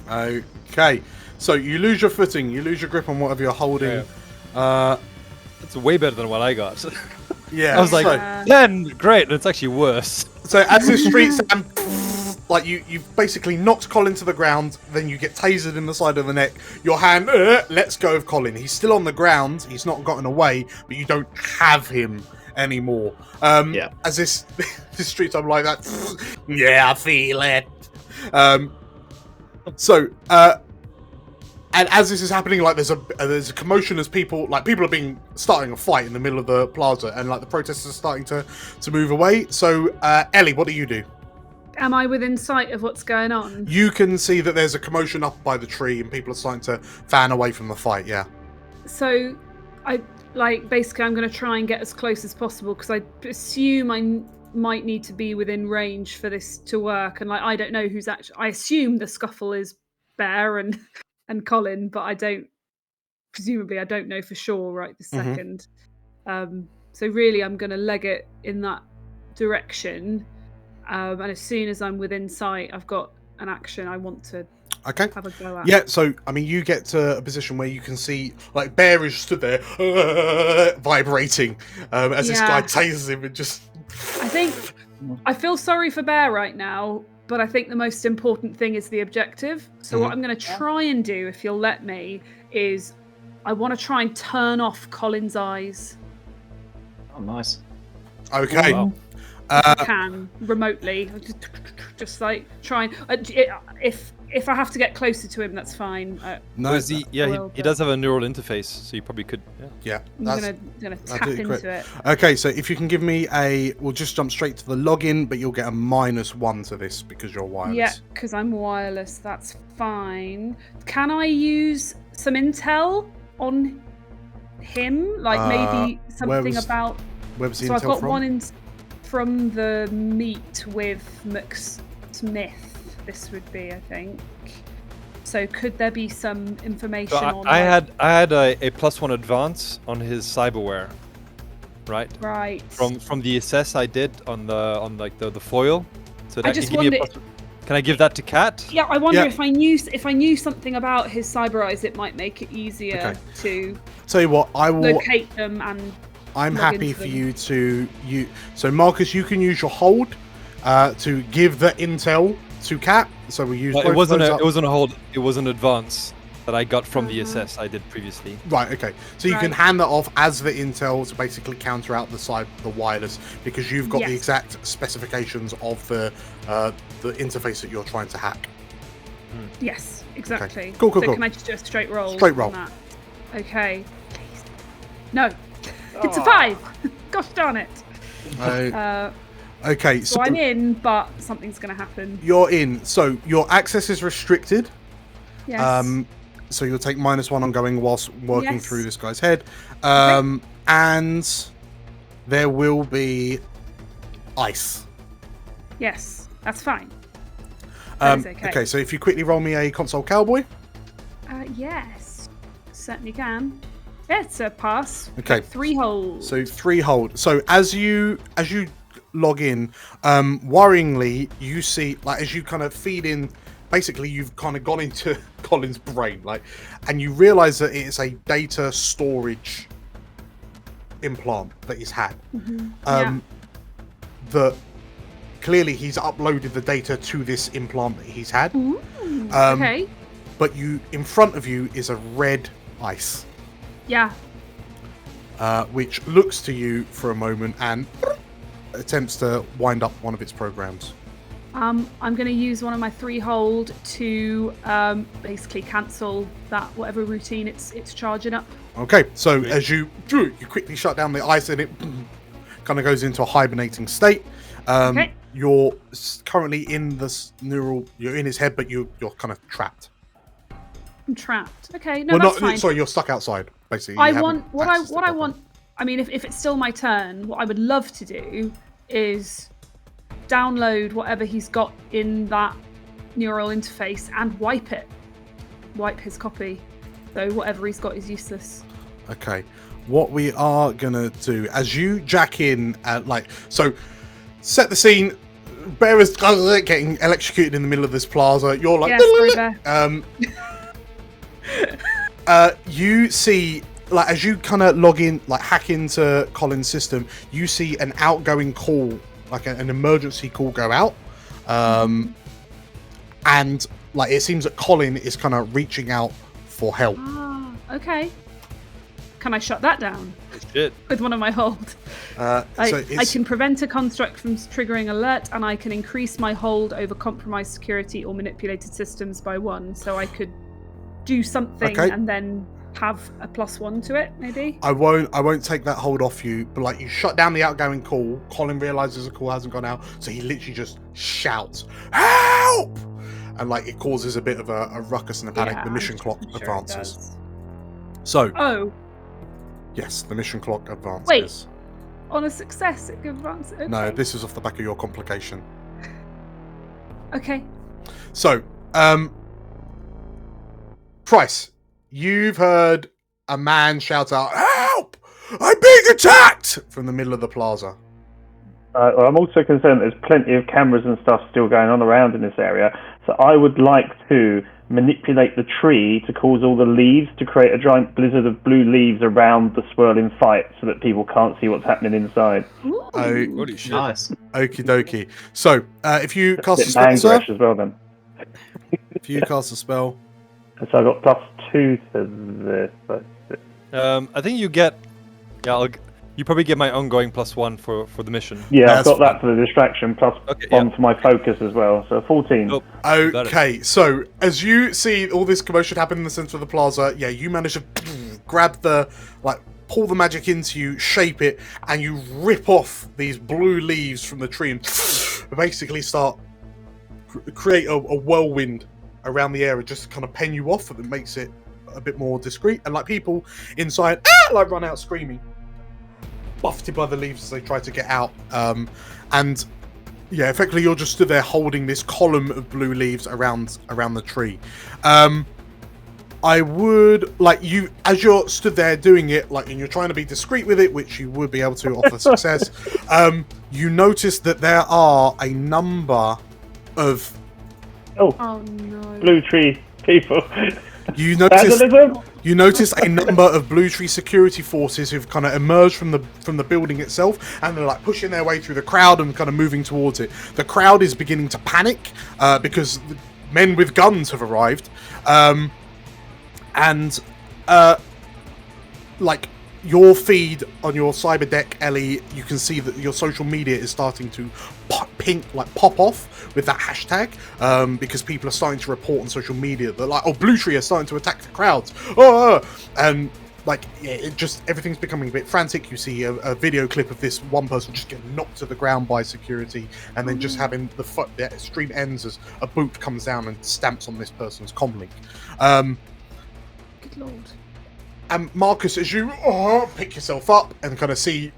Okay. So you lose your footing, you lose your grip on whatever you're holding. Yeah. That's way better than what I got. Yeah. I was like, Yeah. 10, great, and it's actually worse. So as this street Sam, like you've basically knocked Colin to the ground, then you get tasered in the side of the neck. Your hand lets go of Colin. He's still on the ground. He's not gotten away, but you don't have him anymore. Yeah. As this street Sam like that. Yeah, I feel it. And as this is happening, like there's a commotion as people are starting a fight in the middle of the plaza, and like the protesters are starting to move away. So Ellie, what do you do? Am I within sight of what's going on? You can see that there's a commotion up by the tree, and people are starting to fan away from the fight. Yeah. So, basically, I'm going to try and get as close as possible because I assume I might need to be within range for this to work. And I don't know who's actually. I assume the scuffle is Bear and Colin, but I don't know for sure right this second. So really, I'm going to leg it in that direction. And as soon as I'm within sight, I've got an action I want to have a go at. Yeah, so I mean, you get to a position where you can see like Bear is stood there vibrating as this guy tases him and just. I feel sorry for Bear right now, but I think the most important thing is the objective. So what I'm going to try and do, if you'll let me, is I want to try and turn off Colin's eyes. Oh, nice. Okay. Wow. If I can remotely, just like try and if I have to get closer to him, that's fine. No, he does have a neural interface, so you probably could. Yeah, I'm gonna tap into it. Okay, so if you can give me we'll just jump straight to the login, but you'll get a -1 to this because you're wireless. Yeah, because I'm wireless. That's fine. Can I use some intel on him? Like maybe something about. Where was the So intel I've got from? one from the meet with McSmith. This would be, I think. So could there be some information So on? I had a +1 advance on his cyberware, right? Right. From the assess I did on the foil. So I that just can give me a wondered. Can I give that to Kat? Yeah, I wonder Yeah. if I knew something about his cyber eyes, it might make it easier to Tell you what, I will. locate them and. I'm log happy into for them. you to So Marcus, you can use your hold to give the intel to Kat. So we use. Well, both it wasn't those a, up. it wasn't a hold. It was an advance that I got from the assess I did previously. Right. Okay. So you can Right. hand that off as the intel to basically counter out the wireless because you've got the Yes. exact specifications of the interface that you're trying to hack. Yes, exactly. Cool, So cool. can I just do a straight roll? Straight roll. on that? Okay. Please. No. It's a 5. Gosh darn it. Okay. So I'm in, but something's going to happen. You're in. So your access is restricted. Yes. So you'll take -1 ongoing whilst working Yes. through this guy's head. And there will be ice. Yes, that's fine. That is okay. Okay, so if you quickly roll me a console cowboy. Yes, certainly can. Yeah, it's a pass. Okay. 3 holes. So 3 hold. So as you log in, worryingly, you see like as you kind of feed in, basically you've kind of gone into Colin's brain, like, and you realise that it is a data storage implant that he's had. Yeah. That clearly he's uploaded the data to this implant that he's had. Ooh, okay. But in front of you is a red ice, Yeah. which looks to you for a moment and attempts to wind up one of its programs. I'm going to use one of my 3 hold to basically cancel that whatever routine it's charging up. Okay, so as you quickly shut down the ice and it kind of goes into a hibernating state. Okay. You're currently in this you're in his head, but you're kind of trapped. I'm trapped. Okay, no, that's fine. Sorry, you're stuck outside, basically. I You want haven't what I accessed the property. want. I mean, if it's still my turn, what I would love to do is download whatever he's got in that neural interface and wipe his copy. So whatever he's got is useless. Okay, what we are gonna do as you jack in, set the scene. Bear is getting electrocuted in the middle of this plaza. You're like, Yeah, sorry, Bear. you see like as you kind of log in, like hack into Colin's system, you see an outgoing call, like an emergency call go out, and like it seems that Colin is kind of reaching out for help. Ah, okay. Can I shut that down Shit. with one of my hold? So I can prevent a construct from triggering alert, and I can increase my hold over compromised security or manipulated systems by 1. So I could do something and then have a +1 to it, maybe. I won't take that hold off you, but like you shut down the outgoing call. Colin realizes the call hasn't gone out, so he literally just shouts, "Help!" And like it causes a bit of a ruckus and a panic. The mission clock advances. So. Oh. Yes, the mission clock advances. Wait. On a success, it can advance. Okay. No, this is off the back of your complication. Okay. So, Price, you've heard a man shout out, "Help! I'm being attacked!" from the middle of the plaza. Well, I'm also concerned there's plenty of cameras and stuff still going on around in this area, so I would like to manipulate the tree to cause all the leaves to create a giant blizzard of blue leaves around the swirling fight so that people can't see what's happening inside. Holy shit. Nice. Okie dokie. So, if you cast a Bit spell, sir, as well then. if you cast a spell, So I got +2 to this. I think you get. Yeah, you probably get my ongoing +1 for the mission. Yeah, That's I've got that for the distraction, plus Okay, 1 yeah. for my focus as well, so 14. Oh, got it. okay, so as you see all this commotion happen in the center of the plaza, yeah, you manage to grab pull the magic into you, shape it, and you rip off these blue leaves from the tree and basically start create a whirlwind around the area, just to kind of pen you off, and it makes it a bit more discreet. And like people inside, run out screaming, buffeted by the leaves as they try to get out. And yeah, effectively you're just stood there holding this column of blue leaves around the tree. I would like you, as you're stood there doing it, like, and you're trying to be discreet with it, which you would be able to offer success. You notice that there are a number of Oh no. Blue tree people. you notice Vandalism? you notice a number of blue tree security forces who've kind of emerged from the building itself, and they're like pushing their way through the crowd and kind of moving towards it. The crowd is beginning to panic because the men with guns have arrived. Like your feed on your cyber deck, Ellie, you can see that your social media is starting to pop off with that hashtag, because people are starting to report on social media that like, Blue Tree are starting to attack the crowds. And like, yeah, it just, everything's becoming a bit frantic. You see a video clip of this one person just getting knocked to the ground by security, and then just having the stream ends as a boot comes down and stamps on this person's comlink. Good lord. And Marcus, as you pick yourself up and kind of see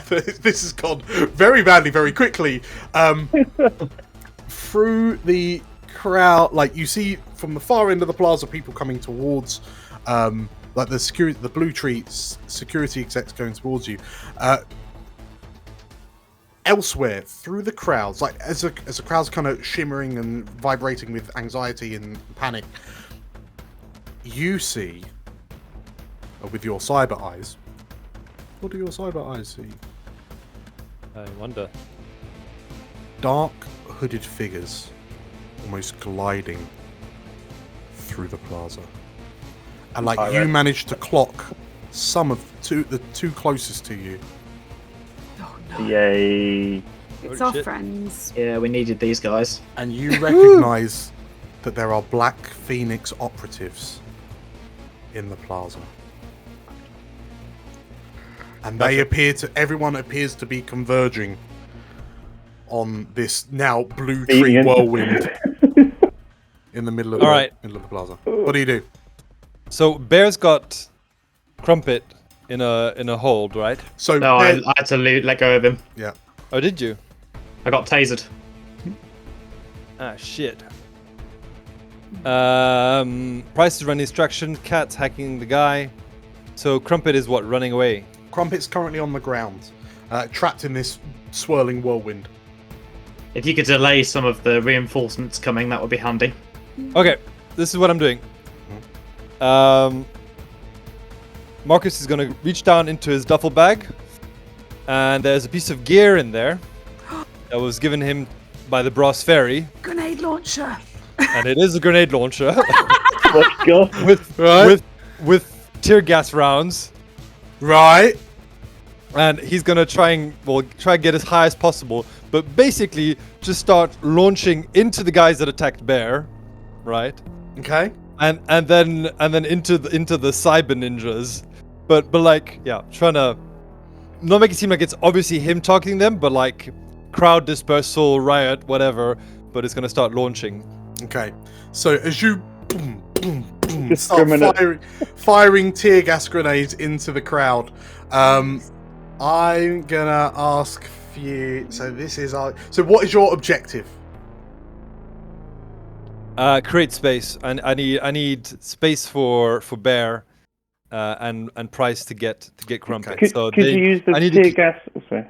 this has gone very badly, very quickly, through the crowd, like you see from the far end of the plaza, people coming towards, like the security, the Blue Tree security execs going towards you. Elsewhere through the crowds, like as the crowd's kind of shimmering and vibrating with anxiety and panic, you see, with your cyber eyes, what do your cyber eyes see? I wonder. Dark hooded figures almost gliding through the plaza, and like you managed to clock some of the two closest to you. Oh no. Yay. It's Holy our shit. friends. Yeah, we needed these guys. And you recognize that there are Black Phoenix operatives in the plaza. And everyone appears to be converging on this now Blue Tree Beating it. whirlwind in the middle of middle of the plaza. What do you do? So Bear's got Crumpet in a hold, right? So No, I had to let go of him. yeah. Oh, did you? I got tasered. Ah, shit. Price is running distraction. Cat's hacking the guy. So Crumpet is what, running away? Crumpet's currently on the ground, trapped in this swirling whirlwind. If you could delay some of the reinforcements coming, that would be handy. Okay, this is what I'm doing. Marcus is gonna reach down into his duffel bag, and there's a piece of gear in there that was given him by the Brass Fairy, Grenade launcher. and it is a grenade launcher Let's go. with tear gas rounds, Right. and he's gonna try and get as high as possible, but basically just start launching into the guys that attacked Bear, right? Okay. And then into the cyber ninjas, but like trying to not make it seem like it's obviously him talking them, but like crowd dispersal, riot, whatever. But it's gonna start launching. Okay. So as you boom, boom, boom, start Discriminate. firing tear gas grenades into the crowd, I'm gonna ask for you. So this is our. So what is your objective? Create space. I need space for Bear, and Price to get Crumpet. Could, So could you use the tear gas also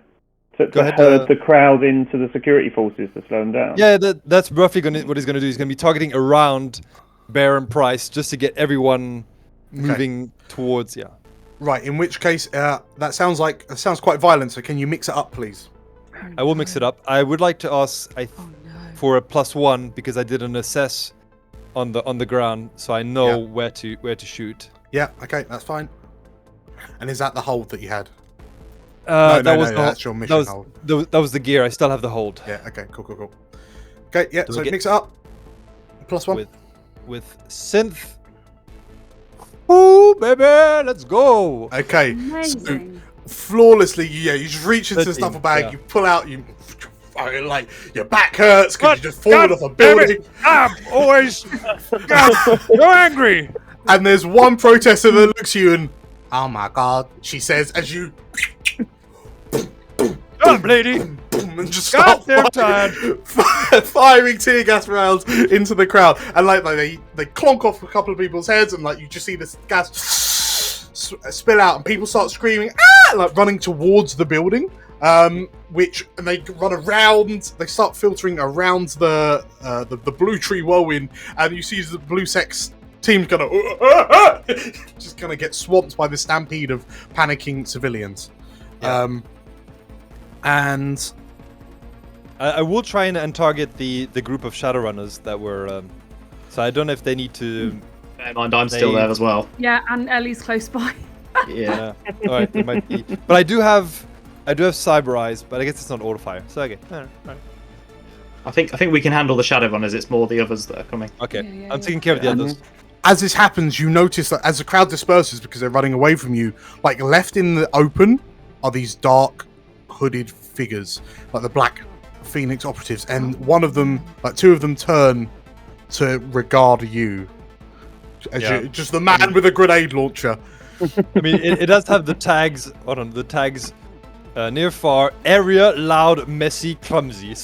to Go ahead, herd the crowd into the security forces to slow them down? Yeah, that's roughly what he's gonna do. He's gonna be targeting around Bear and Price just to get everyone moving towards. Yeah. Right. In which case, that sounds quite violent. So can you mix it up, please? I will mix it up. I would like to ask for a +1 because I did an assess on the ground, so I know where to shoot. Yeah. Okay. That's fine. And is that the hold that you had? That was that's your mission hold. That was the gear. I still have the hold. Yeah. Okay. Cool. Okay. Yeah. Do So we get- mix it up. +1. With synth. Ooh, baby, let's go. Okay. Amazing. So flawlessly, you just reach into the 13, duffel bag, yeah. you pull out, you fucking like your back hurts because God, you just fallen off a building, I'm always so angry. and there's one protester that looks at you and, oh my god, she says as you Up, lady. and just start Goddamn tired. firing tear gas rounds into the crowd, and like they clonk off a couple of people's heads, and like you just see this gas spill out, and people start screaming, ah, like running towards the building. And they run around. They start filtering around the Blue Tree Whirlwind, and you see the Blue Sex team's gonna just gonna get swamped by the stampede of panicking civilians. Yeah. And I will try and target the group of Shadowrunners that were. So I don't know if they need to. Never mind, I'm still there as well. Yeah, and Ellie's close by. Yeah. All right, there might be. But I do have Cyber Eyes, but I guess it's not auto fire. So okay. All right. I think we can handle the Shadowrunners. It's more the others that are coming. Okay. Yeah, I'm taking care of the And- others. as this happens, you notice that as the crowd disperses because they're running away from you, like left in the open are these dark hooded figures, like the Black Phoenix operatives, and one of them, like two of them, turn to regard you as just the man with a grenade launcher. I mean, it does have the tags. Hold on, the tags. Near, far, area, loud, messy, clumsy.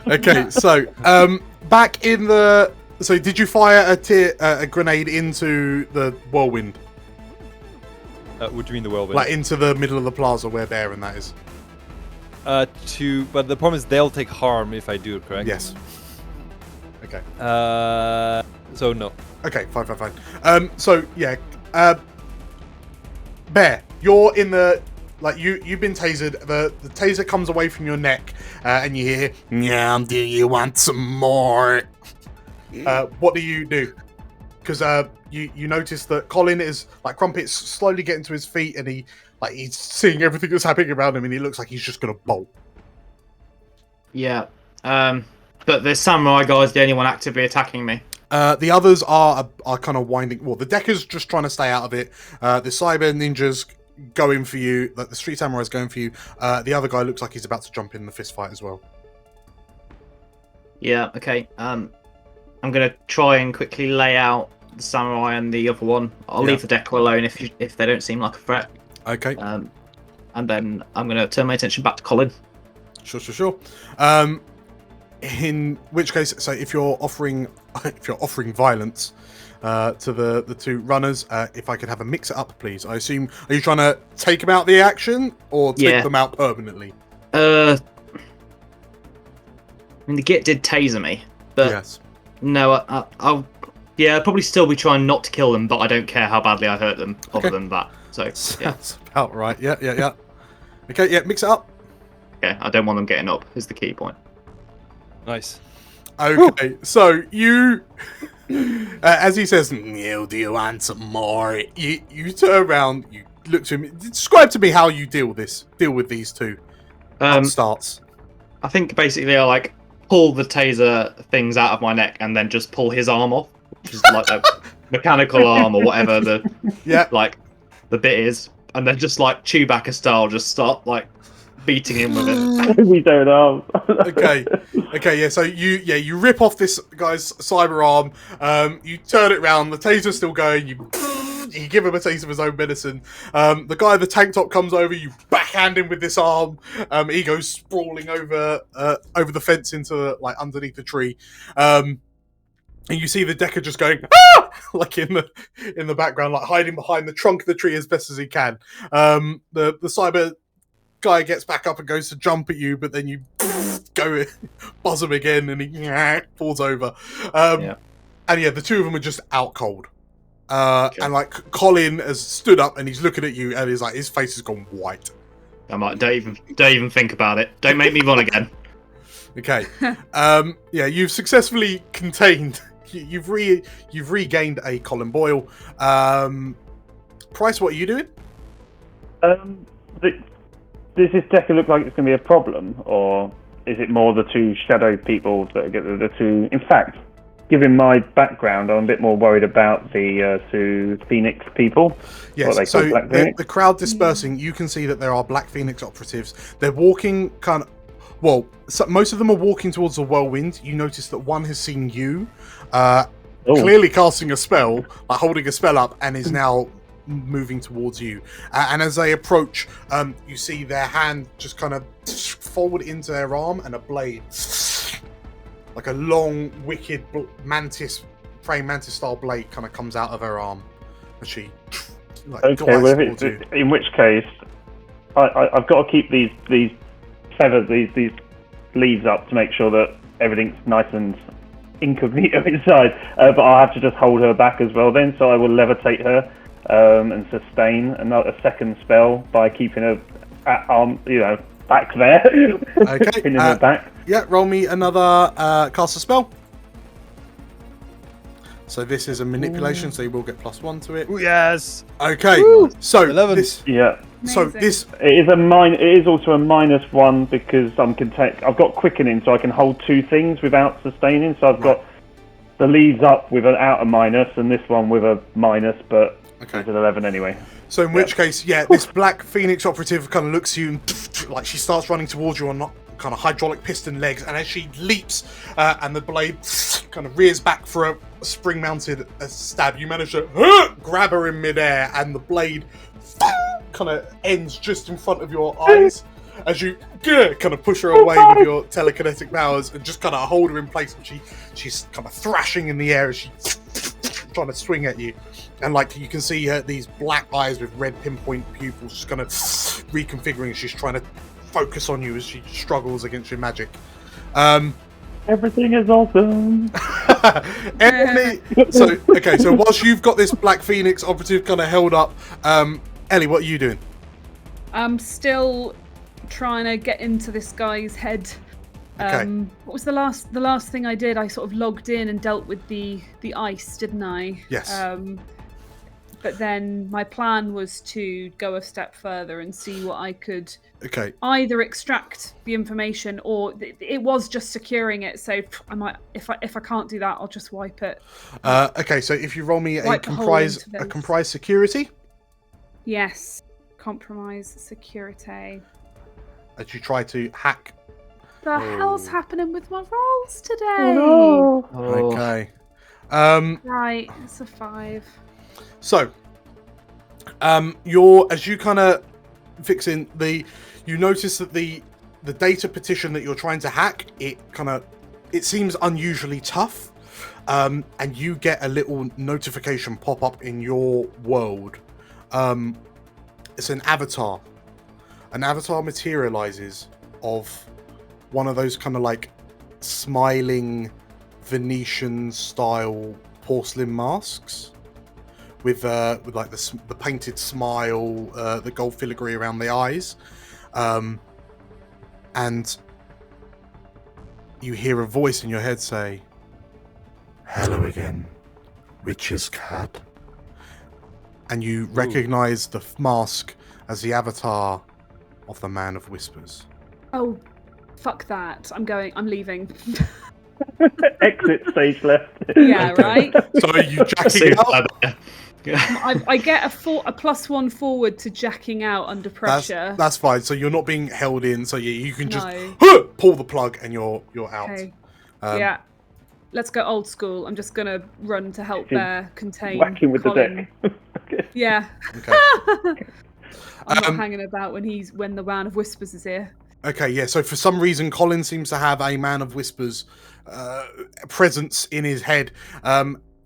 Okay, so back in the. So, did you fire a grenade into the whirlwind, What do you mean the whirlwind? like into the middle of the plaza where Bear and that is? But the problem is they'll take harm if I do it, correct? Yes. Okay. So no. Okay, fine. So yeah, Bear, you're in the you've been tasered. The taser comes away from your neck, and you hear, "Yeah, do you want some more?" What do you do? Because you notice that Colin is Crumpet's slowly getting to his feet, and he's seeing everything that's happening around him, and he looks like he's just gonna bolt. Yeah. But the samurai guy's the only one actively attacking me. The others are kind of winding. Well, the Decker's just trying to stay out of it. The Cyber Ninja's going for you. Like the Street Samurai's going for you. The other guy looks like he's about to jump in the fist fight as well. Yeah. Okay. I'm gonna try and quickly lay out the samurai and the other one. I'll leave the Decker alone if they don't seem like a threat. Okay. And then I'm gonna turn my attention back to Colin. Sure. In which case, so if you're offering violence to the two runners, if I could have a mix it up, please. I assume, are you trying to take them out the action or take them out permanently? I mean, the Git did taser me, but Yes. no, Yeah, I'd probably still be trying not to kill them, but I don't care how badly I hurt them, other than that. So, yeah. Sounds about right. Yeah. Okay, yeah, mix it up. Okay, I don't want them getting up, is the key point. Nice. Okay, so you, as he says, "You do you want some more?" You turn around, you look to him. Describe to me how you deal with these two upstarts. I think basically I like pull the taser things out of my neck and then just pull his arm off, which is like a mechanical arm or whatever the the bit is, and then just like Chewbacca style, just start like beating him with it. We don't know. Okay, yeah. So you rip off this guy's cyber arm. You turn it round. The taser's still going. You give him a taste of his own medicine. The guy in the tank top comes over. You backhand him with this arm. He goes sprawling over the fence into like underneath the tree. And you see the Decker just going like in the background, like hiding behind the trunk of the tree as best as he can. The cyber guy gets back up and goes to jump at you, but then you go buzz him again, and he falls over. And the two of them are just out cold. And like Colin has stood up and he's looking at you, and he's like, his face has gone white. I'm like, don't even think about it. Don't make me run again. Okay. You've successfully contained. You've regained a Colin Boyle. Price, what are you doing? Does this Decker look like it's going to be a problem, or is it more the two shadow people that get the two? In fact, given my background, I'm a bit more worried about the two Phoenix people. Yes, so the crowd dispersing, you can see that there are Black Phoenix operatives. They're walking most of them are walking towards the whirlwind. You notice that one has seen you, clearly casting a spell, like holding a spell up, and is now moving towards you. And as they approach, you see their hand just kind of forward into their arm, and a blade, like a long, wicked praying mantis style blade, kind of comes out of her arm, and she in which case I've got to keep these feathers, these leaves up to make sure that everything's nice and incognito inside, but I'll have to just hold her back as well then, so I will levitate her and sustain a second spell by keeping her back there. Okay. Pinning her back. Yeah, roll me another cast a spell. So this is a manipulation, so you will get +1 to it. Ooh, yes. Okay. Woo! So 11. So this it is also a -1 because I've got quickening, so I can hold two things without sustaining. So I've got the leaves up without a minus, and this one with a minus, but it's an 11 anyway. So in which case, this Black Phoenix operative kind of looks at you and like she starts running towards you on kind of hydraulic piston legs, and as she leaps and the blade kind of rears back for a spring-mounted stab, you manage to grab her in midair, and the blade kind of ends just in front of your eyes as you kind of push her away with your telekinetic powers and just kind of hold her in place, and she's kind of thrashing in the air as she's trying to swing at you. And like you can see her, these black eyes with red pinpoint pupils just kind of reconfiguring. She's trying to focus on you as she struggles against your magic. Everything is awesome. So whilst you've got this Black Phoenix operative kind of held up, Ellie, what are you doing? I'm still trying to get into this guy's head. Okay. What was the last thing I did? I sort of logged in and dealt with the ice, didn't I? Yes. But then my plan was to go a step further and see what I could either extract the information, or it was just securing it. So I might, if I can't do that, I'll just wipe it. Okay, so if you roll me a comprise security. Yes, compromise security. As you try to hack. The hell's happening with my rolls today? Oh, no. Okay. Right, it's a 5. So, as you kind of fix in you notice that the data petition that you're trying to hack, it seems unusually tough, and you get a little notification pop up in your world. It's an avatar. An avatar materializes of one of those kind of like smiling Venetian style porcelain masks with like the painted smile, the gold filigree around the eyes, and you hear a voice in your head say, "Hello again, witch's cat." And you recognize the mask as the avatar of the Man of Whispers. Oh, fuck that. I'm leaving. Exit stage left. Yeah, right? So are you jacking out? I get a +1 forward to jacking out under pressure. That's fine. So you're not being held in. So you can just pull the plug and you're out. Okay. Yeah. Let's go old school. I'm just gonna run to help Bear contain Whacking with Colin. the deck. Yeah. Okay. I'm not hanging about when the Man of Whispers is here. Okay, yeah. So for some reason, Colin seems to have a Man of Whispers presence in his head.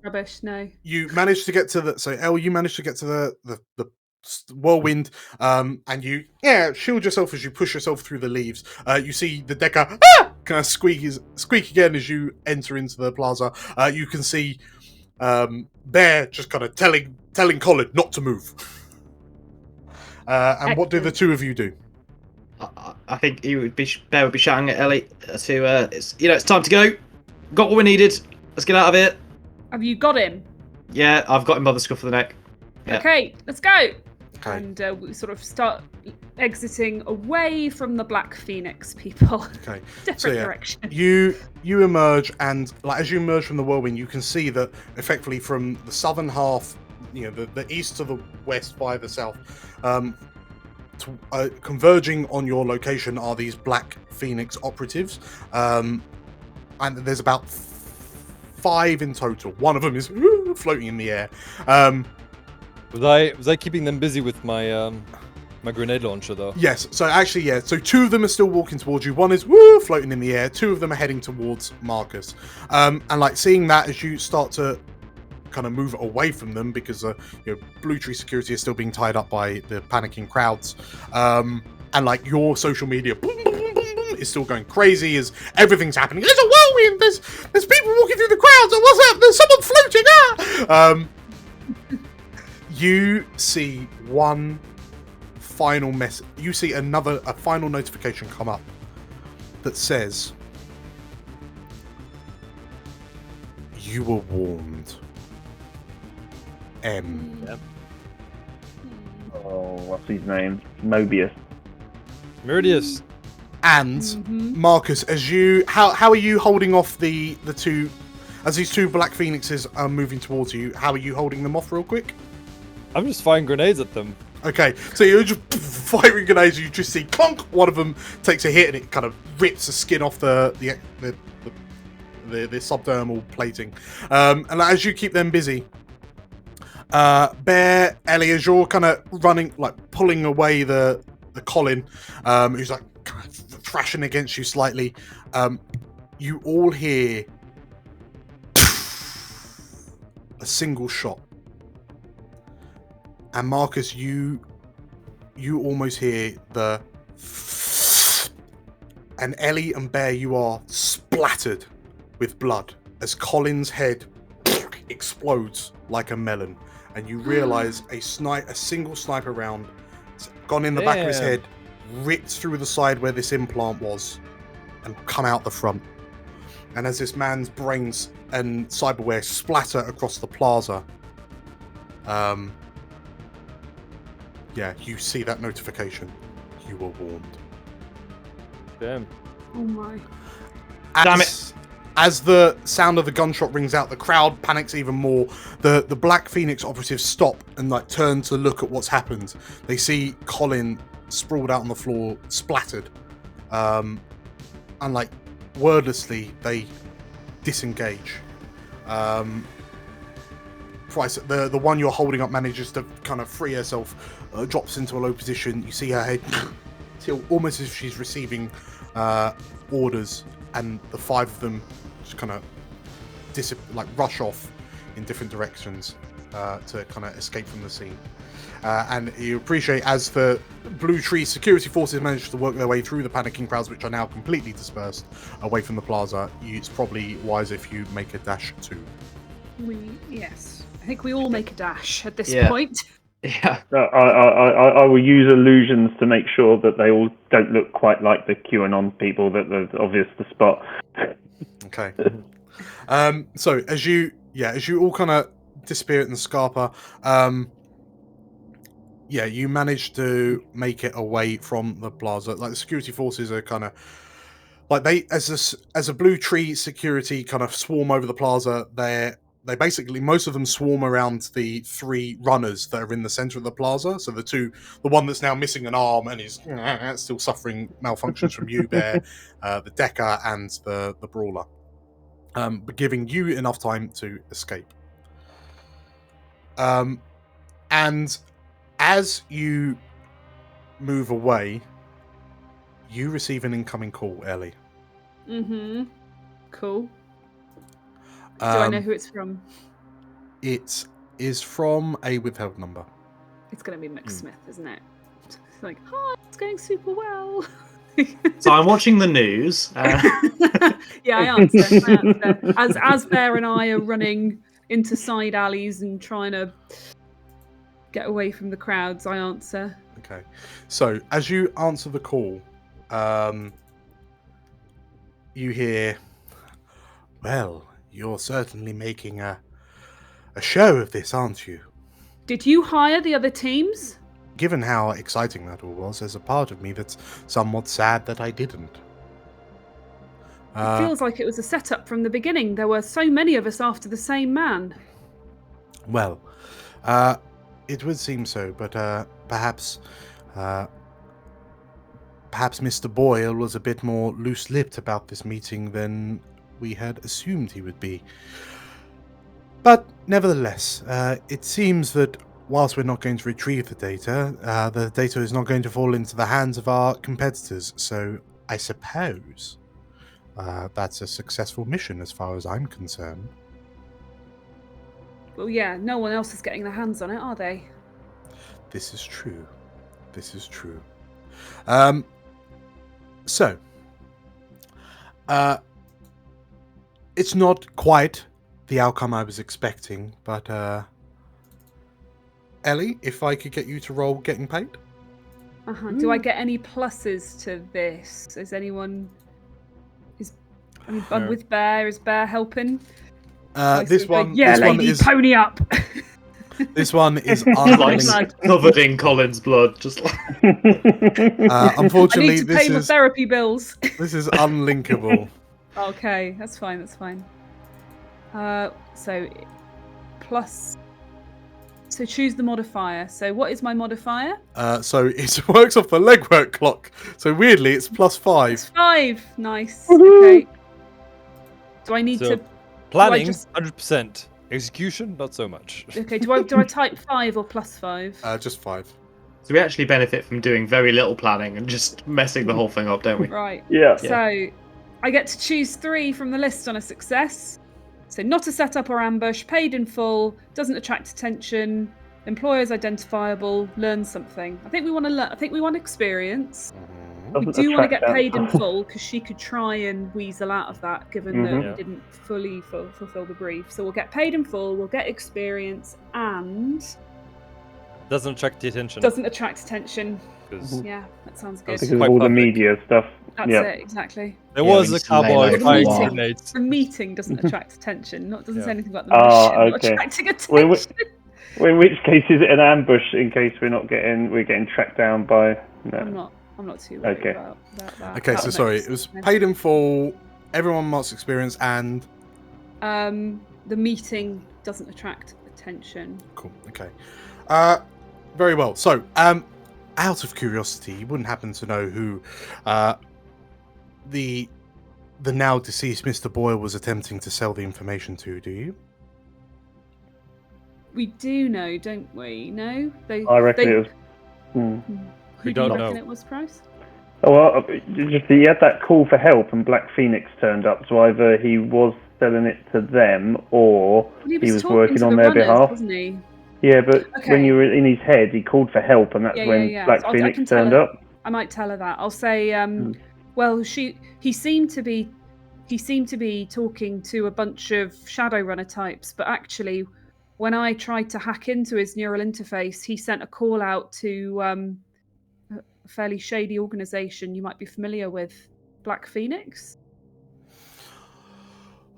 Rubbish. No. You managed to get to you managed to get to the whirlwind, and you shield yourself as you push yourself through the leaves. You see the decker kind of squeak again as you enter into the plaza. You can see Bear just kind of telling Colin not to move. And what do the two of you do? I think Bear would be shouting at Ellie to it's time to go. Got what we needed. Let's get out of here. Have you got him? Yeah, I've got him by the scruff of the neck. Yeah. Okay, let's go. Okay. And we sort of start exiting away from the Black Phoenix people. Okay. Different direction. You emerge, and like as you emerge from the whirlwind, you can see that effectively from the southern half, the east to the west via the south, converging on your location are these Black Phoenix operatives, and there's about 5 in total. One of them is floating in the air. Was I keeping them busy with my my grenade launcher though? Yes. So actually, yeah. So 2 of them are still walking towards you. One is floating in the air. 2 of them are heading towards Marcus. And like seeing that as you start to kind of move away from them because Blue Tree security is still being tied up by the panicking crowds. And like your social media is still going crazy as everything's happening. There's a whirlwind. There's people walking through the crowds. And what's up? There's someone floating. You see one final message. You see a final notification come up that says, "You were warned. M." Yep. Oh, what's his name? Mobius. Meridius. And Marcus, how are you holding off the two, as these 2 Black Phoenixes are moving towards you? How are you holding them off real quick? I'm just firing grenades at them. Okay, so you're just firing grenades. You just see clunk. One of them takes a hit and it kind of rips the skin off the subdermal plating. And as you keep them busy, Bear, Ellie, as you're kind of running, like pulling away the Colin, who's like kind of thrashing against you slightly, you all hear a single shot. And Marcus, you almost hear the... And Ellie and Bear, you are splattered with blood as Colin's head explodes like a melon. And you realise a single sniper round has gone in the back of his head, ripped through the side where this implant was, and come out the front. And as this man's brains and cyberware splatter across the plaza, you see that notification. You were warned. Damn. Oh my. Damn it. As the sound of the gunshot rings out, the crowd panics even more. The Black Phoenix operatives stop and like turn to look at what's happened. They see Colin sprawled out on the floor, splattered. And like wordlessly, they disengage. Price, the one you're holding up manages to kind of free herself, drops into a low position. You see her head tilt almost as if she's receiving orders, and the 5 of them just kind of rush off in different directions to kind of escape from the scene. And you appreciate as the Blue Tree security forces manage to work their way through the panicking crowds, which are now completely dispersed away from the plaza. It's probably wise if you make a dash too. Yes. I think we all make a dash at this Yeah. point. Yeah. I will use illusions to make sure that they all don't look quite like the QAnon people that are obvious to spot. Okay. So as you all kind of disappear in the Scarpa, you manage to make it away from the plaza. Like the security forces are kind of like they as a blue tree security kind of swarm over the plaza. They basically, most of them swarm around the 3 runners that are in the center of the plaza. So the one that's now missing an arm and is still suffering malfunctions from you, Bear, the Decker, and the Brawler, but giving you enough time to escape. And as you move away, you receive an incoming call, Ellie. Mm-hmm. Cool. Do I know who it's from? It is from a withheld number. It's going to be Mick Smith, isn't it? It's like, hi, it's going super well. So I'm watching the news. Yeah, I answer. As Bear and I are running into side alleys and trying to get away from the crowds, I answer. Okay. So as you answer the call, you hear, well, you're certainly making a show of this, aren't you? Did you hire the other teams? Given how exciting that all was, there's a part of me that's somewhat sad that I didn't. It feels like it was a setup from the beginning. There were so many of us after the same man. Well, it would seem so, but perhaps Mr. Boyle was a bit more loose-lipped about this meeting than we had assumed he would be. But nevertheless, it seems that whilst we're not going to retrieve the data is not going to fall into the hands of our competitors. So I suppose that's a successful mission as far as I'm concerned. Well, yeah, no one else is getting their hands on it, are they? This is true. So, it's not quite the outcome I was expecting, but Ellie, if I could get you to roll getting paid. Do I get any pluses to this? Is anyone? I'm with Bear. Is Bear helping? This one, yeah, this lady, one is pony up. this one is Like covered in Colin's blood, just like. Unfortunately, I need to pay my therapy bills. This is unlinkable. Okay, that's fine. So plus. So choose the modifier. So what is my modifier? So it works off the legwork clock. So weirdly, it's +5. It's 5. Nice. Okay. Do I need to? Planning, Do I just- 100%. Execution, not so much. Okay. Do I type 5 or +5? Just 5. So we actually benefit from doing very little planning and just messing the whole thing up, don't we? Right. Yeah. So I get to choose 3 from the list on a success. So not a setup or ambush, paid in full, doesn't attract attention, employer's identifiable, learn something. I think we want to learn. I think we want experience. We do want to get paid in full because she could try and weasel out of that, given that we didn't fully fulfill the brief. So we'll get paid in full, we'll get experience, and Doesn't attract the attention. doesn't attract attention. 'Cause Yeah, that sounds good. Because of Quite all the public. media stuff. That's Yeah. it, exactly. There Yeah, was we a need to lay cowboy low firing for a while. grenades. The meeting doesn't attract attention. Doesn't say Yeah. anything about the mission not okay. attracting Well, attention. Well, in which case is it an ambush? In case we're getting tracked down by? No. I'm not too worried Okay. about that. Okay, That so makes sorry, it was sense. paid in full. Everyone marks experience and The meeting doesn't attract attention. cool. Okay, very well. So, out of curiosity, you wouldn't happen to know who the now deceased Mr. Boyle was attempting to sell the information to? Do you? We do know, don't we? No, I reckon it was. Who We do you don't reckon know. it was, Price? Oh, well, just he had that call for help, and Black Phoenix turned up. So either he was selling it to them, or he was talking working to on the their runners, behalf. wasn't he? Yeah, but Okay. when you were in his head, he called for help, and that's Yeah, when yeah. Black So I Phoenix can tell turned her. up. I might tell her that. I'll say, well, he seemed to be he seemed to be talking to a bunch of Shadowrunner types, but actually, when I tried to hack into his neural interface, he sent a call out to a fairly shady organization you might be familiar with, Black Phoenix.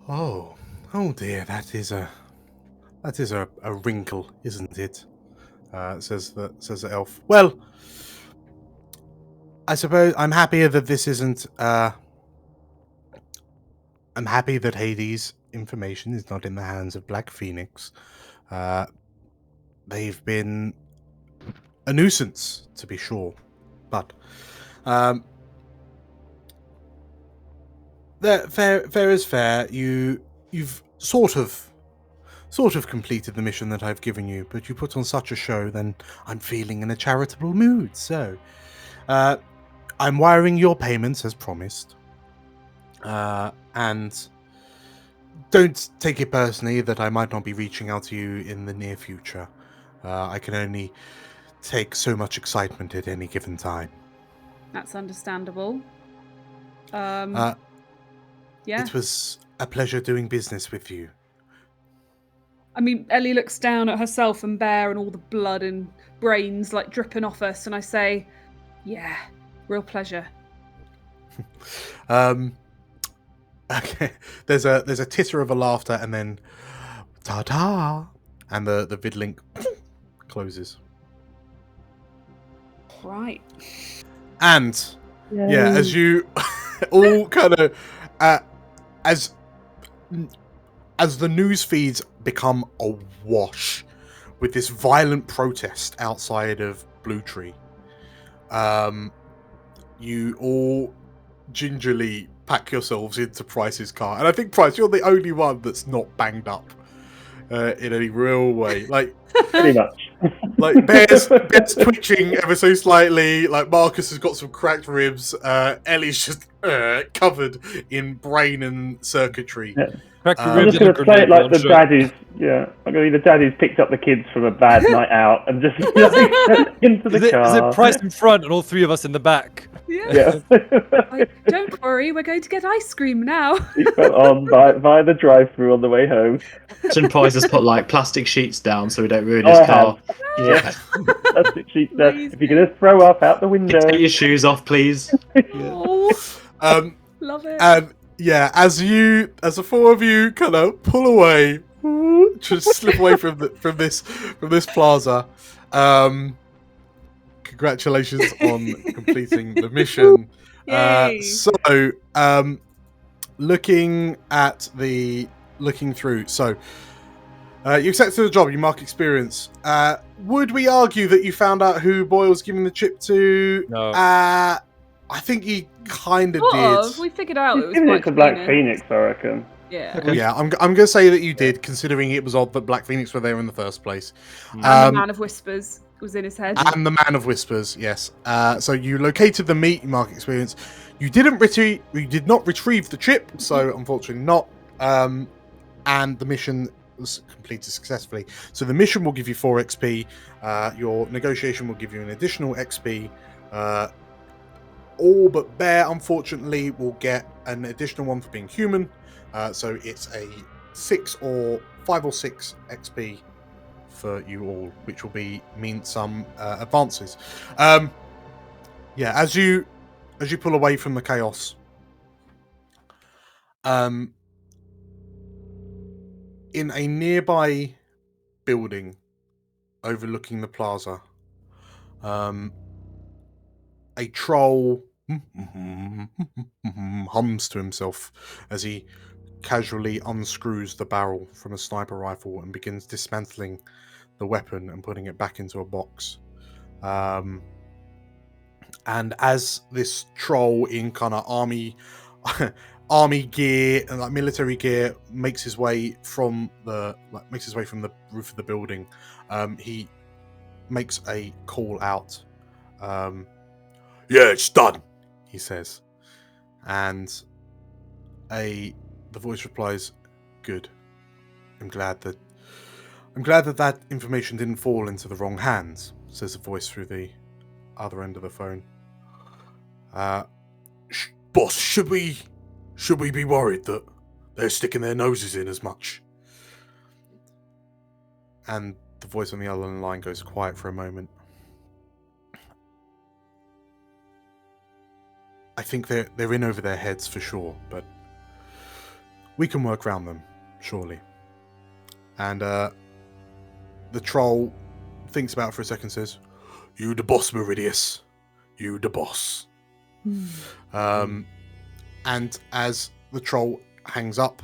Oh dear, that is a wrinkle, isn't it? Says the elf. Well, I suppose I'm happier that this isn't. I'm happy that Hades' information is not in the hands of Black Phoenix. They've been a nuisance, to be sure, but fair is fair. You've sort of completed the mission that I've given you, but you put on such a show, then I'm feeling in a charitable mood. So, I'm wiring your payments as promised. And don't take it personally that I might not be reaching out to you in the near future. I can only take so much excitement at any given time. That's understandable. Yeah. It was a pleasure doing business with you. I mean, Ellie looks down at herself and Bear and all the blood and brains like dripping off us, and I say, yeah, real pleasure. Okay. There's a titter of a laughter, and then ta-ta, and the vidlink closes. Right. And as you all kind of as the news feeds become awash with this violent protest outside of Blue Tree, you all gingerly pack yourselves into Price's car, and I think, Price, you're the only one that's not banged up in any real way. Like, Pretty much. like Bear's twitching ever so slightly. Like, Marcus has got some cracked ribs. Ellie's just covered in brain and circuitry. Yeah. Crack your I'm ribs just and a going to play it grenade like the launcher. dad who's, I'm going to be the dad who's picked up the kids from a bad night out and just into the Is it car. Price in front and all three of us in the back? Yeah. Yeah. Like, don't worry, we're going to get ice cream now. Seatbelt on via the drive-through on the way home. Price has put like plastic sheets down so we don't ruin Oh, his I car. Yeah. Plastic sheets there. Amazing. If you're going to throw up out the window. Take your shoes off, please. Oh, love it. And yeah, as the four of you kind of pull away, just slip away from this plaza. Congratulations on completing the mission. Yay. So, looking through. So, you accepted the job. You mark experience. Would we argue that you found out who Boyle's giving the chip to? No. I think you kind of Sort did. of. We figured out it was Giving it to Black Phoenix. Phoenix, I reckon. Yeah. Yeah, I'm going to say that you did, considering it was odd that Black Phoenix were there in the first place. And the Man of Whispers was in his head. And the Man of Whispers, yes. So you located the meat, you mark experience. You did not retrieve the chip, so unfortunately not. And the mission was completed successfully. So the mission will give you 4 XP. Your negotiation will give you an additional XP. All but Bear, unfortunately, will get an additional one for being human. So it's a 5 or 6 XP for you all, which will mean some advances. As you pull away from the chaos, in a nearby building overlooking the plaza, a troll hums to himself as he casually unscrews the barrel from a sniper rifle and begins dismantling the weapon and putting it back into a box. And as this troll in kind of army gear and like military gear makes his way from the roof of the building, he makes a call out. Yeah, it's done, he says. And the voice replies, "Good. I'm glad that information didn't fall into the wrong hands," says the voice through the other end of the phone. Boss, should we Should we be worried that they're sticking their noses in as much? And the voice on the other line goes quiet for a moment. I think they're in over their heads for sure, but we can work around them, surely. And the troll thinks about it for a second, says, "You the boss, Meridius. You the boss." And as the troll hangs up,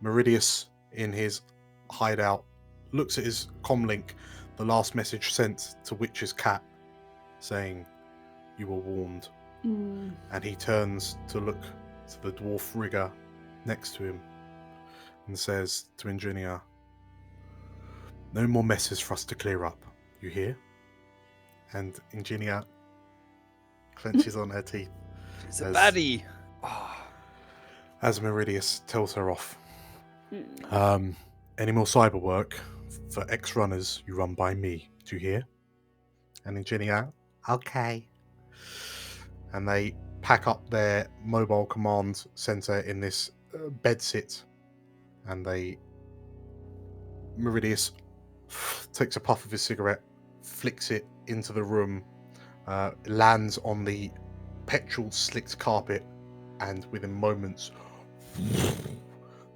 Meridius, in his hideout, looks at his comlink, the last message sent to Witch's cat, saying, "You were warned." And he turns to look to the dwarf rigger next to him and says to Engineer, "No more messes for us to clear up. You hear?" And Engineer clenches on her teeth. It's a baddie. As Meridius tells her off. Any more cyber work for ex-runners, you run by me. Do you hear? And Engineer, okay. And they pack up their mobile command center in this bedsit, and Meridius takes a puff of his cigarette, flicks it into the room, lands on the petrol slicked carpet, and within moments,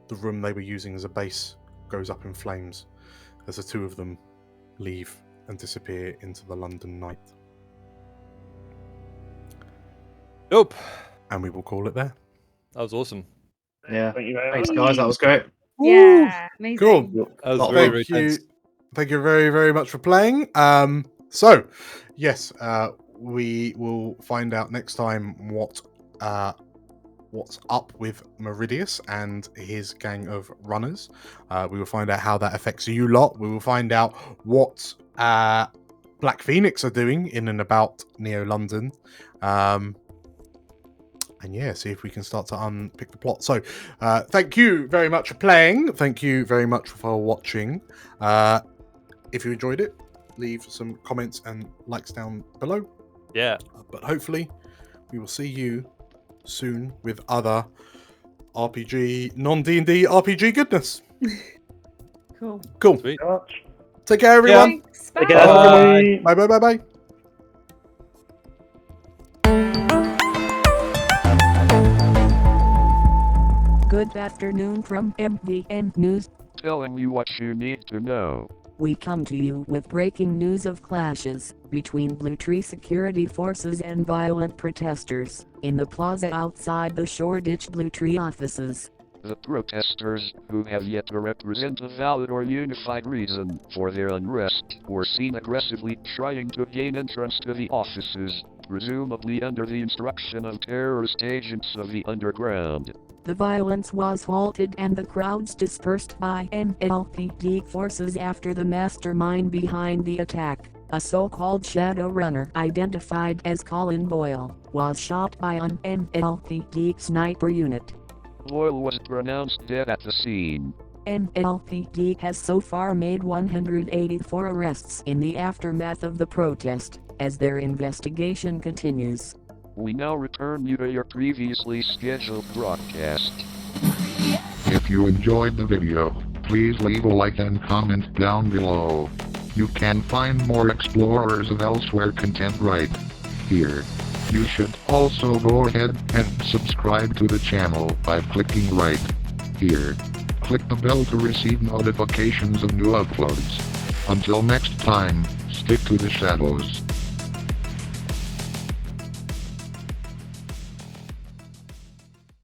the room they were using as a base goes up in flames as the two of them leave and disappear into the London night. Nope. And we will call it there. That was awesome. Yeah. Thank you very Thanks, much. guys. That was great. Yeah, amazing. Cool. That was Thank very, very Thank you. tense. Thank you very, very much for playing. So, yes, we will find out next time what's up with Meridius and his gang of runners. We will find out how that affects you lot. We will find out what Black Phoenix are doing in and about Neo London. And yeah, see if we can start to unpick the plot. So, thank you very much for playing. Thank you very much for watching. If you enjoyed it, leave some comments and likes down below. Yeah. But hopefully, we will see you soon with other RPG, non-D&D RPG goodness. Cool. Cool. Sweet. Very much. Take care, everyone. Thanks. Take care. Bye. Bye. Bye, bye, bye, bye. Good afternoon from MDN News. Telling you what you need to know. We come to you with breaking news of clashes between Blue Tree security forces and violent protesters in the plaza outside the Shoreditch Blue Tree offices. The protesters, who have yet to represent a valid or unified reason for their unrest, were seen aggressively trying to gain entrance to the offices, presumably under the instruction of terrorist agents of the underground. The violence was halted and the crowds dispersed by NLPD forces after the mastermind behind the attack, a so-called Shadowrunner identified as Colin Boyle, was shot by an NLPD sniper unit. Boyle was pronounced dead at the scene. NLPD has so far made 184 arrests in the aftermath of the protest, as their investigation continues. We now return you to your previously scheduled broadcast. If you enjoyed the video, please leave a like and comment down below. You can find more Explorers of Elsewhere content right here. You should also go ahead and subscribe to the channel by clicking right here. Click the bell to receive notifications of new uploads. Until next time, stick to the shadows.